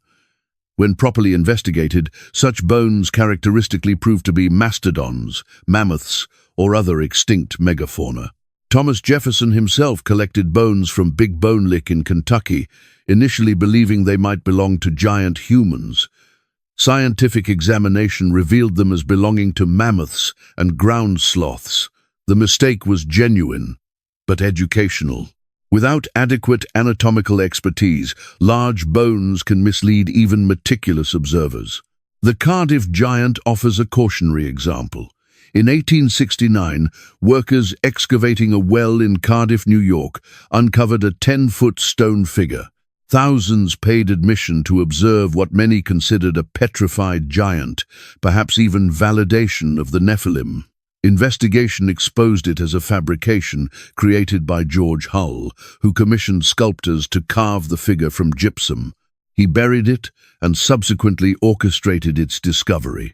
When properly investigated, such bones characteristically proved to be mastodons, mammoths, or other extinct megafauna. Thomas Jefferson himself collected bones from Big Bone Lick in Kentucky, initially believing they might belong to giant humans. Scientific examination revealed them as belonging to mammoths and ground sloths. The mistake was genuine, but educational. Without adequate anatomical expertise, large bones can mislead even meticulous observers. The Cardiff giant offers a cautionary example. In 1869, workers excavating a well in Cardiff, New York, uncovered a 10-foot stone figure. Thousands paid admission to observe what many considered a petrified giant, perhaps even validation of the Nephilim. Investigation exposed it as a fabrication created by George Hull, who commissioned sculptors to carve the figure from gypsum. He buried it and subsequently orchestrated its discovery.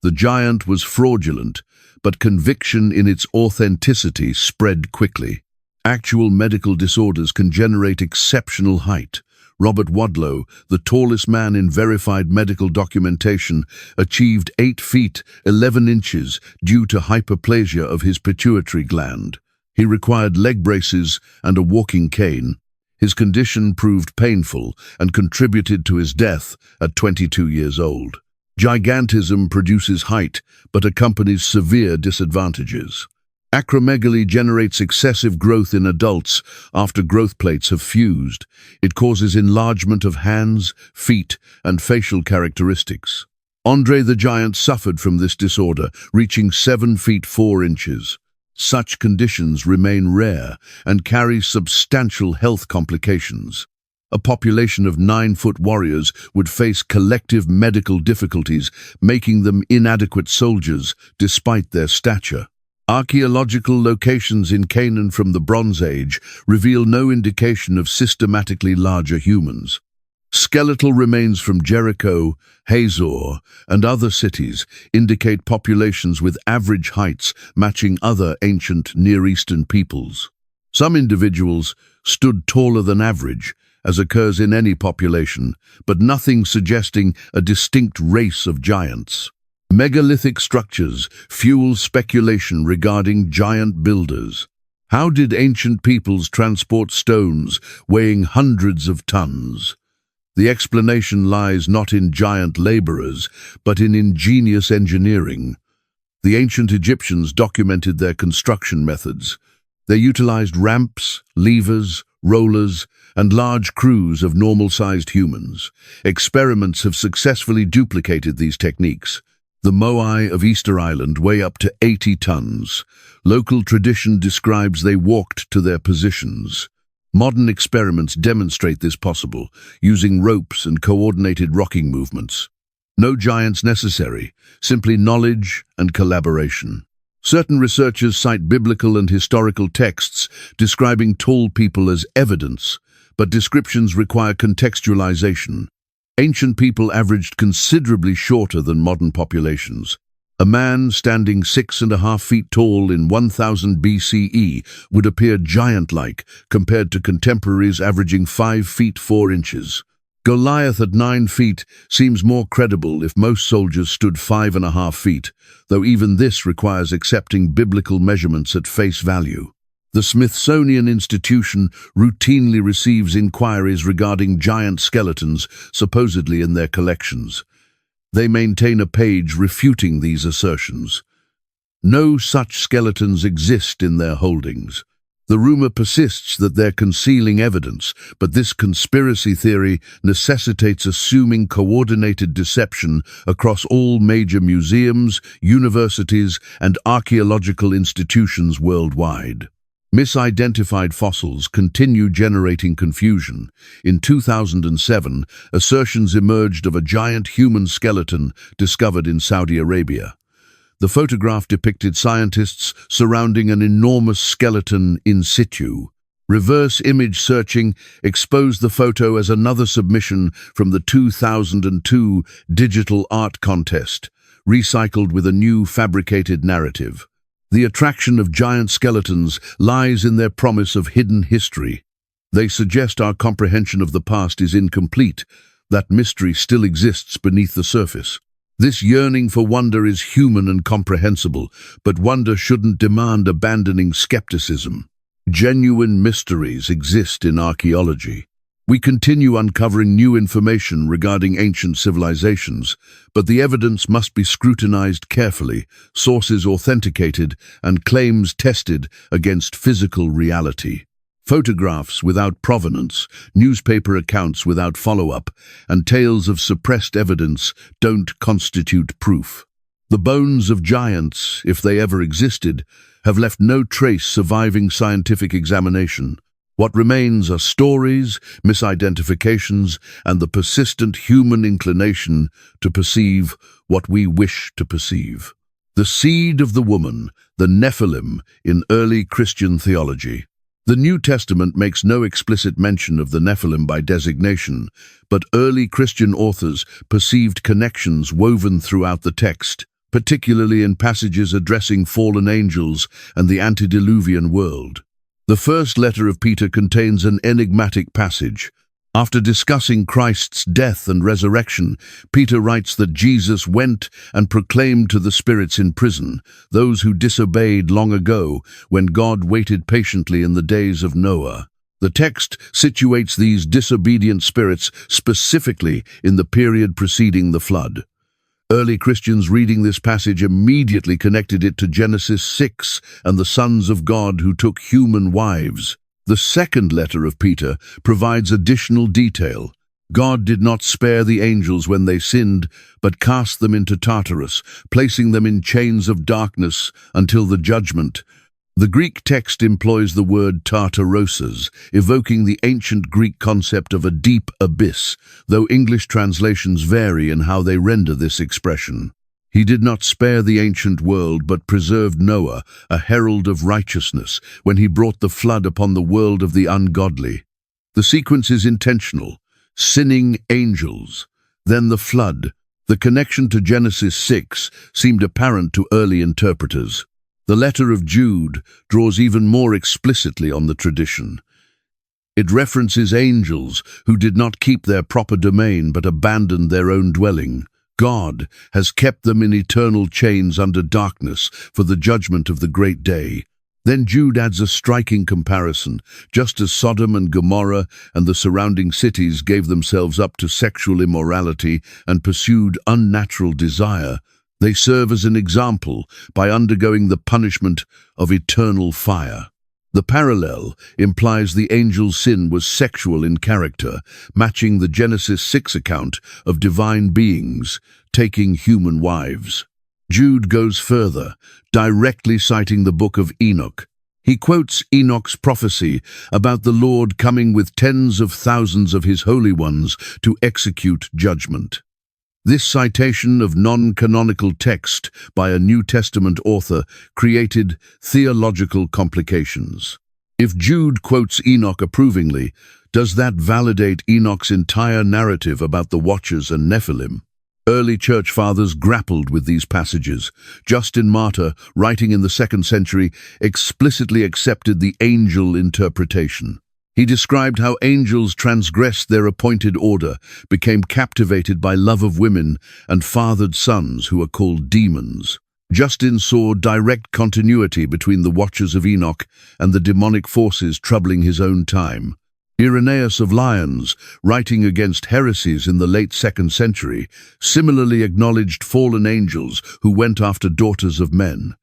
The giant was fraudulent, but conviction in its authenticity spread quickly. Actual medical disorders can generate exceptional height. Robert Wadlow, the tallest man in verified medical documentation, achieved 8 feet 11 inches due to hyperplasia of his pituitary gland. He required leg braces and a walking cane. His condition proved painful and contributed to his death at 22 years old. Gigantism produces height, but accompanies severe disadvantages. Acromegaly generates excessive growth in adults after growth plates have fused. It causes enlargement of hands, feet, and facial characteristics. Andre the Giant suffered from this disorder, reaching 7 feet 4 inches. Such conditions remain rare and carry substantial health complications. A population of 9-foot warriors would face collective medical difficulties, making them inadequate soldiers despite their stature. Archaeological locations in Canaan from the Bronze Age reveal no indication of systematically larger humans. Skeletal remains from Jericho, Hazor, and other cities indicate populations with average heights matching other ancient Near Eastern peoples. Some individuals stood taller than average, as occurs in any population, but nothing suggesting a distinct race of giants. Megalithic structures fuel speculation regarding giant builders. How did ancient peoples transport stones weighing hundreds of tons? The explanation lies not in giant laborers, but in ingenious engineering. The ancient Egyptians documented their construction methods. They utilized ramps, levers, rollers, and large crews of normal-sized humans. Experiments have successfully duplicated these techniques. The Moai of Easter Island weigh up to 80 tons. Local tradition describes they walked to their positions. Modern experiments demonstrate this possible, using ropes and coordinated rocking movements. No giants necessary, simply knowledge and collaboration. Certain researchers cite biblical and historical texts describing tall people as evidence, but descriptions require contextualization. Ancient people averaged considerably shorter than modern populations. A man standing 6.5 feet tall in 1000 BCE would appear giant-like compared to contemporaries averaging 5 feet 4 inches. Goliath at 9 feet seems more credible if most soldiers stood 5.5 feet, though even this requires accepting biblical measurements at face value. The Smithsonian Institution routinely receives inquiries regarding giant skeletons supposedly in their collections. They maintain a page refuting these assertions. No such skeletons exist in their holdings. The rumor persists that they're concealing evidence, but this conspiracy theory necessitates assuming coordinated deception across all major museums, universities, and archaeological institutions worldwide. Misidentified fossils continue generating confusion. In 2007, assertions emerged of a giant human skeleton discovered in Saudi Arabia. The photograph depicted scientists surrounding an enormous skeleton in situ. Reverse image searching exposed the photo as another submission from the 2002 digital art contest, recycled with a new fabricated narrative. The attraction of giant skeletons lies in their promise of hidden history. They suggest our comprehension of the past is incomplete, that mystery still exists beneath the surface. This yearning for wonder is human and comprehensible, but wonder shouldn't demand abandoning skepticism. Genuine mysteries exist in archaeology. We continue uncovering new information regarding ancient civilizations, but the evidence must be scrutinized carefully, sources authenticated, and claims tested against physical reality. Photographs without provenance, newspaper accounts without follow-up, and tales of suppressed evidence don't constitute proof. The bones of giants, if they ever existed, have left no trace surviving scientific examination. What remains are stories, misidentifications, and the persistent human inclination to perceive what we wish to perceive. The seed of the woman, the Nephilim, in early Christian theology. The New Testament makes no explicit mention of the Nephilim by designation, but early Christian authors perceived connections woven throughout the text, particularly in passages addressing fallen angels and the antediluvian world. The first letter of Peter contains an enigmatic passage. After discussing Christ's death and resurrection, Peter writes that Jesus went and proclaimed to the spirits in prison, those who disobeyed long ago when God waited patiently in the days of Noah. The text situates these disobedient spirits specifically in the period preceding the flood. Early Christians reading this passage immediately connected it to Genesis 6 and the sons of God who took human wives. The second letter of Peter provides additional detail. God did not spare the angels when they sinned, but cast them into Tartarus, placing them in chains of darkness until the judgment. The Greek text employs the word Tartarosas, evoking the ancient Greek concept of a deep abyss, though English translations vary in how they render this expression. He did not spare the ancient world, but preserved Noah, a herald of righteousness, when he brought the flood upon the world of the ungodly. The sequence is intentional. Sinning angels, then the flood. The connection to Genesis 6 seemed apparent to early interpreters. The letter of Jude draws even more explicitly on the tradition. It references angels who did not keep their proper domain but abandoned their own dwelling. God has kept them in eternal chains under darkness for the judgment of the great day. Then Jude adds a striking comparison. Just as Sodom and Gomorrah and the surrounding cities gave themselves up to sexual immorality and pursued unnatural desire, they serve as an example by undergoing the punishment of eternal fire. The parallel implies the angel's sin was sexual in character, matching the Genesis 6 account of divine beings taking human wives. Jude goes further, directly citing the Book of Enoch. He quotes Enoch's prophecy about the Lord coming with tens of thousands of his holy ones to execute judgment. This citation of non-canonical text by a New Testament author created theological complications. If Jude quotes Enoch approvingly, Does that validate Enoch's entire narrative about the Watchers and Nephilim? Early church fathers grappled with these passages. Justin Martyr, writing in the 2nd century, explicitly accepted the angel interpretation. He described how angels transgressed their appointed order, became captivated by love of women, and fathered sons who are called demons. Justin saw direct continuity between the Watchers of Enoch and the demonic forces troubling his own time. Irenaeus of Lyons, writing against heresies in the late 2nd century, similarly acknowledged fallen angels who went after daughters of men.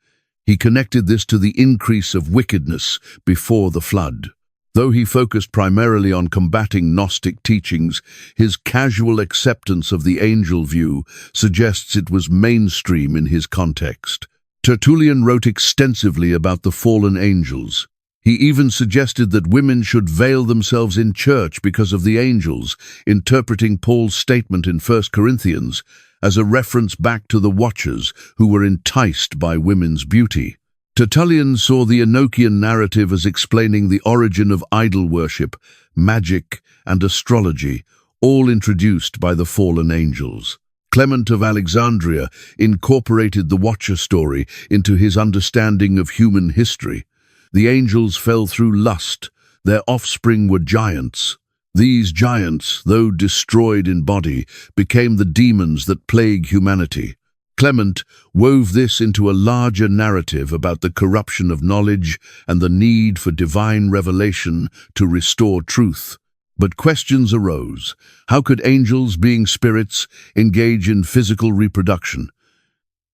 He connected this to the increase of wickedness before the flood. Though he focused primarily on combating Gnostic teachings, his casual acceptance of the angel view suggests it was mainstream in his context. Tertullian wrote extensively about the fallen angels. He even suggested that women should veil themselves in church because of the angels, interpreting Paul's statement in 1 Corinthians as a reference back to the Watchers who were enticed by women's beauty. Tertullian saw the Enochian narrative as explaining the origin of idol worship, magic, and astrology, all introduced by the fallen angels. Clement of Alexandria incorporated the Watcher story into his understanding of human history. The angels fell through lust. Their offspring were giants. These giants, though destroyed in body, became the demons that plague humanity. Clement wove this into a larger narrative about the corruption of knowledge and the need for divine revelation to restore truth. But questions arose. How could angels, being spirits, engage in physical reproduction?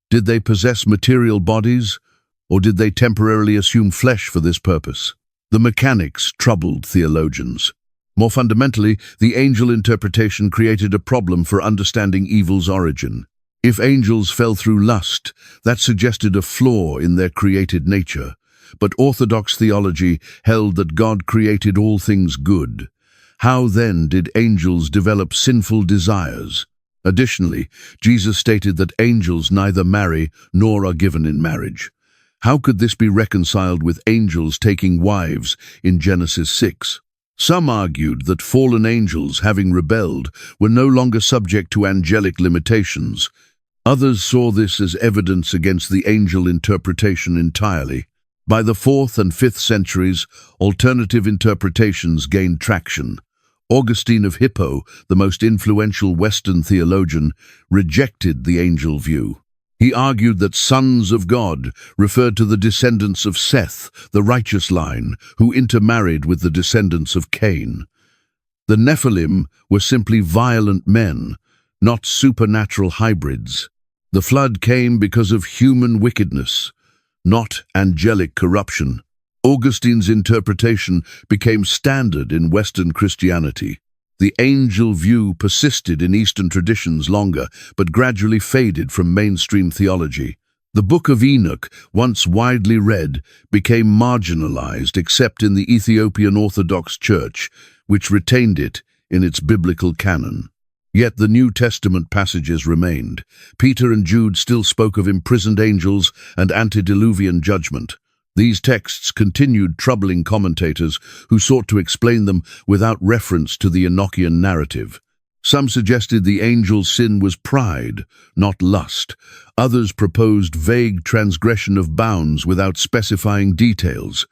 Did they possess material bodies, or did they temporarily assume flesh for this purpose? The mechanics troubled theologians. More fundamentally, the angel interpretation created a problem for understanding evil's origin. If angels fell through lust, that suggested a flaw in their created nature. But Orthodox theology held that God created all things good. How then did angels develop sinful desires? Additionally, Jesus stated that angels neither marry nor are given in marriage. How could this be reconciled with angels taking wives in Genesis 6? Some argued that fallen angels, having rebelled, were no longer subject to angelic limitations. Others saw this as evidence against the angel interpretation entirely. By the 4th and 5th centuries, alternative interpretations gained traction. Augustine of Hippo, the most influential Western theologian, rejected the angel view. He argued that sons of God referred to the descendants of Seth, the righteous line, who intermarried with the descendants of Cain. The Nephilim were simply violent men, not supernatural hybrids. The flood came because of human wickedness, not angelic corruption. Augustine's interpretation became standard in Western Christianity. The angel view persisted in Eastern traditions longer, but gradually faded from mainstream theology. The Book of Enoch, once widely read, became marginalized except in the Ethiopian Orthodox Church, which retained it in its biblical canon. Yet the New Testament passages remained. Peter and Jude still spoke of imprisoned angels and antediluvian judgment. These texts continued troubling commentators who sought to explain them without reference to the Enochian narrative. Some suggested the angel's sin was pride, not lust. Others proposed vague transgression of bounds without specifying details.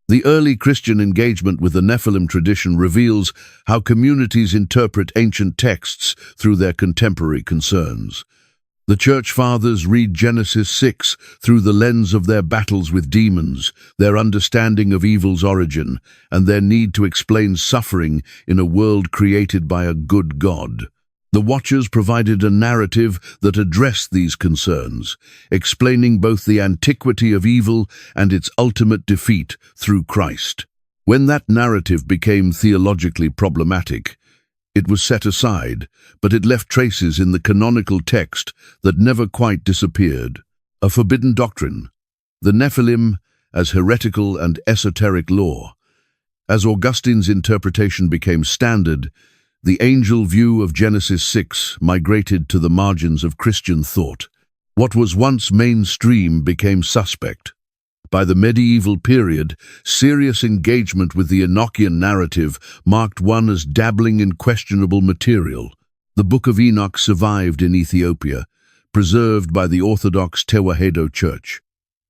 The early Christian engagement with the Nephilim tradition reveals how communities interpret ancient texts through their contemporary concerns. The Church Fathers read Genesis 6 through the lens of their battles with demons, their understanding of evil's origin, and their need to explain suffering in a world created by a good God. The Watchers provided a narrative that addressed these concerns, explaining both the antiquity of evil and its ultimate defeat through Christ. When that narrative became theologically problematic, it was set aside, but it left traces in the canonical text that never quite disappeared. A forbidden doctrine, the Nephilim as heretical and esoteric lore. As Augustine's interpretation became standard, the angel view of Genesis 6 migrated to the margins of Christian thought. What was once mainstream became suspect. By the medieval period, serious engagement with the Enochian narrative marked one as dabbling in questionable material. The Book of Enoch survived in Ethiopia, preserved by the Orthodox Tewahedo Church.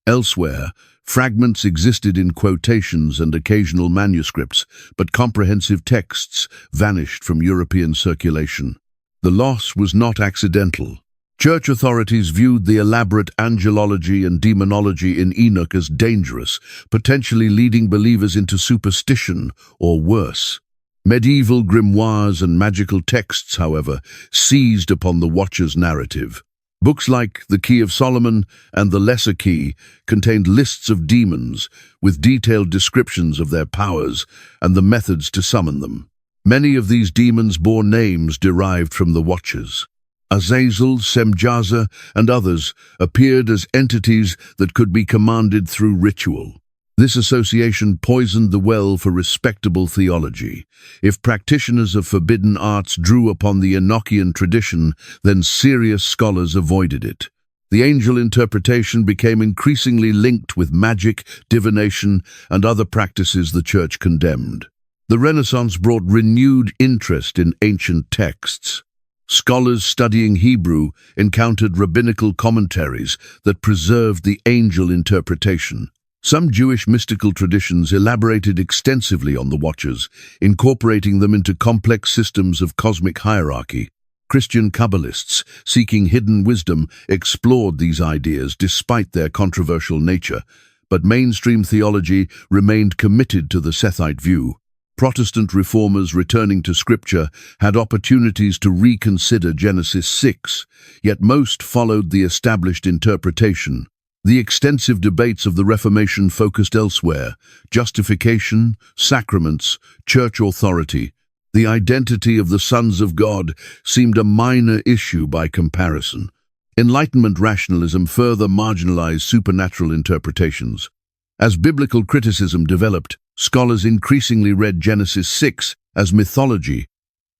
Elsewhere, fragments existed in quotations and occasional manuscripts, but comprehensive texts vanished from European circulation. The loss was not accidental. Church authorities viewed the elaborate angelology and demonology in Enoch as dangerous, potentially leading believers into superstition or worse. Medieval grimoires and magical texts, however, seized upon the Watcher's narrative. Books like The Key of Solomon and The Lesser Key contained lists of demons with detailed descriptions of their powers and the methods to summon them. Many of these demons bore names derived from the Watchers. Azazel, Semjaza, and others appeared as entities that could be commanded through ritual. This association poisoned the well for respectable theology. If practitioners of forbidden arts drew upon the Enochian tradition, then serious scholars avoided it. The angel interpretation became increasingly linked with magic, divination, and other practices the Church condemned. The Renaissance brought renewed interest in ancient texts. Scholars studying Hebrew encountered rabbinical commentaries that preserved the angel interpretation. Some Jewish mystical traditions elaborated extensively on the Watchers, incorporating them into complex systems of cosmic hierarchy. Christian Kabbalists, seeking hidden wisdom, explored these ideas despite their controversial nature, but mainstream theology remained committed to the Sethite view. Protestant reformers returning to Scripture had opportunities to reconsider Genesis 6, yet most followed the established interpretation. The extensive debates of the Reformation focused elsewhere: justification, sacraments, church authority. The identity of the sons of God seemed a minor issue by comparison. Enlightenment rationalism further marginalized supernatural interpretations. As biblical criticism developed, scholars increasingly read Genesis 6 as mythology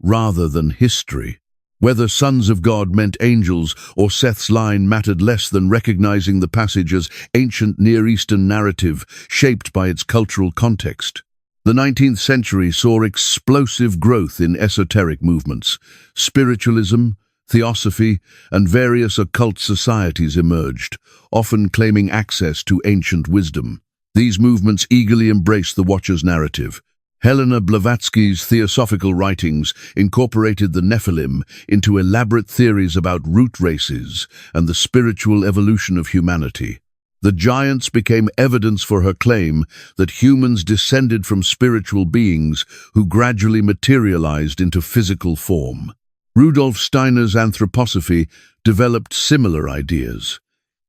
rather than history. Whether sons of God meant angels or Seth's line mattered less than recognizing the passage as ancient Near Eastern narrative shaped by its cultural context. The 19th century saw explosive growth in esoteric movements. Spiritualism, theosophy, and various occult societies emerged, often claiming access to ancient wisdom. These movements eagerly embraced the Watcher's narrative. Helena Blavatsky's theosophical writings incorporated the Nephilim into elaborate theories about root races and the spiritual evolution of humanity. The giants became evidence for her claim that humans descended from spiritual beings who gradually materialized into physical form. Rudolf Steiner's anthroposophy developed similar ideas.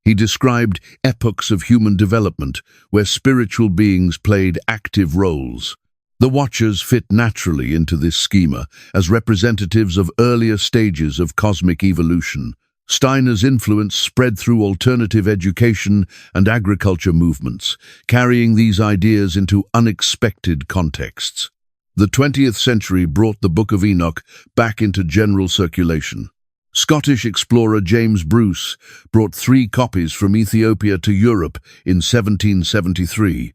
He described epochs of human development where spiritual beings played active roles. The Watchers fit naturally into this schema as representatives of earlier stages of cosmic evolution. Steiner's influence spread through alternative education and agriculture movements, carrying these ideas into unexpected contexts. The 20th century brought the Book of Enoch back into general circulation. Scottish explorer James Bruce brought 3 copies from Ethiopia to Europe in 1773,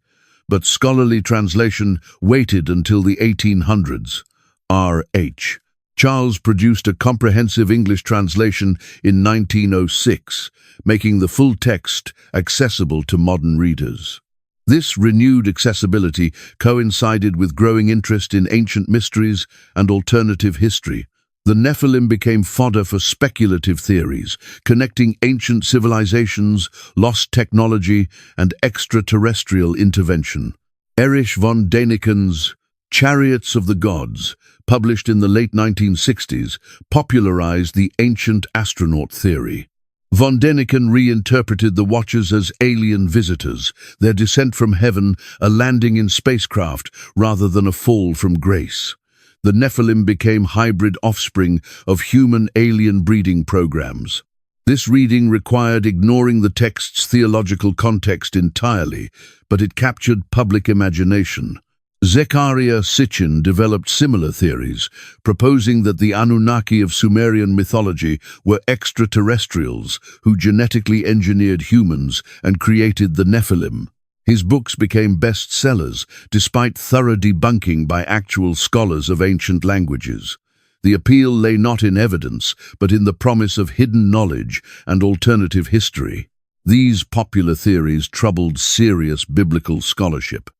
but scholarly translation waited until the 1800s. R.H. Charles produced a comprehensive English translation in 1906, making the full text accessible to modern readers. This renewed accessibility coincided with growing interest in ancient mysteries and alternative history. The Nephilim became fodder for speculative theories, connecting ancient civilizations, lost technology, and extraterrestrial intervention. Erich von Däniken's Chariots of the Gods, published in the late 1960s, popularized the ancient astronaut theory. Von Däniken reinterpreted the Watchers as alien visitors, their descent from heaven a landing in spacecraft rather than a fall from grace. The Nephilim became hybrid offspring of human-alien breeding programs. This reading required ignoring the text's theological context entirely, but it captured public imagination. Zechariah Sitchin developed similar theories, proposing that the Anunnaki of Sumerian mythology were extraterrestrials who genetically engineered humans and created the Nephilim. His books became bestsellers, despite thorough debunking by actual scholars of ancient languages. The appeal lay not in evidence, but in the promise of hidden knowledge and alternative history. These popular theories troubled serious biblical scholarship.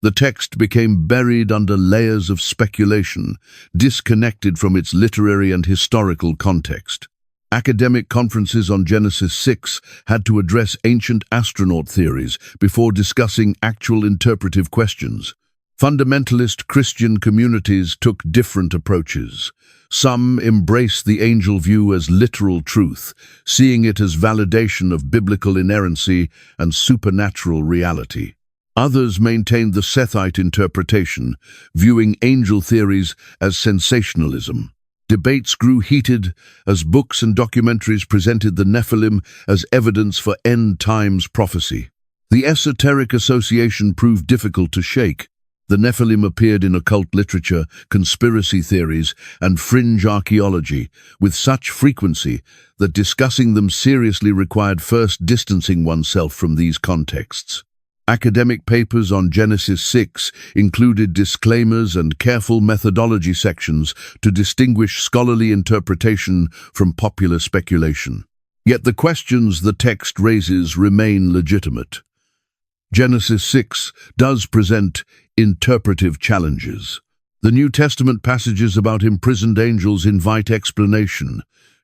The text became buried under layers of speculation, disconnected from its literary and historical context. Academic conferences on Genesis 6 had to address ancient astronaut theories before discussing actual interpretive questions. Fundamentalist Christian communities took different approaches. Some embraced the angel view as literal truth, seeing it as validation of biblical inerrancy and supernatural reality. Others maintained the Sethite interpretation, viewing angel theories as sensationalism. Debates grew heated as books and documentaries presented the Nephilim as evidence for end times prophecy. The esoteric association proved difficult to shake. The Nephilim appeared in occult literature, conspiracy theories, and fringe archaeology with such frequency that discussing them seriously required first distancing oneself from these contexts. Academic papers on Genesis 6 included disclaimers and careful methodology sections to distinguish scholarly interpretation from popular speculation. Yet the questions the text raises remain legitimate. Genesis 6 does present interpretive challenges. The New Testament passages about imprisoned angels invite explanation.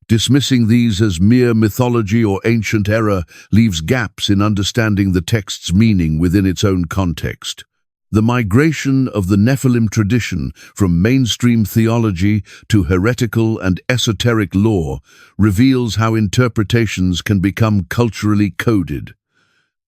Dismissing these as mere mythology or ancient error leaves gaps in understanding the text's meaning within its own context. The migration of the Nephilim tradition from mainstream theology to heretical and esoteric lore reveals how interpretations can become culturally coded.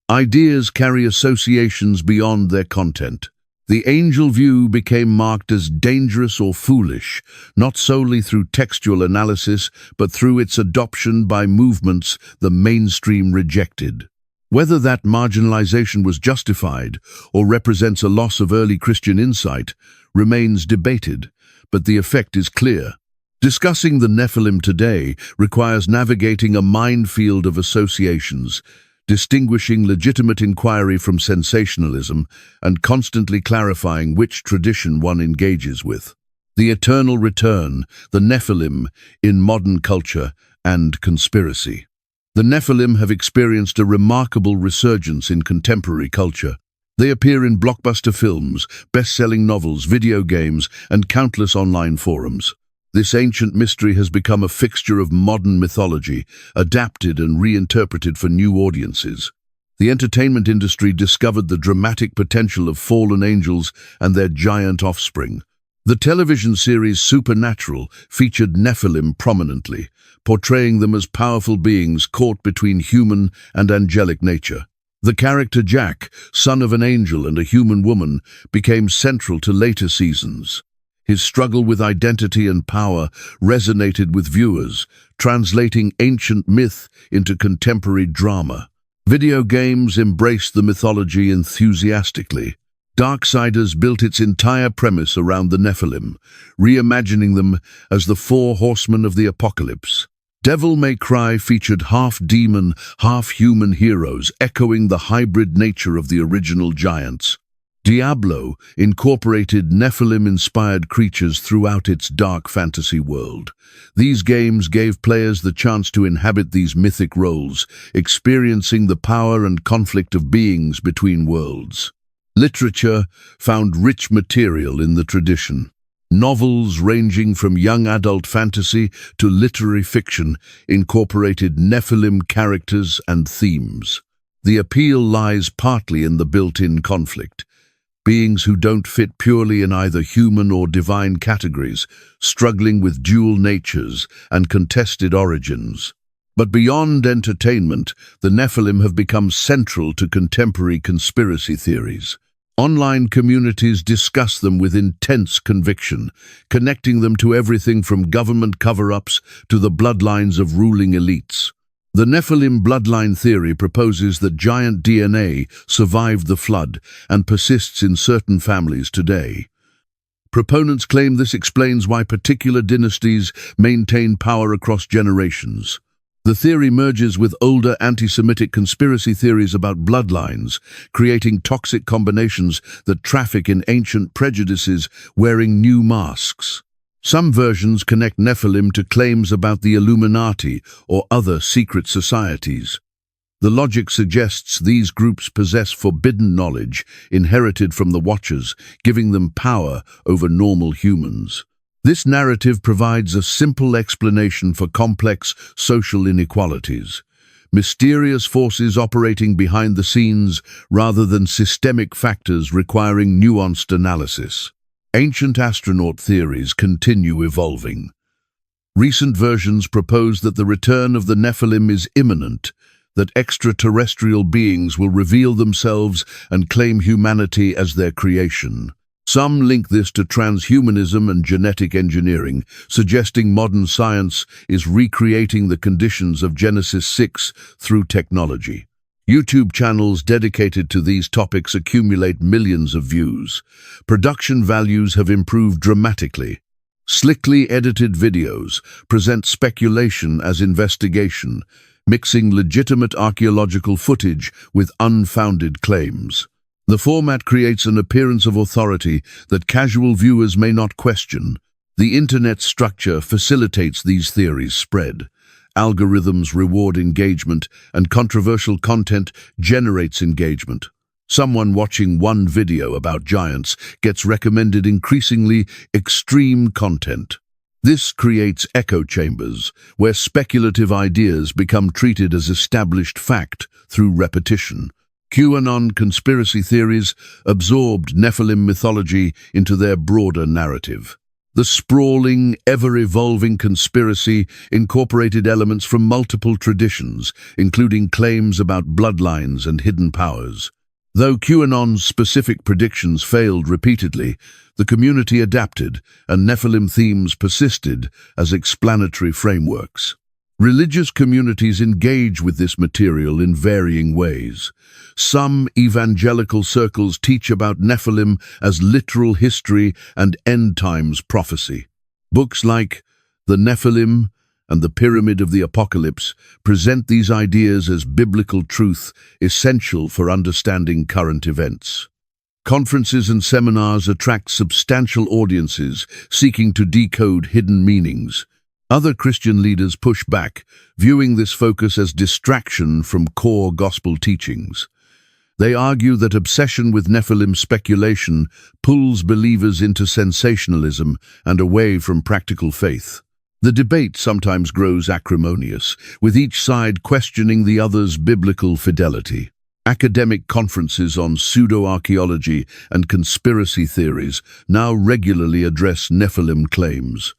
Ideas carry associations beyond their content. The angel view became marked as dangerous or foolish, not solely through textual analysis, but through its adoption by movements the mainstream rejected. Whether that marginalization was justified or represents a loss of early Christian insight remains debated, but the effect is clear. Discussing the Nephilim today requires navigating a minefield of associations, distinguishing legitimate inquiry from sensationalism, and constantly clarifying which tradition one engages with. The eternal return, the Nephilim, in modern culture and conspiracy. The Nephilim have experienced a remarkable resurgence in contemporary culture. They appear in blockbuster films, best-selling novels, video games, and countless online forums. This ancient mystery has become a fixture of modern mythology, adapted and reinterpreted for new audiences. The entertainment industry discovered the dramatic potential of fallen angels and their giant offspring. The television series Supernatural featured Nephilim prominently, portraying them as powerful beings caught between human and angelic nature. The character Jack, son of an angel and a human woman, became central to later seasons. His struggle with identity and power resonated with viewers, translating ancient myth into contemporary drama. Video games embraced the mythology enthusiastically. Darksiders built its entire premise around the Nephilim, reimagining them as the four horsemen of the apocalypse. Devil May Cry featured half-demon, half-human heroes, echoing the hybrid nature of the original giants. Diablo incorporated Nephilim-inspired creatures throughout its dark fantasy world. These games gave players the chance to inhabit these mythic roles, experiencing the power and conflict of beings between worlds. Literature found rich material in the tradition. Novels ranging from young adult fantasy to literary fiction incorporated Nephilim characters and themes. The appeal lies partly in the built-in conflict. Beings who don't fit purely in either human or divine categories, struggling with dual natures and contested origins. But beyond entertainment, the Nephilim have become central to contemporary conspiracy theories. Online communities discuss them with intense conviction, connecting them to everything from government cover-ups to the bloodlines of ruling elites. The Nephilim bloodline theory proposes that giant DNA survived the flood and persists in certain families today. Proponents claim this explains why particular dynasties maintain power across generations. The theory merges with older anti-Semitic conspiracy theories about bloodlines, creating toxic combinations that traffic in ancient prejudices wearing new masks. Some versions connect Nephilim to claims about the Illuminati or other secret societies. The logic suggests these groups possess forbidden knowledge inherited from the Watchers, giving them power over normal humans. This narrative provides a simple explanation for complex social inequalities. Mysterious forces operating behind the scenes rather than systemic factors requiring nuanced analysis. Ancient astronaut theories continue evolving. Recent versions propose that the return of the Nephilim is imminent, that extraterrestrial beings will reveal themselves and claim humanity as their creation. Some link this to transhumanism and genetic engineering, suggesting modern science is recreating the conditions of Genesis 6 through technology. YouTube channels dedicated to these topics accumulate millions of views. Production values have improved dramatically. Slickly edited videos present speculation as investigation, mixing legitimate archaeological footage with unfounded claims. The format creates an appearance of authority that casual viewers may not question. The internet's structure facilitates these theories' spread. Algorithms reward engagement, and controversial content generates engagement. Someone watching one video about giants gets recommended increasingly extreme content. This creates echo chambers, where speculative ideas become treated as established fact through repetition. QAnon conspiracy theories absorbed Nephilim mythology into their broader narrative. The sprawling, ever-evolving conspiracy incorporated elements from multiple traditions, including claims about bloodlines and hidden powers. Though QAnon's specific predictions failed repeatedly, the community adapted, and Nephilim themes persisted as explanatory frameworks. Religious communities engage with this material in varying ways. Some evangelical circles teach about Nephilim as literal history and end-times prophecy. Books like The Nephilim and The Pyramid of the Apocalypse present these ideas as biblical truth essential for understanding current events. Conferences and seminars attract substantial audiences seeking to decode hidden meanings. Other Christian leaders push back, viewing this focus as distraction from core gospel teachings. They argue that obsession with Nephilim speculation pulls believers into sensationalism and away from practical faith. The debate sometimes grows acrimonious, with each side questioning the other's biblical fidelity. Academic conferences on pseudo-archaeology and conspiracy theories now regularly address Nephilim claims.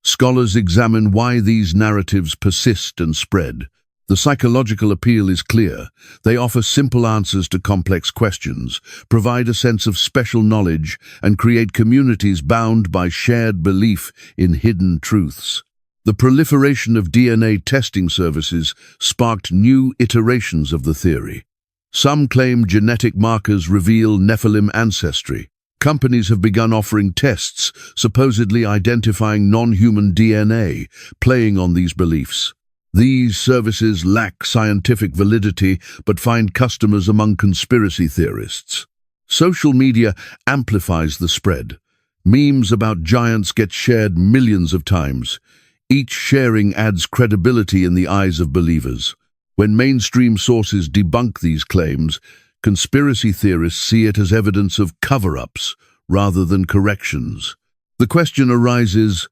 Scholars examine why these narratives persist and spread. The psychological appeal is clear. They offer simple answers to complex questions, provide a sense of special knowledge, and create communities bound by shared belief in hidden truths. The proliferation of DNA testing services sparked new iterations of the theory. Some claim genetic markers reveal Nephilim ancestry. Companies have begun offering tests supposedly identifying non-human DNA, playing on these beliefs. These services lack scientific validity but find customers among conspiracy theorists. Social media amplifies the spread. Memes about giants get shared millions of times. Each sharing adds credibility in the eyes of believers. When mainstream sources debunk these claims, conspiracy theorists see it as evidence of cover-ups rather than corrections. The question arises,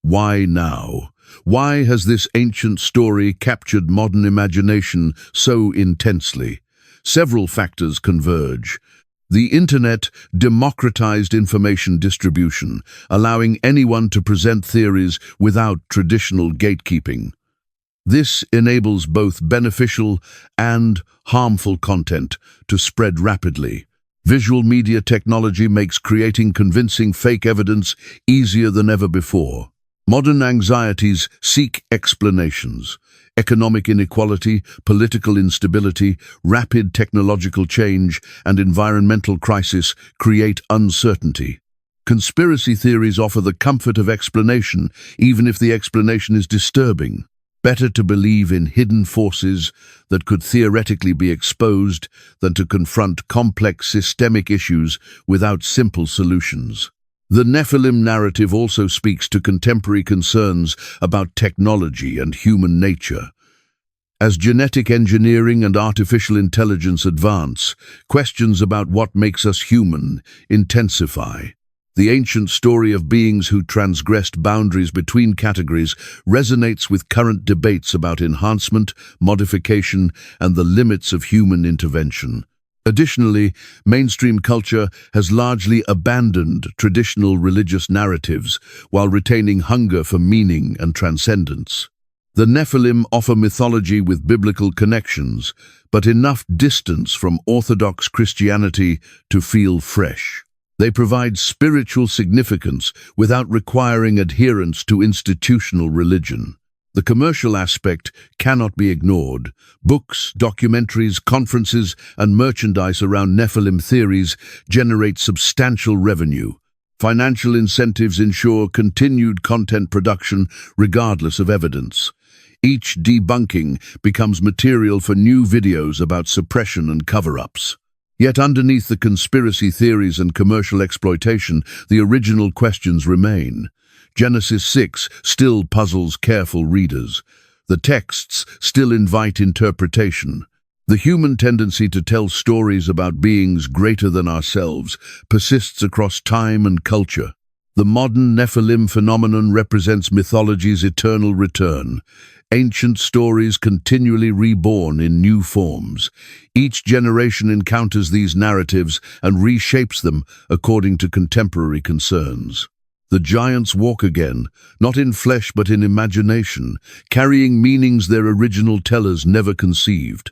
why now? Why has this ancient story captured modern imagination so intensely? Several factors converge. The internet democratized information distribution, allowing anyone to present theories without traditional gatekeeping. This enables both beneficial and harmful content to spread rapidly. Visual media technology makes creating convincing fake evidence easier than ever before. Modern anxieties seek explanations. Economic inequality, political instability, rapid technological change, and environmental crisis create uncertainty. Conspiracy theories offer the comfort of explanation, even if the explanation is disturbing. Better to believe in hidden forces that could theoretically be exposed than to confront complex systemic issues without simple solutions. The Nephilim narrative also speaks to contemporary concerns about technology and human nature. As genetic engineering and artificial intelligence advance, questions about what makes us human intensify. The ancient story of beings who transgressed boundaries between categories resonates with current debates about enhancement, modification, and the limits of human intervention. Additionally, mainstream culture has largely abandoned traditional religious narratives while retaining hunger for meaning and transcendence. The Nephilim offer mythology with biblical connections, but enough distance from orthodox Christianity to feel fresh. They provide spiritual significance without requiring adherence to institutional religion. The commercial aspect cannot be ignored. Books, documentaries, conferences, and merchandise around Nephilim theories generate substantial revenue. Financial incentives ensure continued content production regardless of evidence. Each debunking becomes material for new videos about suppression and cover-ups. Yet underneath the conspiracy theories and commercial exploitation, the original questions remain. Genesis 6 still puzzles careful readers. The texts still invite interpretation. The human tendency to tell stories about beings greater than ourselves persists across time and culture. The modern Nephilim phenomenon represents mythology's eternal return. Ancient stories continually reborn in new forms. Each generation encounters these narratives and reshapes them according to contemporary concerns. The giants walk again, not in flesh but in imagination, carrying meanings their original tellers never conceived.